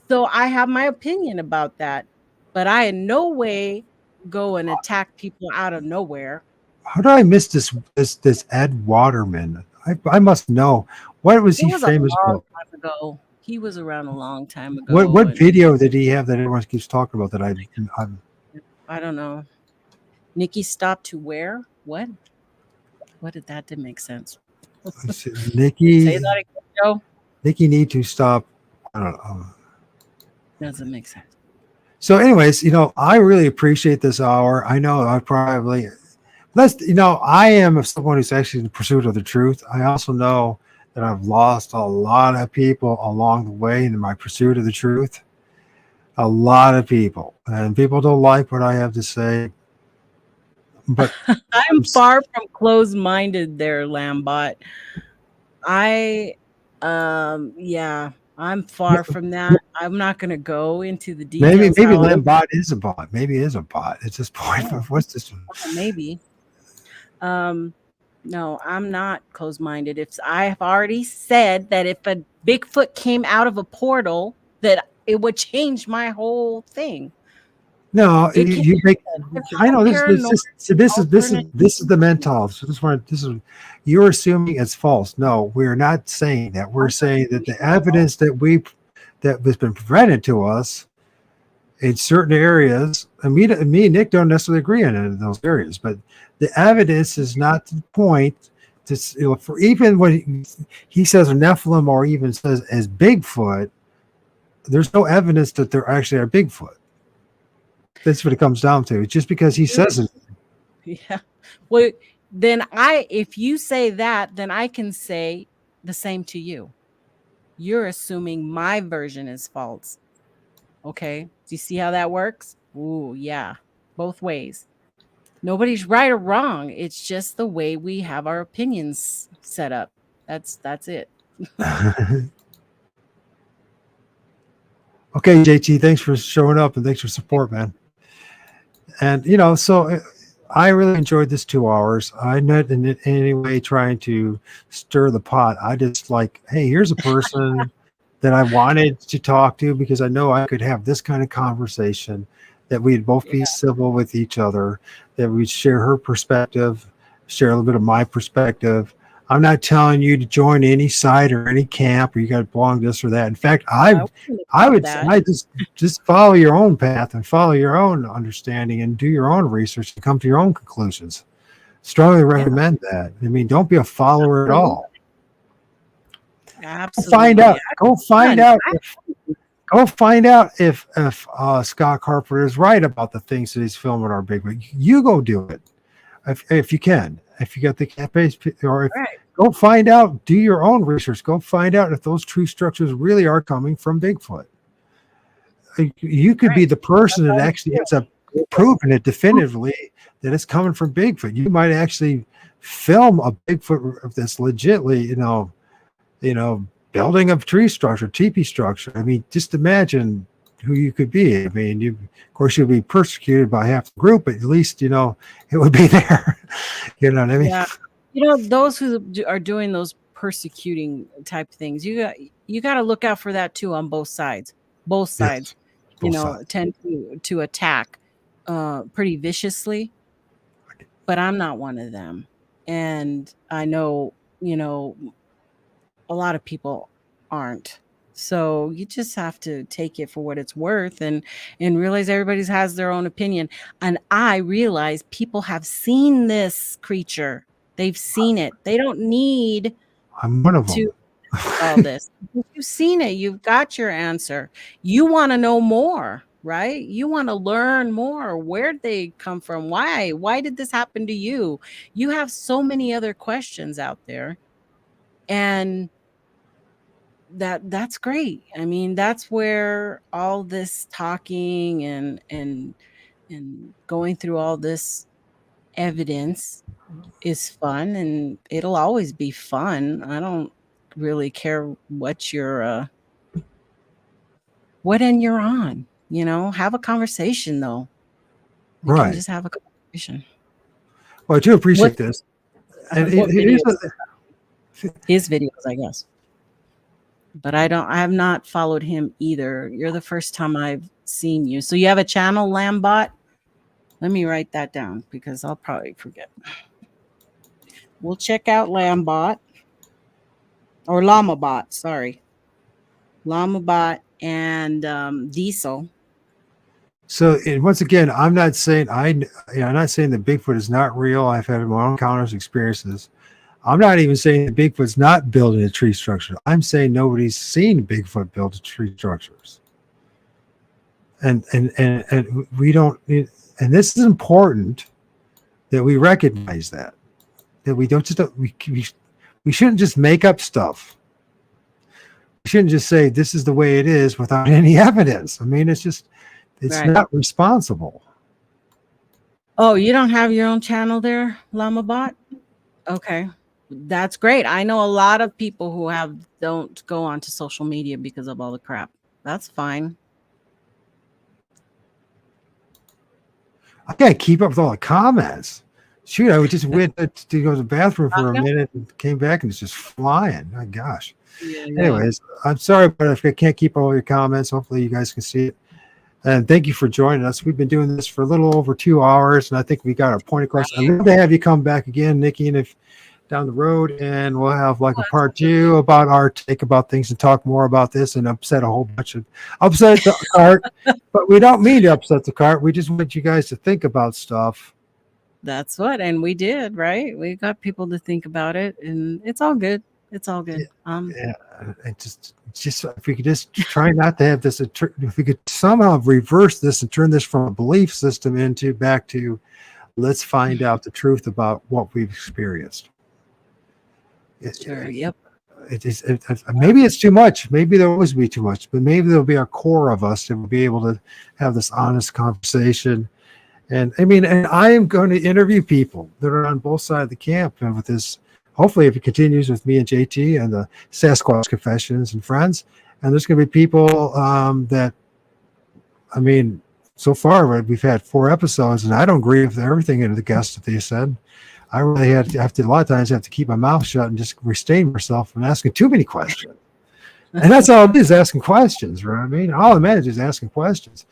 So I have my opinion about that. But I in no way go and attack people out of nowhere. How did I miss this Ed Waterman? I must know. What was It he was a famous long about? time ago. He was around a long time ago. What And video did he have that everyone keeps talking about that I don't know. Nikki stopped to where? What? What didn't make sense. Nikki Say that again, Joe. Nikki need to stop. I don't know. Doesn't make sense. So anyways, I really appreciate this hour. I know I probably I am someone who's actually in pursuit of the truth. I also know that I've lost a lot of people along the way in my pursuit of the truth. A lot of people, and people don't like what I have to say. But I'm far from closed-minded there, Lambot. I'm far from that. I'm not going to go into the details. maybe Lambot is a bot. Maybe it is a bot. It's this point. What's this? Maybe. No, I'm not closed-minded. If I have already said that if a Bigfoot came out of a portal, that it would change my whole thing. No, you make. I know this is the mentality. So you're assuming it's false. No, we're not saying that. We're saying that the evidence that has been presented to us in certain areas, and me and Nick don't necessarily agree on it in those areas, but the evidence is not to the point to for even when he says a Nephilim or even says as Bigfoot, there's no evidence that there actually are Bigfoot. That's what it comes down to. Just because he says it. Yeah. Well, then if you say that, then I can say the same to you. You're assuming my version is false. Okay. Do you see how that works? Ooh, yeah. both ways. Nobody's right or wrong. It's just the way we have our opinions set up. That's it. Okay, JT, thanks for showing up and thanks for support, man. And so I really enjoyed this 2 hours. I'm not in any way trying to stir the pot. I just like, hey, here's a person that I wanted to talk to because I know I could have this kind of conversation, that we'd both be civil with each other, that we'd share her perspective, share a little bit of my perspective. I'm not telling you to join any side or any camp or you got to belong to this or that. In fact, I would say I just follow your own path and follow your own understanding and do your own research and come to your own conclusions. Strongly recommend that. I mean, don't be a follower at all. Absolutely. Go find out if Scott Carpenter is right about the things that he's filming our Bigfoot. You go do it if you can. If you got the campaign, or go find out, do your own research. Go find out if those tree structures really are coming from Bigfoot. You could be the person that actually ends up proving it definitively that it's coming from Bigfoot. You might actually film a Bigfoot that's legitly, building a tree structure, teepee structure. I mean, just imagine who you could be. I mean, of course, you'll be persecuted by half the group, but at least, it would be there. You know what I mean? Yeah. Those who are doing those persecuting type things, you got to look out for that too on both sides. Both sides, tend to attack pretty viciously, but I'm not one of them. And I know, a lot of people aren't. So you just have to take it for what it's worth and realize everybody has their own opinion. And I realize people have seen this creature. They've seen it. They don't need I'm one of them. to all this. You've seen it. You've got your answer. You want to know more, right? You want to learn more. Where'd they come from? Why? Why did this happen to you? You have so many other questions out there. And that's great. I mean, that's where all this talking and going through all this evidence is fun, and it'll always be fun. I don't really care what what end you're on. Have a conversation though. You can just have a conversation. Well, I do appreciate this. And his videos, I guess. But I have not followed him either. You're the first time I've seen you. So you have a channel, Lambot? Let me write that down because I'll probably forget. We'll check out Lambot or Lamabot. Sorry, Lamabot and Diesel. So once again, I'm not saying I'm not saying that Bigfoot is not real. I've had my own encounters, experiences. I'm not even saying that Bigfoot's not building a tree structure. I'm saying nobody's seen Bigfoot build tree structures. And we don't, and this is important that we recognize that we don't just, we shouldn't just make up stuff. We shouldn't just say this is the way it is without any evidence. I mean, it's not responsible. Oh, you don't have your own channel there, Lamabot? Okay. That's great. I know a lot of people who don't go onto social media because of all the crap. That's fine. I can't keep up with all the comments. Shoot, I just went to go to the bathroom for a minute and came back and it's just flying. My gosh. Yeah. Anyways, I'm sorry, but if I can't keep all your comments, hopefully you guys can see it. And thank you for joining us. We've been doing this for a little over 2 hours, and I think we got our point across. I'd love to have you come back again, Nikki, and if down the road, and we'll have like a part 2 about our take about things and talk more about this and upset the cart. But we don't mean to upset the cart. We just want you guys to think about stuff. That's what, and we did, right? We got people to think about it, and it's all good. It's all good. Yeah, and just if we could just try not to have this, if we could somehow reverse this and turn this from a belief system back to, let's find out the truth about what we've experienced. Sure. Yep. Maybe it's too much. Maybe there'll always be too much, but maybe there'll be a core of us that will be able to have this honest conversation And I mean, and I am going to interview people that are on both sides of the camp, and with this, hopefully, if it continues with me and JT and the Sasquatch Confessions and friends, and there's going to be people that, I mean, so far we've had 4 episodes, and I don't agree with everything in the guests that they said. I really have to a lot of times have to keep my mouth shut and just restrain myself from asking too many questions. And that's all it is, asking questions, right? I mean, all I manage is asking questions.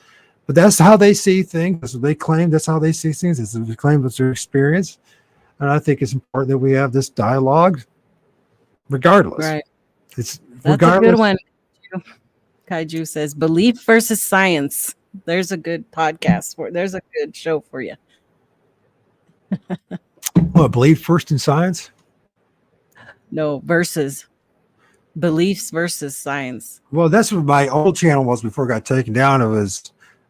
But that's how they see things. That's what they claim. That's how they see things. It's they claim it's their experience. And I think it's important that we have this dialogue regardless. Right. It's That's regardless. a good one. Kaiju says belief versus science. There's a good podcast there's a good show for you. What, believe first in science? No, versus beliefs versus science. Well, that's what my old channel was before it got taken down.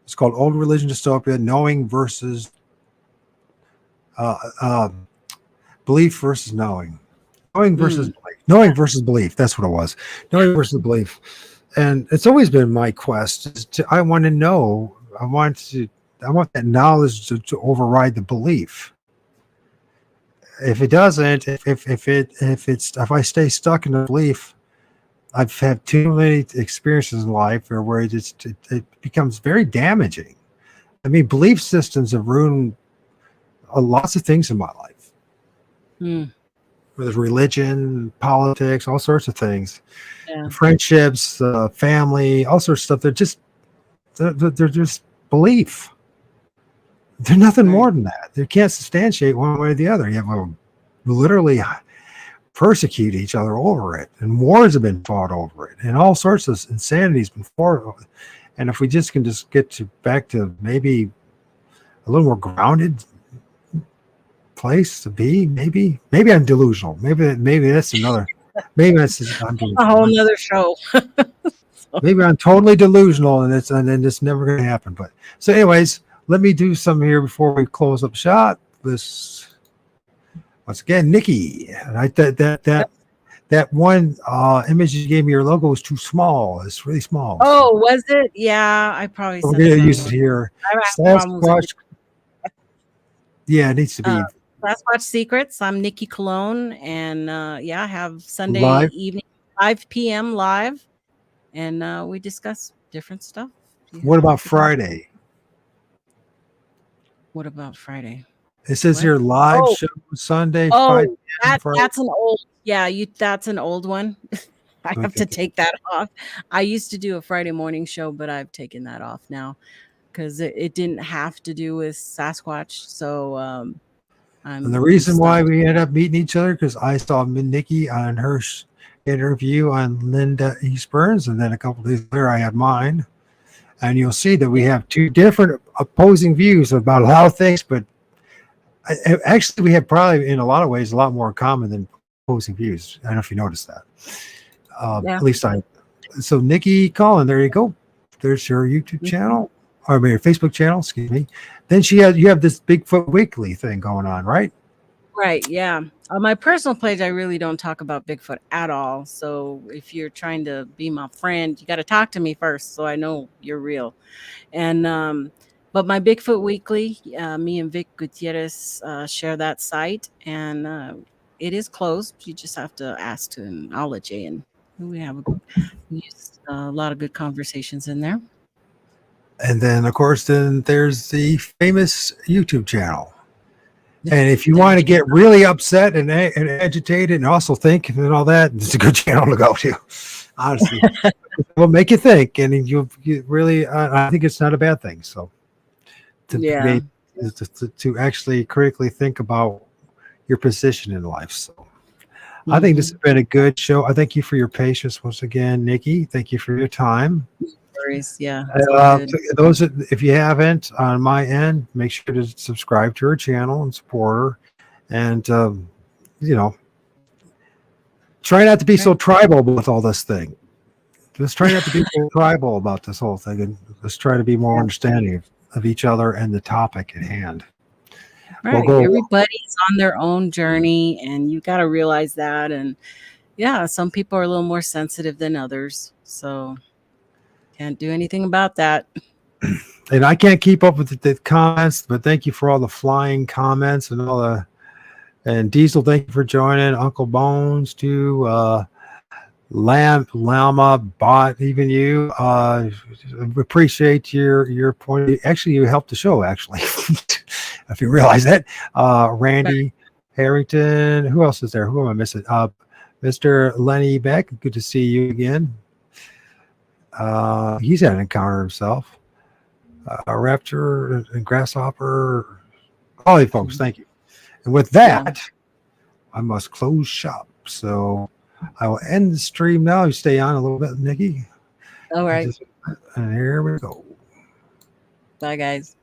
It's called Old Religion Dystopia, Knowing versus Belief versus Knowing. Knowing versus belief. Knowing versus belief. That's what it was. Knowing versus belief. And it's always been my quest. I want to know. I want that knowledge to override the belief. If it doesn't, if I stay stuck in the belief, I've had too many experiences in life where it becomes very damaging. I mean, belief systems have ruined lots of things in my life. Whether religion, politics, all sorts of things, friendships, family, all sorts of stuff. They're just belief. They're nothing more than that. They can't substantiate one way or the other. You have literally persecute each other over it, and wars have been fought over it, and all sorts of insanity has been fought over. And if we just can get back to maybe a little more grounded place to be, maybe I'm delusional. Maybe that's another. Maybe I'm delusional. A whole nother show. Maybe I'm totally delusional, and it's never going to happen. But so, anyways, let me do some here before we close up shop. This once again, Nikki. And that one image you gave me, your logo was too small. It's really small. Oh, was it? Yeah, I probably. We're going to use it here. Sasquatch. Yeah, it needs to be. Sasquatch Secrets. I'm Nikki Cologne, and I have Sunday Live. evening, 5 p.m. live, and we discuss different stuff. What about Friday? What about Friday? It says here live show Sunday. 5 p.m. That's an old. Yeah, that's an old one. I have to take that off. I used to do a Friday morning show, but I've taken that off now because it didn't have to do with Sasquatch. So, and the reason why we ended up meeting each other because I saw Nikki on her interview on Linda Eastburns, and then a couple days later I had mine. And you'll see that we have 2 different opposing views about a lot of things, but actually we have probably in a lot of ways a lot more in common than opposing views. I don't know if you noticed that. At least so Nikki Collin, there you go. There's your YouTube channel, or your Facebook channel, excuse me. Then you have this Bigfoot Weekly thing going on, right? Right, yeah. On my personal page, I really don't talk about Bigfoot at all. So if you're trying to be my friend, you got to talk to me first so I know you're real. And but my Bigfoot Weekly, me and Vic Gutierrez share that site, and it is closed. You just have to ask to acknowledge, and we have a lot of good conversations in there. And then, of course, there's the famous YouTube channel. And if you want to get really upset and agitated and also think and all that, it's a good channel to go to. Honestly, it will make you think, and you really, I think it's not a bad thing. So, to actually critically think about your position in life. So, I think this has been a good show. I thank you for your patience once again, Nikki. Thank you for your time. Yeah. Those, if you haven't, on my end, make sure to subscribe to her channel and support her, and try not to be so tribal with all this thing. Just try not to be so tribal about this whole thing, and just try to be more understanding of each other and the topic at hand. Right. Everybody's on their own journey, and you got to realize that. And some people are a little more sensitive than others, so can't do anything about that. And I can't keep up with the comments, but thank you for all the flying comments and all the. And Diesel, thank you for joining. Uncle Bones too. Llama, Bot, even you. Appreciate your point. Actually, you helped the show. Actually, if you realize that. Randy Harrington. Who else is there? Who am I missing? Mr. Lenny Beck. Good to see you again. He's had an encounter himself. Raptor and Grasshopper. All you folks, thank you. And with that, I must close shop. So I will end the stream now. You stay on a little bit, Nikki. All right. And here we go. Bye, guys.